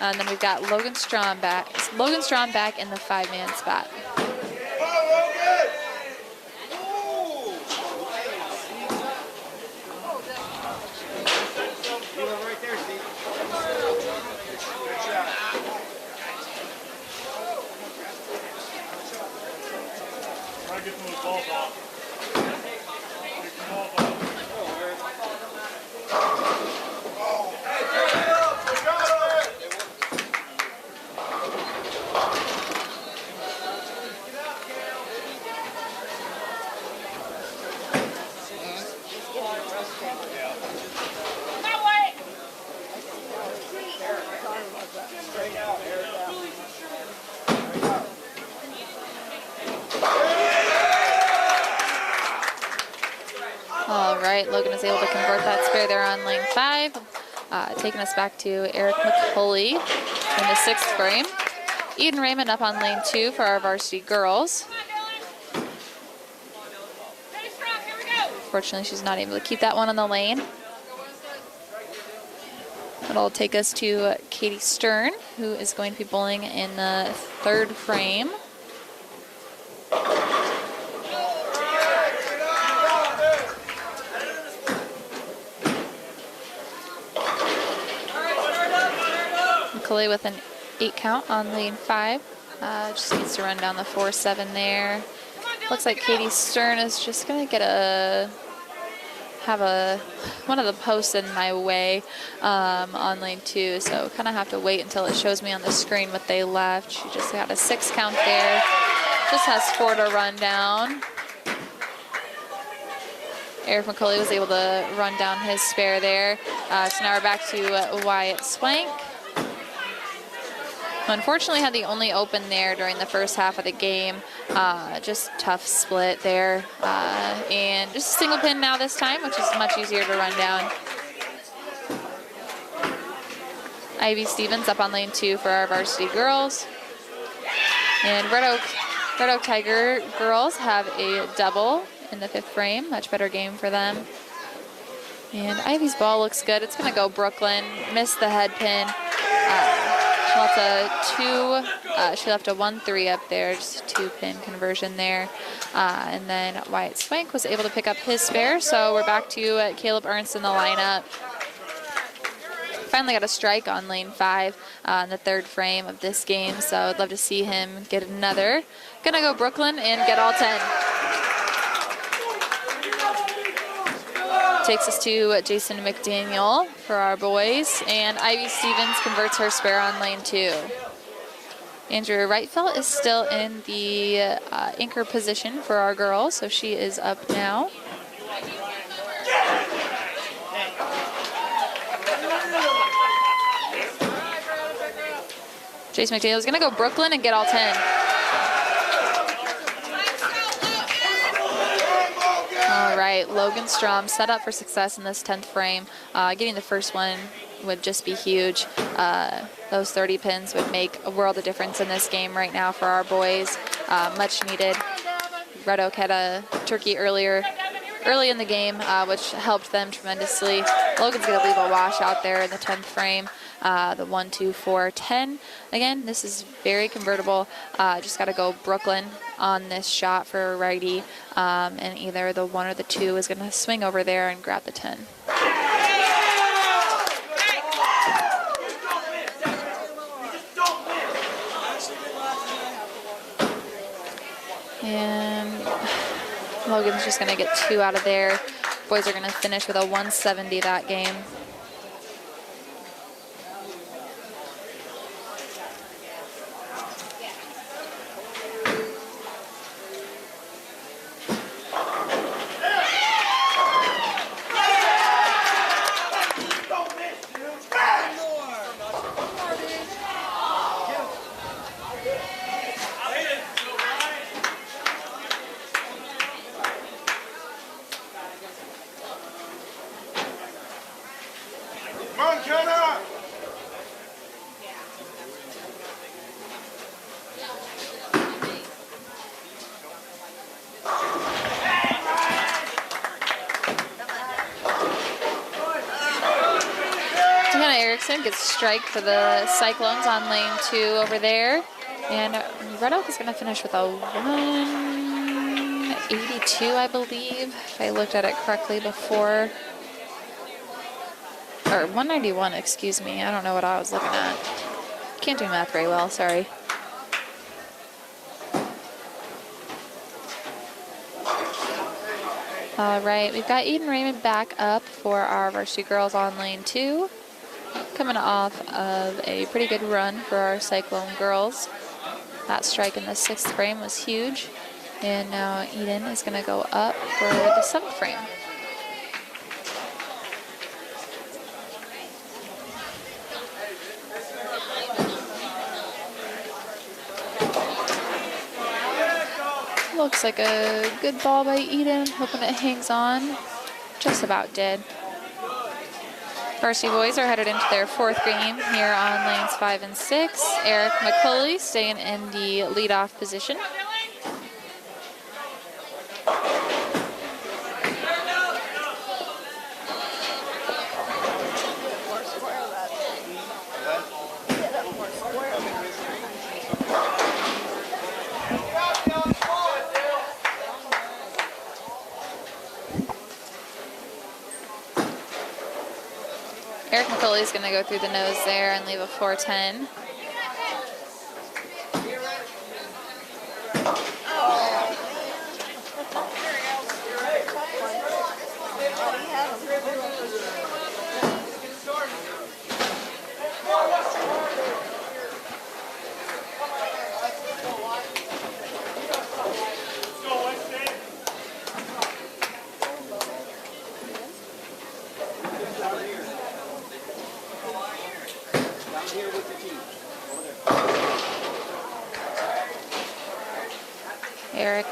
And then we've got Logan Strawn back. Logan Strawn back in the 5-man spot. All right, Logan is able to convert that spare there on lane 5, taking us back to Eric McCulley in the 6th frame. Eden Raymond up on lane 2 for our varsity girls. Fortunately, she's not able to keep that one on the lane. It'll take us to Katie Stern, who is going to be bowling in the third frame. McCulley with an 8 count on lane 5. Just needs to run down the 4-7 there. Looks like Katie Stern is just going to get one of the posts in my way on lane 2, so kind of have to wait until it shows me on the screen what they left. She just got a 6 count there. Just has 4 to run down. Eric McCulley was able to run down his spare there. So now we're back to Wyatt Swank. Unfortunately, had the only open there during the first half of the game. Just tough split there. And just a single pin now this time, which is much easier to run down. Ivy Stevens up on lane 2 for our varsity girls. And Red Oak Tiger girls have a double in the 5th frame. Much better game for them. And Ivy's ball looks good. It's going to go Brooklyn. Missed the head pin. She left a 1-3 up there, just a 2-pin conversion there. And then Wyatt Swank was able to pick up his spare, so we're back to Caleb Ernst in the lineup. Finally got a strike on lane 5 in the 3rd frame of this game, so I'd love to see him get another. Gonna go Brooklyn and get all 10. Takes us to Jason McDaniel for our boys, and Ivy Stevens converts her spare on lane 2. Andrea Wrightfeld is still in the anchor position for our girls, so she is up now. Jason McDaniel is going to go Brooklyn and get all 10. All right, Logan Strom set up for success in this 10th frame. Getting the first one would just be huge. Those 30 pins would make a world of difference in this game right now for our boys. Much needed. Red Oak had a turkey early in the game, which helped them tremendously. Logan's going to leave a wash out there in the 10th frame. The 1, 2, 4, 10. Again, this is very convertible. Just got to go Brooklyn on this shot for a righty, and either the 1 or the 2 is going to swing over there and grab the 10. And Logan's just going to get 2 out of there. Boys are going to finish with a 170 that game. Gets a strike for the Cyclones on lane 2 over there. And Red Oak is going to finish with a 182, I believe, if I looked at it correctly before. Or 191, excuse me. I don't know what I was looking at. Can't do math very well, sorry. All right, we've got Eden Raymond back up for our varsity girls on lane 2. Coming off of a pretty good run for our Cyclone girls. That strike in the 6th frame was huge. And now Eden is going to go up for the 7th frame. Looks like a good ball by Eden. Hoping it hangs on. Just about did. Varsity boys are headed into their 4th game here on lanes 5 and 6. Eric McCulley staying in the leadoff position. Eric McCauley is going to go through the nose there and leave a 410. Eric,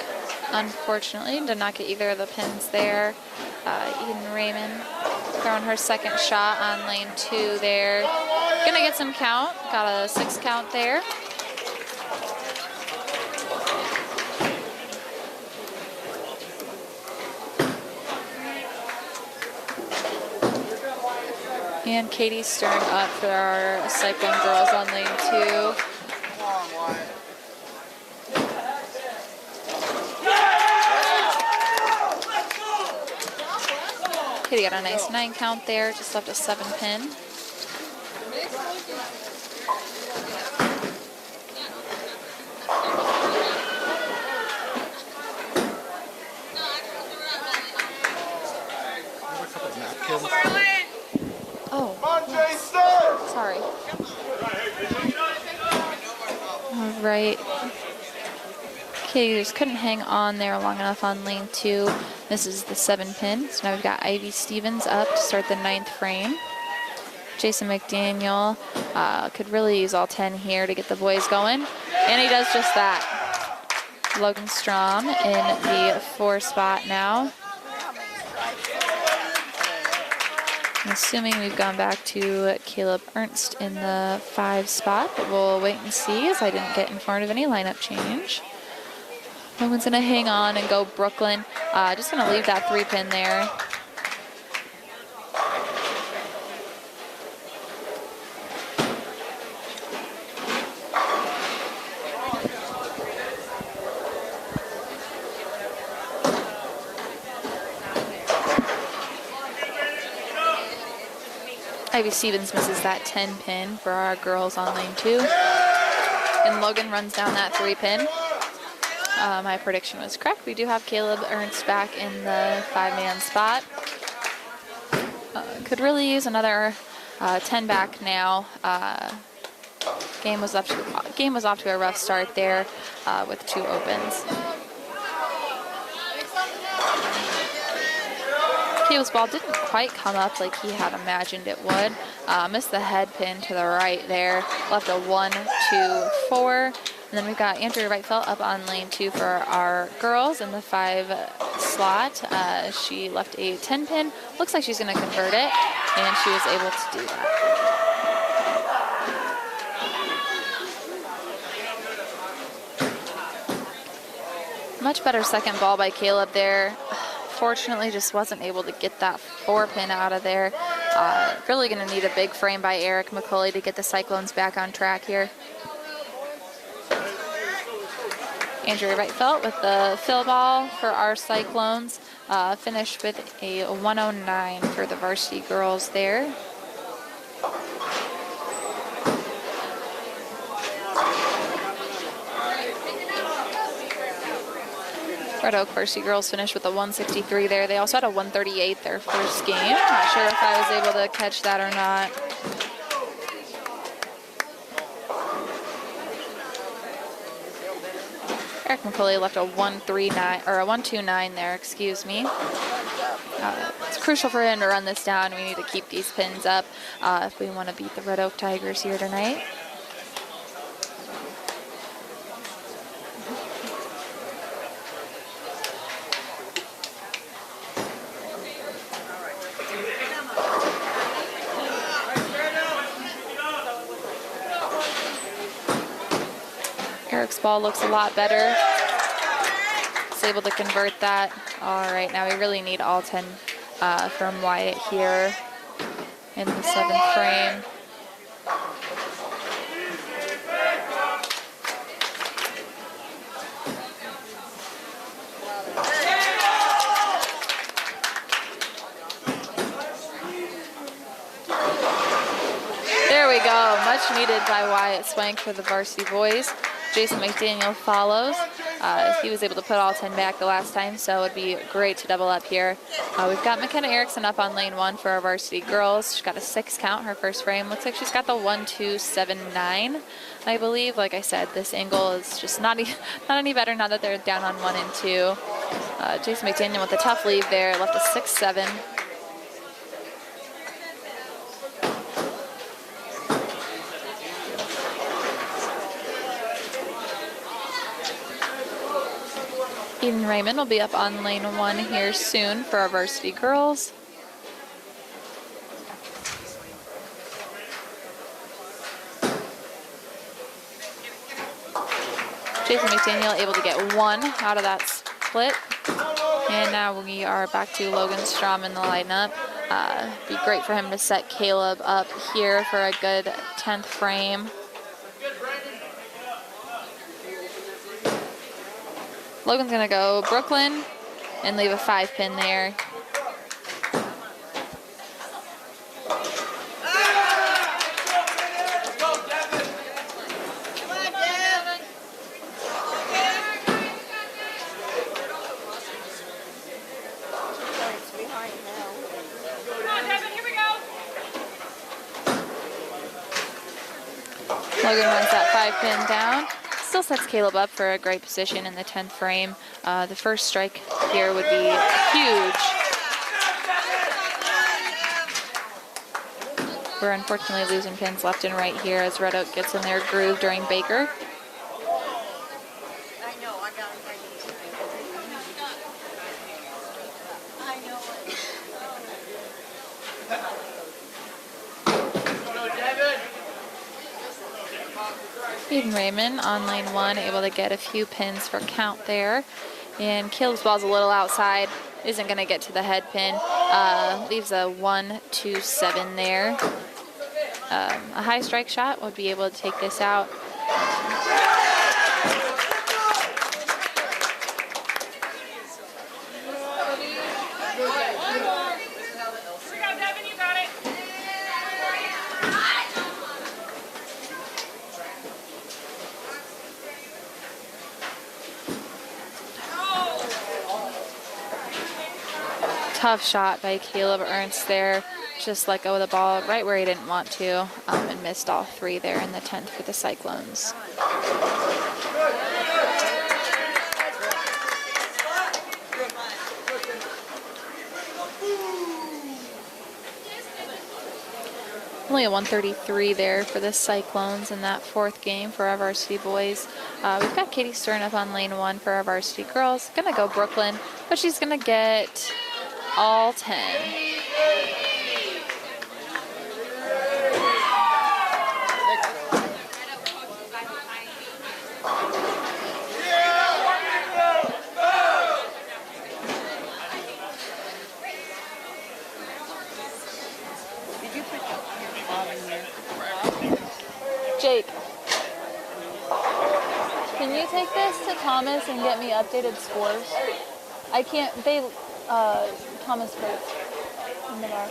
unfortunately, did not get either of the pins there. Eden Raymond throwing her second shot on lane 2 there. Gonna get some count, got a 6 count there. And Katie's stirring up for our Cyclone girls on lane 2.
Come on, Wyatt.
Katie got a nice 9 count there, just left a 7 pin. Oh, sorry. All right. Katie just couldn't hang on there long enough on lane 2. This is the 7 pin. So now we've got Ivy Stevens up to start the 9th frame. Jason McDaniel could really use all 10 here to get the boys going. And he does just that. Logan Strom in the 4 spot now. I'm assuming we've gone back to Caleb Ernst in the 5 spot, but we'll wait and see as I didn't get informed of any lineup change. No one's gonna hang on and go Brooklyn. Just gonna leave that 3 pin there. Ivy Stevens misses that 10 pin for our girls on lane 2. And Logan runs down that 3 pin. My prediction was correct. We do have Caleb Ernst back in the 5-man spot. Could really use another 10 back now. Game was off to a rough start there with 2 opens. Caleb's ball didn't quite come up like he had imagined it would. Missed the head pin to the right there. Left a 1, 2, 4. And then we've got Andrea Reitfeld up on lane 2 for our girls in the 5 slot. She left a 10 pin. Looks like she's going to convert it, and she was able to do that. Much better second ball by Caleb there. Fortunately, just wasn't able to get that 4 pin out of there. Really going to need a big frame by Eric McCauley to get the Cyclones back on track here. Andrea Reitfeld with the fill ball for our Cyclones. Finished with a 109 for the varsity girls there. Red Oak varsity girls finished with a 163 there. They also had a 138 their first game. Not sure if I was able to catch that or not. Eric McCauley left a 139 or a 129 there, excuse me. It's crucial for him to run this down. We need to keep these pins up if we want to beat the Red Oak Tigers here tonight. Eric's ball looks a lot better. He's able to convert that. All right, now we really need all 10 from Wyatt here in the 7th frame. we go. Much needed by Wyatt Swank for the varsity boys. Jason McDaniel follows. He was able to put all 10 back the last time, so it would be great to double up here. We've got McKenna Erickson up on lane 1 for our varsity girls. She's got a 6 count, her first frame. Looks like she's got the 1-2-7-9, I believe. Like I said, this angle is just not any better now that they're down on 1 and 2. Jason McDaniel with a tough lead there, left a 6-7. Eden Raymond will be up on lane 1 here soon for our varsity girls. Jason McDaniel able to get 1 out of that split. And now we are back to Logan Strom in the lineup. Be great for him to set Caleb up here for a good 10th frame. Logan's gonna go Brooklyn and leave a 5-pin there. Logan runs that 5-pin down. Still sets Caleb up for a great position in the 10th frame. The first strike here would be huge. We're unfortunately losing pins left and right here as Red Oak gets in their groove during Baker. Eden Raymond on lane 1, able to get a few pins for count there. And Caleb's ball's a little outside, isn't going to get to the head pin. Leaves a 1-2-7 there. A high strike shot would be able to take this out. Tough shot by Caleb Ernst there. Just let go of the ball right where he didn't want to, and missed all 3 there in the 10th for the Cyclones. Only a 133 there for the Cyclones in that 4th game for our varsity boys. We've got Katie Stern up on lane 1 for our varsity girls. Gonna go Brooklyn, but she's gonna get all 10. Jake, can you take this to Thomas and get me updated scores? I can't, Thomas Kurtz in the dark.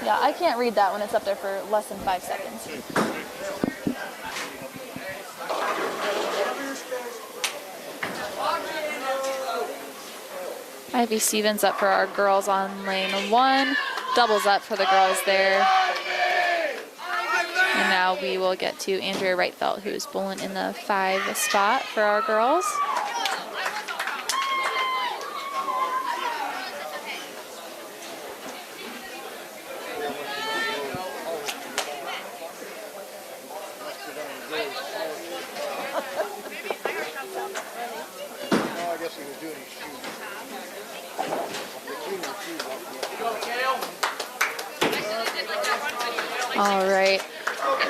Yeah, I can't read that when it's up there for less than 5 seconds. Ivy Stevens up for our girls on lane 1. Doubles up for the girls there. And now we will get to Andrea Wrightfeld, who's bowling in the 5 spot for our girls. All right.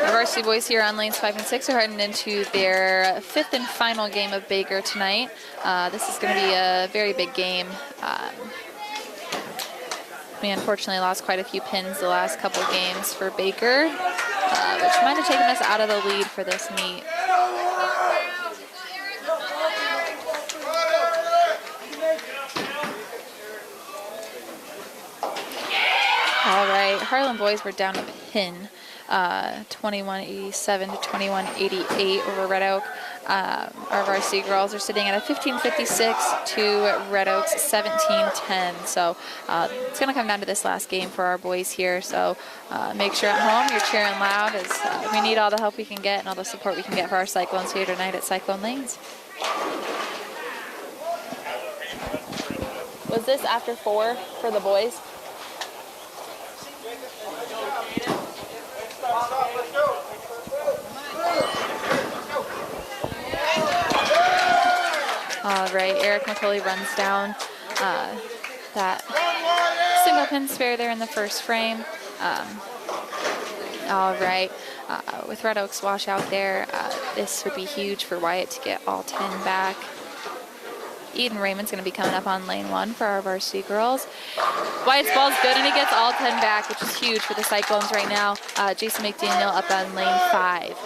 Our varsity boys here on lanes 5 and 6 are heading into their 5th and final game of Baker tonight. This is going to be a very big game. We unfortunately lost quite a few pins the last couple games for Baker, which might have taken us out of the lead for this meet. All right, Harlan boys were down a pin 2187 to 2188 over Red Oak. Our varsity girls are sitting at a 15:56 to Red Oak's 17:10. So it's going to come down to this last game for our boys here. So make sure at home you're cheering loud, as we need all the help we can get and all the support we can get for our Cyclones here tonight at Cyclone Lanes.
Was this after 4 for the boys?
All right, Eric McCulley runs down that single pin spare there in the first frame. All right, with Red Oak's washout there, this would be huge for Wyatt to get all 10 back. Eden Raymond's going to be coming up on lane 1 for our varsity girls. Wyatt's ball's good, and he gets all 10 back, which is huge for the Cyclones right now. Jason McDaniel up on lane 5.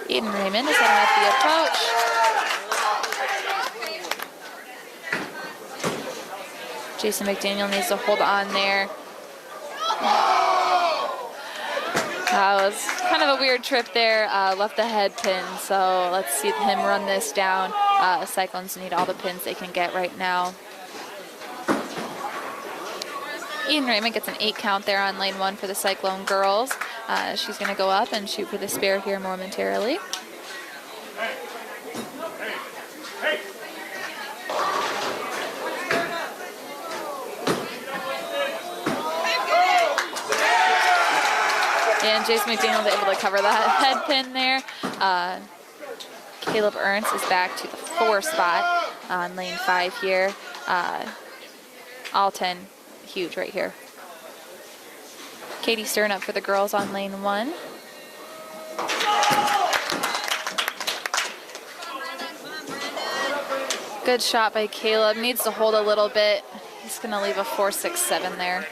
Eden Raymond is setting up the approach. Jason McDaniel needs to hold on there. That was kind of a weird trip there, left the head pin, so let's see him run this down. Cyclones need all the pins they can get right now. Eden Raymond gets an 8 count there on lane 1 for the Cyclone girls. She's going to go up and shoot for the spare here momentarily. And Jason McDaniel was able to cover that head pin there. Caleb Ernst is back to the 4 spot on lane 5 here. All 10, huge right here. Katie Stern up for the girls on lane 1. Good shot by Caleb. Needs to hold a little bit. He's going to leave a 4-6-7 there.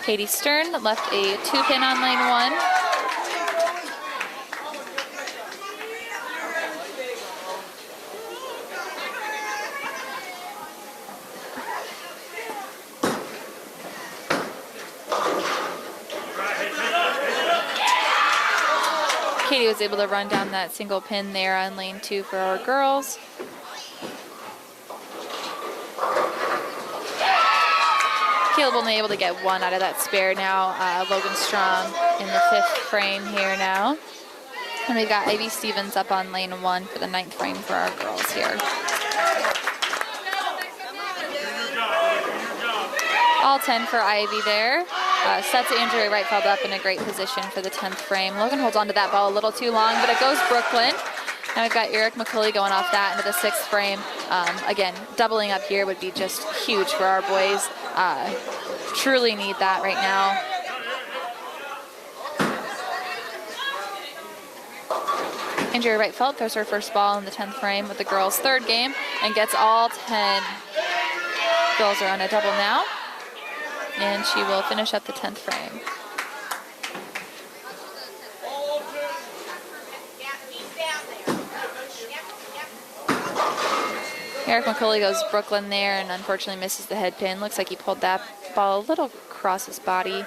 Katie Stern left a 2 pin on lane 1. Katie was able to run down that single pin there on lane 2 for our girls. Caleb only able to get 1 out of that spare now. Logan Strong in the 5th frame here now. And we've got Ivy Stevens up on lane 1 for the 9th frame for our girls here. All 10 for Ivy there. Sets Andrea Reitfeld up in a great position for the 10th frame. Logan holds on to that ball a little too long, but it goes Brooklyn. Now we've got Eric McCulley going off that into the 6th frame. Again, doubling up here would be just huge for our boys. Truly need that right now. Andrea Reitfeld throws her first ball in the 10th frame with the girls' 3rd game and gets all 10. Girls are on a double now, and she will finish up the 10th frame. Eric McCulley goes Brooklyn there and unfortunately misses the head pin. Looks like he pulled that ball a little across his body.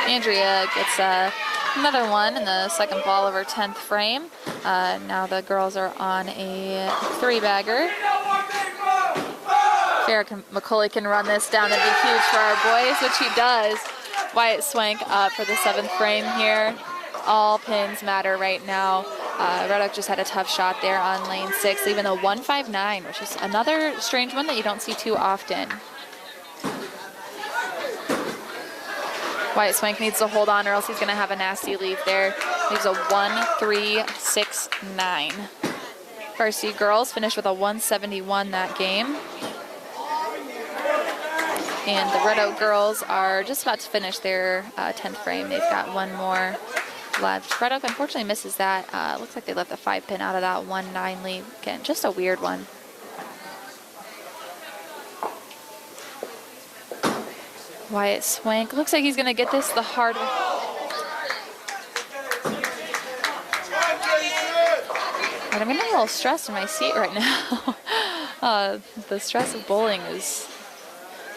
Andrea gets another one in the 2nd ball of her 10th frame. Now the girls are on a 3-bagger. Eric McCulley can run this down and be huge for our boys, which he does. Wyatt Swank up for the 7th frame here. All pins matter right now. Red Oak just had a tough shot there on lane 6, leaving a 1-5-9, which is another strange one that you don't see too often. Wyatt Swank needs to hold on or else he's going to have a nasty leave there. Leaves a 1-3-6-9. Varsity girls finished with a 171 that game. And the Red Oak girls are just about to finish their 10th frame. They've got 1 more left. Red Oak unfortunately misses that. Looks like they left the 5 pin out of that 1-9 lead. Again, just a weird one. Wyatt Swank looks like he's going to get this the hard way. And I'm getting a little stressed in my seat right now. The stress of bowling is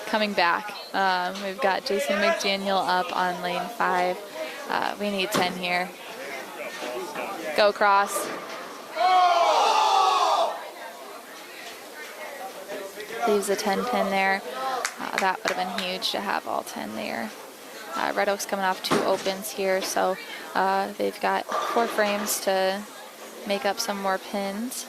coming back. We've got Jason McDaniel up on lane 5. We need 10 here. Go cross. Leaves a 10 pin there. That would have been huge to have all 10 there. Red Oak's coming off 2 opens here, so they've got 4 frames to make up some more pins.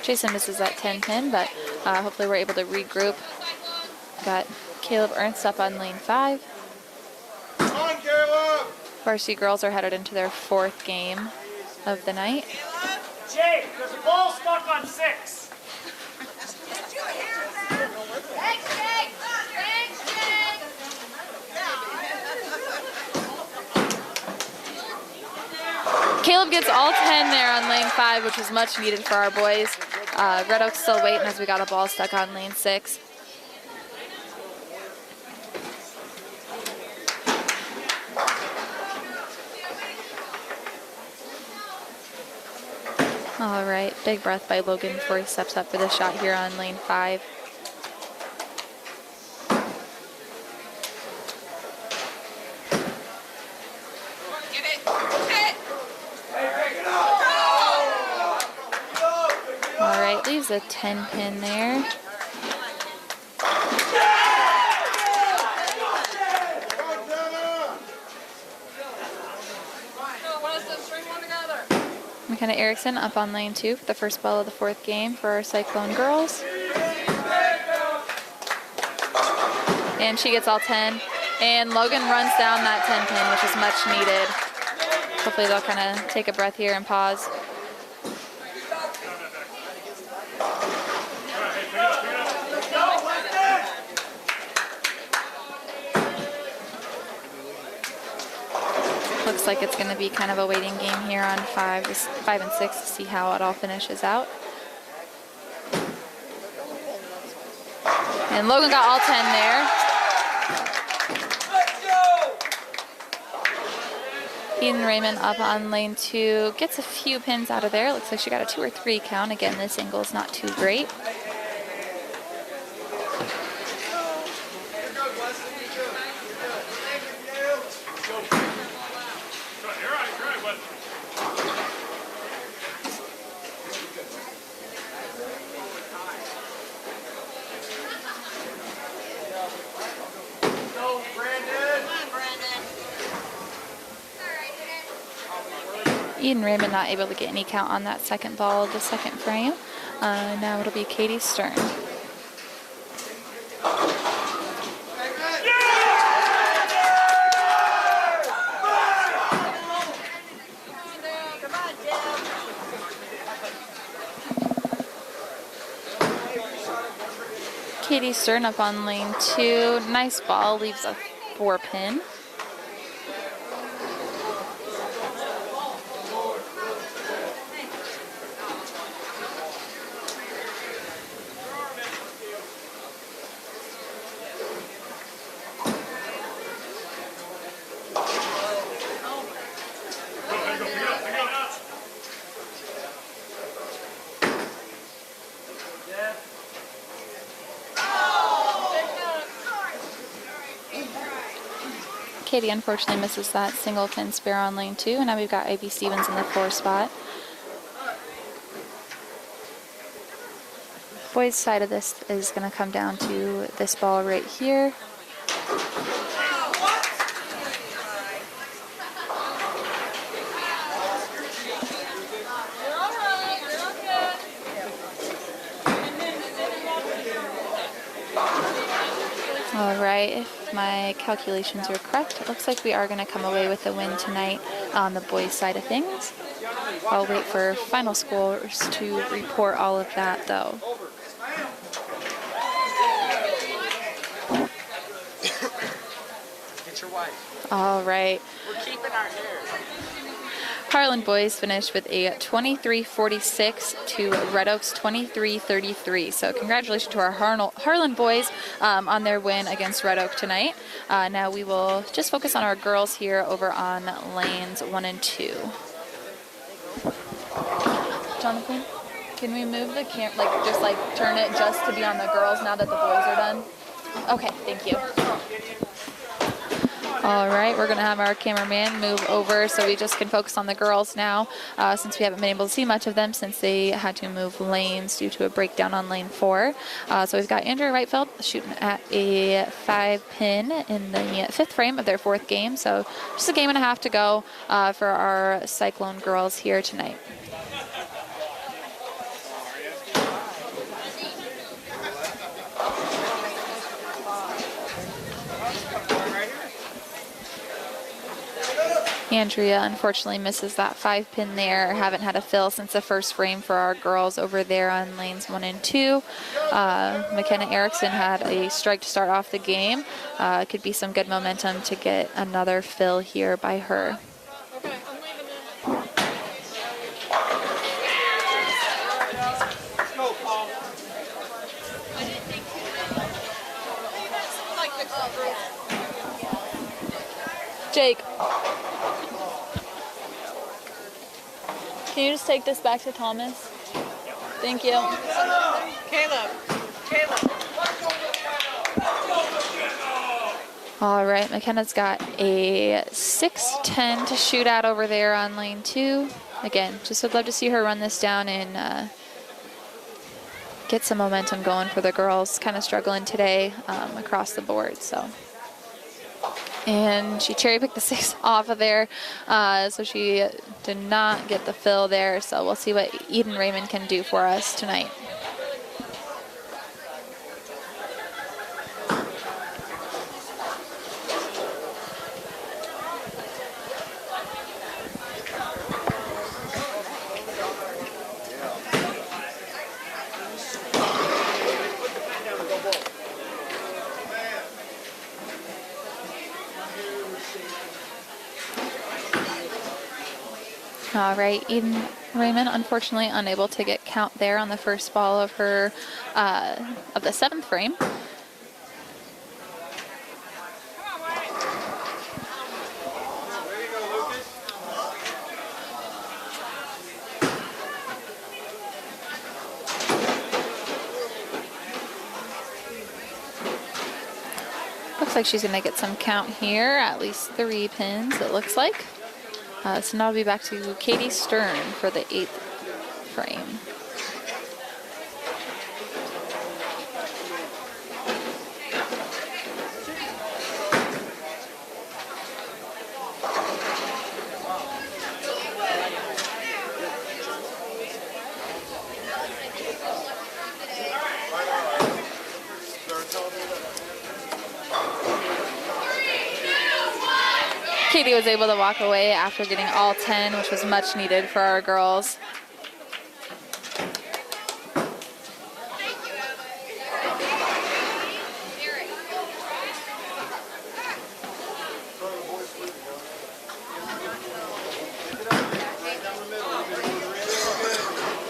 Jason misses that 10 pin, but hopefully we're able to regroup. Got Caleb Ernst up on lane 5.
Come on, Caleb!
Varsity girls are headed into their 4th game of the night. Jake, there's a ball stuck on 6.
Thanks, Jake. Thanks, Jake.
Caleb gets all 10 there on lane 5, which was much needed for our boys. Red Oak's still waiting as we got a ball stuck on lane 6. All right, big breath by Logan before he steps up for the shot here on lane 5. All right, leaves a 10 pin there. McKenna Erickson up on lane 2 for the first ball of the 4th game for our Cyclone girls. And she gets all 10. And Logan runs down that 10 pin, which is much needed. Hopefully they'll kind of take a breath here and pause. Looks like it's going to be kind of a waiting game here on 5 and 6 to see how it all finishes out. And Logan got all 10 there. Eden Raymond up on lane 2, gets a few pins out of there. Looks like she got a 2 or 3 count. Again, this angle is not too great. Eden Raymond not able to get any count on that second ball of the 2nd frame. Now it'll be Katie Stern. Katie Stern up on lane 2. Nice ball, leaves a 4 pin. Katie unfortunately misses that single pin spare on lane 2, and now we've got Ivy Stevens in the 4 spot. Boys' side of this is going to come down to this ball right here. All right, if my calculations are correct, it looks like we are going to come away with a win tonight on the boys' side of things. I'll wait for final scores to report all of that, though.
Get your wife.
All right.
We're keeping our hair.
Harlan boys finished with a 23-46 to Red Oaks 23-33. So congratulations to our Harlan boys on their win against Red Oak tonight. Now we will just focus on our girls here over on lanes 1 and 2. Jonathan, can we move the camera, just turn it just to be on the girls now that the boys are done? Okay, thank you. All right, we're going to have our cameraman move over so we just can focus on the girls now since we haven't been able to see much of them since they had to move lanes due to a breakdown on lane 4. So we've got Andrea Reitfeld shooting at a 5-pin in the 5th frame of their 4th game. So just a game and a half to go for our Cyclone girls here tonight. Andrea unfortunately misses that 5-pin there. Haven't had a fill since the first frame for our girls over there on lanes 1 and 2. McKenna Erickson had a strike to start off the game. Could be some good momentum to get another fill here by her.
Okay, I'm leaving now. Let's go, Paul.
Jake, can you just take this back to Thomas? Thank you.
Caleb.
All right, McKenna's got a 6-10 to shoot at over there on lane 2. Again, just would love to see her run this down and get some momentum going for the girls. Kind of struggling today across the board, so. And she cherry-picked the 6 off of there, so she did not get the fill there. So we'll see what Eden Raymond can do for us tonight. All right, Eden Raymond unfortunately unable to get count there on the first ball of her of the 7th frame. Looks like she's going to get some count here, at least 3 pins it looks like. So now we'll be back to Katie Stern for the 8th frame. Katie was able to walk away after getting all 10, which was much needed for our girls.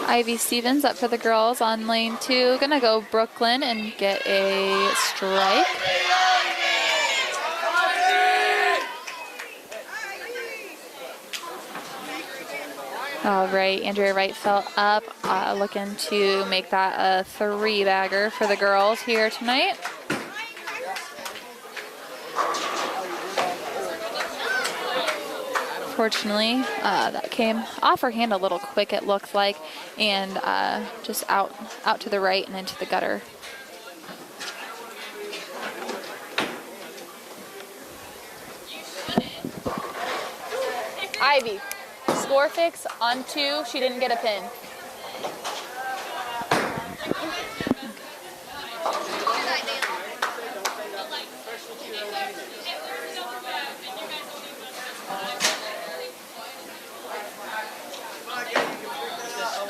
Ivy Stevens up for the girls on lane 2. Gonna go Brooklyn and get a strike. All right, Andrea Wright fell up, looking to make that a 3-bagger for the girls here tonight. Fortunately, that came off her hand a little quick, it looked like, and just out to the right and into the gutter. Ivy. Score fix on 2. She didn't get a pin.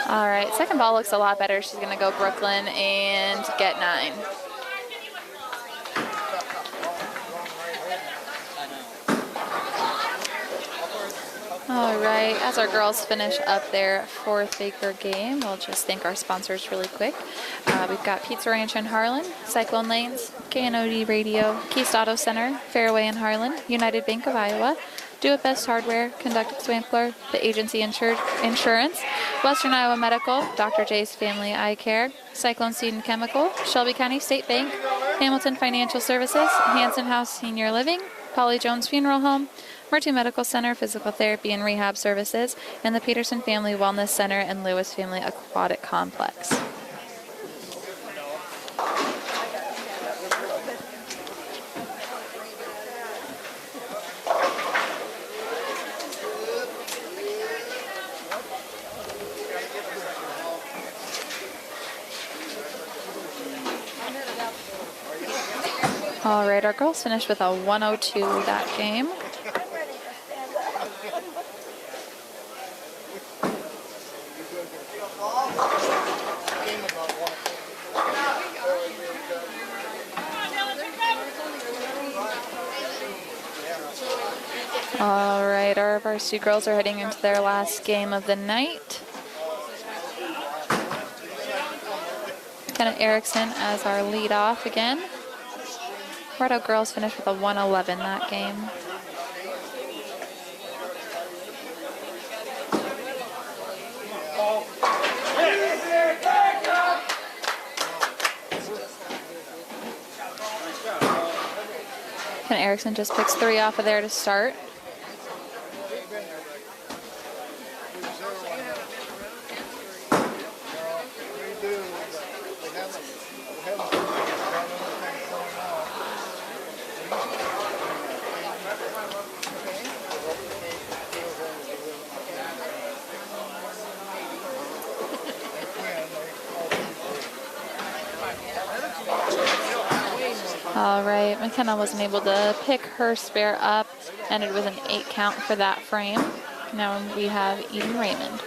All right, second ball looks a lot better. She's going to go Brooklyn and get 9. All right, as our girls finish up their fourth Baker game, we'll just thank our sponsors really quick. We've got Pizza Ranch in Harlan, Cyclone Lanes, KNOD Radio, Keast Auto Center, Fairway in Harlan, United Bank of Iowa, Do It Best Hardware, Conductive Swampler, The Agency Insurance, Western Iowa Medical, Dr. J's Family Eye Care, Cyclone Seed and Chemical, Shelby County State Bank, Hamilton Financial Services, Hanson House Senior Living, Polly Jones Funeral Home, Murtu Medical Center, Physical Therapy and Rehab Services, and the Peterson Family Wellness Center and Lewis Family Aquatic Complex. All right, our girls finished with a 102 that game. All right, our varsity girls are heading into their last game of the night. Kenna Erickson as our lead off again. Red Oak girls finished with a 111 that game. Kenna Erickson just picks 3 off of there to start. All right, McKenna wasn't able to pick her spare up, ended with an 8 count for that frame. Now we have Eden Raymond.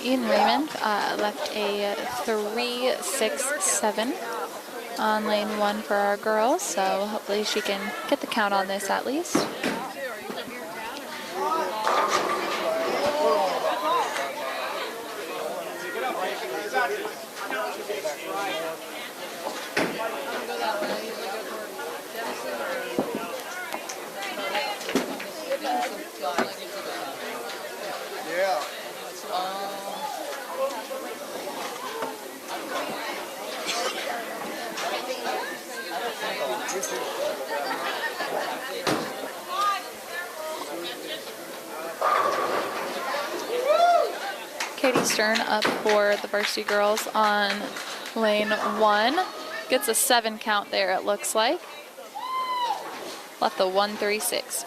Eden Raymond left a 3-6-7 on lane 1 for our girls, so hopefully she can get the count on this at least. Katie Stern up for the varsity girls on lane 1. Gets a 7 count there, it looks like. Left the 1-3-6.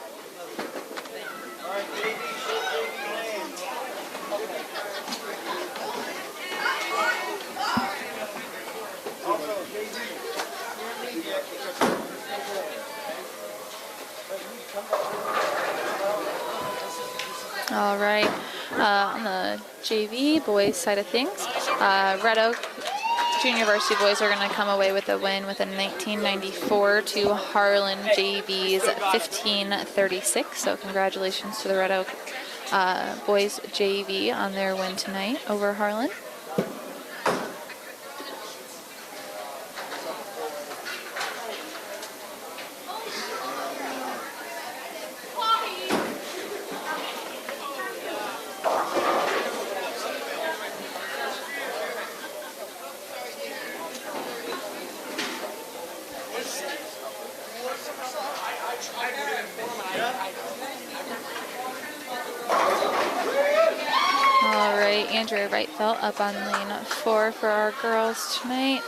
All right, on the JV boys side of things, Red Oak Junior Varsity boys are going to come away with a win with a 1994 to Harlan JV's 1536. So congratulations to the Red Oak boys JV on their win tonight over Harlan. Andrea Wright fell up on lane 4 for our girls tonight.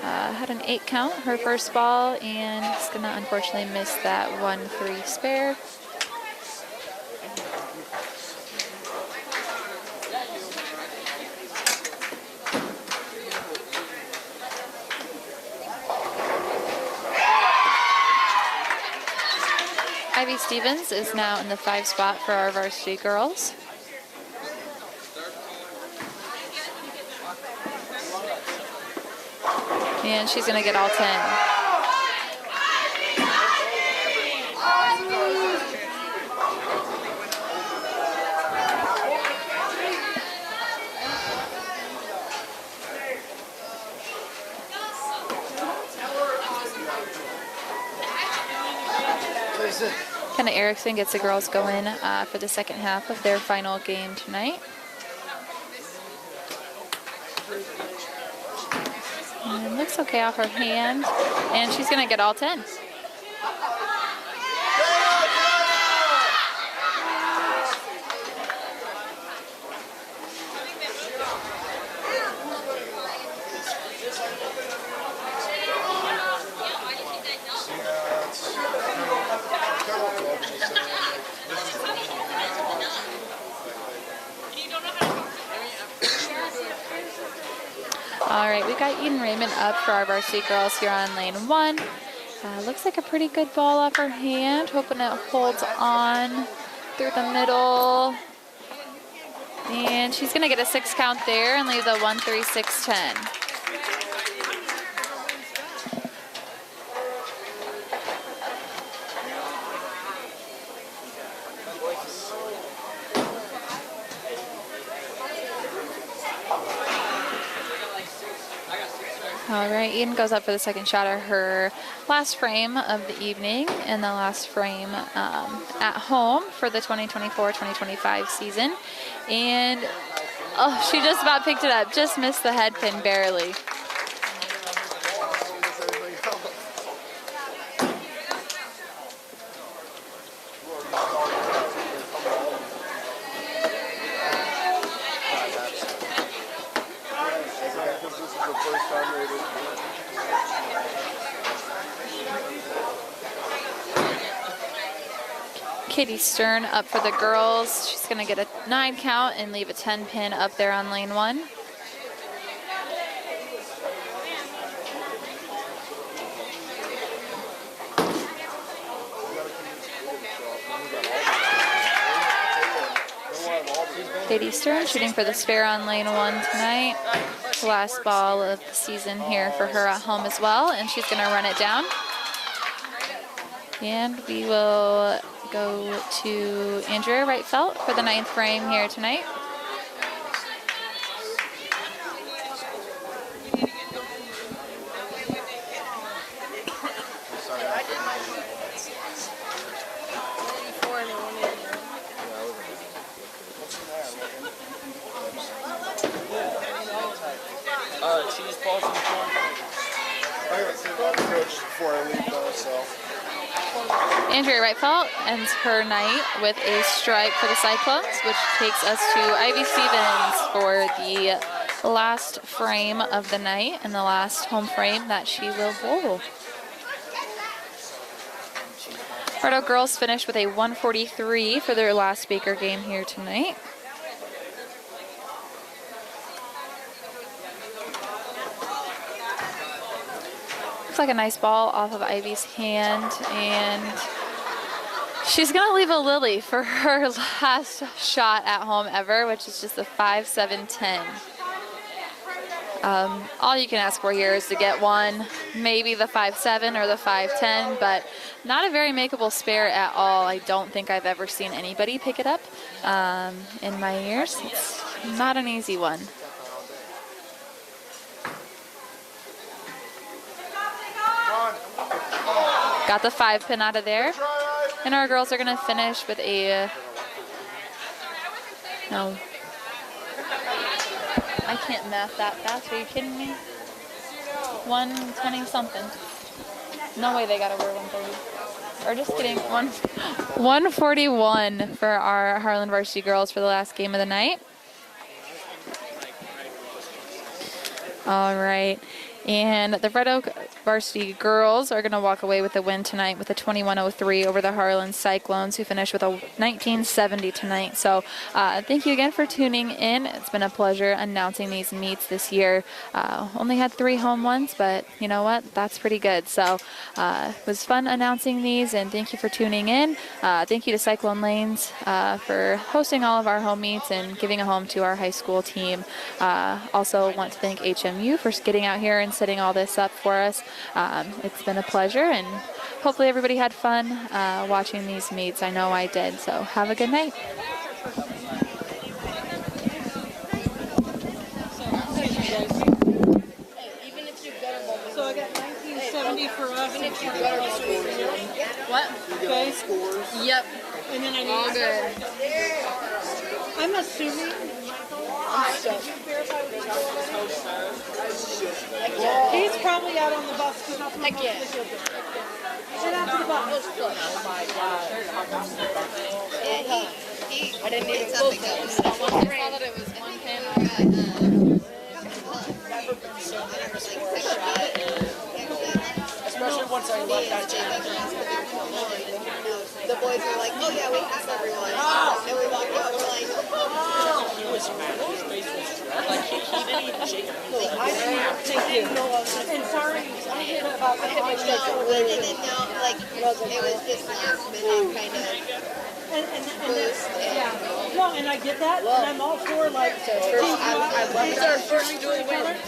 Had an 8 count, her first ball, and is going to unfortunately miss that 1-3 spare. Ivy Stevens is now in the 5 spot for our varsity girls. And she's going to get all 10. Kenna Erickson gets the girls going for the second half of their final game tonight. And looks okay off her hand, and she's going to get all 10. All right, we've got Eden Raymond up for our varsity girls here on lane 1. Looks like a pretty good ball off her hand, hoping it holds on through the middle. And she's going to get a 6 count there and leave the 1-3-6-10. All right, Eden goes up for the second shot of her last frame of the evening and the last frame at home for the 2024-2025 season. And, oh, she just about picked it up, just missed the head pin barely. Katie Stern up for the girls. She's going to get a 9 count and leave a 10 pin up there on lane 1. Katie Stern shooting for the spare on lane 1 tonight. Last ball of the season here for her at home as well, and she's going to run it down. And we will go to Andrea Wrightfelt for the 9th frame here tonight.
Cheese balls and corn.
I gotta see about the coach before I leave though, so.
Andrea Wrightfelt ends her night with a strike for the Cyclones, which takes us to Ivy Stevens for the last frame of the night and the last home frame that she will bowl. Pardo girls finished with a 143 for their last Baker game here tonight. Looks like a nice ball off of Ivy's hand, and she's going to leave a lily for her last shot at home ever, which is just a 5-7-10. All you can ask for here is to get one, maybe the 5-7 or the 5-10, but not a very makeable spare at all. I don't think I've ever seen anybody pick it up in my years. It's not an easy one. Got the 5 pin out of there. And our girls are going to finish with a, no, I can't math that fast. Are you kidding me? 120 something. No way they got over 130. Or just kidding. 141 for our Harlan varsity girls for the last game of the night. All right. And the Red Oak varsity girls are going to walk away with a win tonight with a 21-03 over the Harlan Cyclones, who finished with a 19-70 tonight. So thank you again for tuning in. It's been a pleasure announcing these meets this year. Only had 3 home ones, but you know what? That's pretty good. So it was fun announcing these, and thank you for tuning in. Thank you to Cyclone Lanes for hosting all of our home meets and giving a home to our high school team. Also want to thank HMU for getting out here and setting all this up for us. It's been a pleasure, and hopefully everybody had fun watching these meets. I know I did, so have a good night.
So I got 1970 for us.
What?
Okay.
Yep.
And then I need
All good.
I'm assuming. He's probably out on the bus because that's what
Heck yeah.
Get out to the bus.
I didn't even focus. I saw that it was 1 pin.
Especially once I left that team.
The boys were like, oh yeah, we have everyone. And we walked out, we're like,
He was mad. His face was red. Like, he didn't even shake him.
Thank you. And sorry, I hit about
no, we didn't know, like, it was just last minute kind of boost.
yeah. No, and I get that, and I'm all for like teams
These are our first dual wins.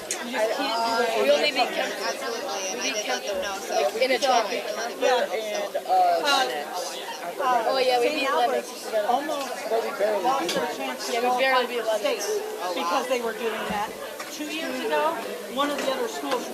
We only beat Kemp
Absolutely, and I did let them know, so
in a tournament. Oh yeah, we beat Lemons.
almost lost their chance to
Yeah, we
qualify
barely beat
for
Lemons.
state because they were doing that. 2 years ago, one of the other schools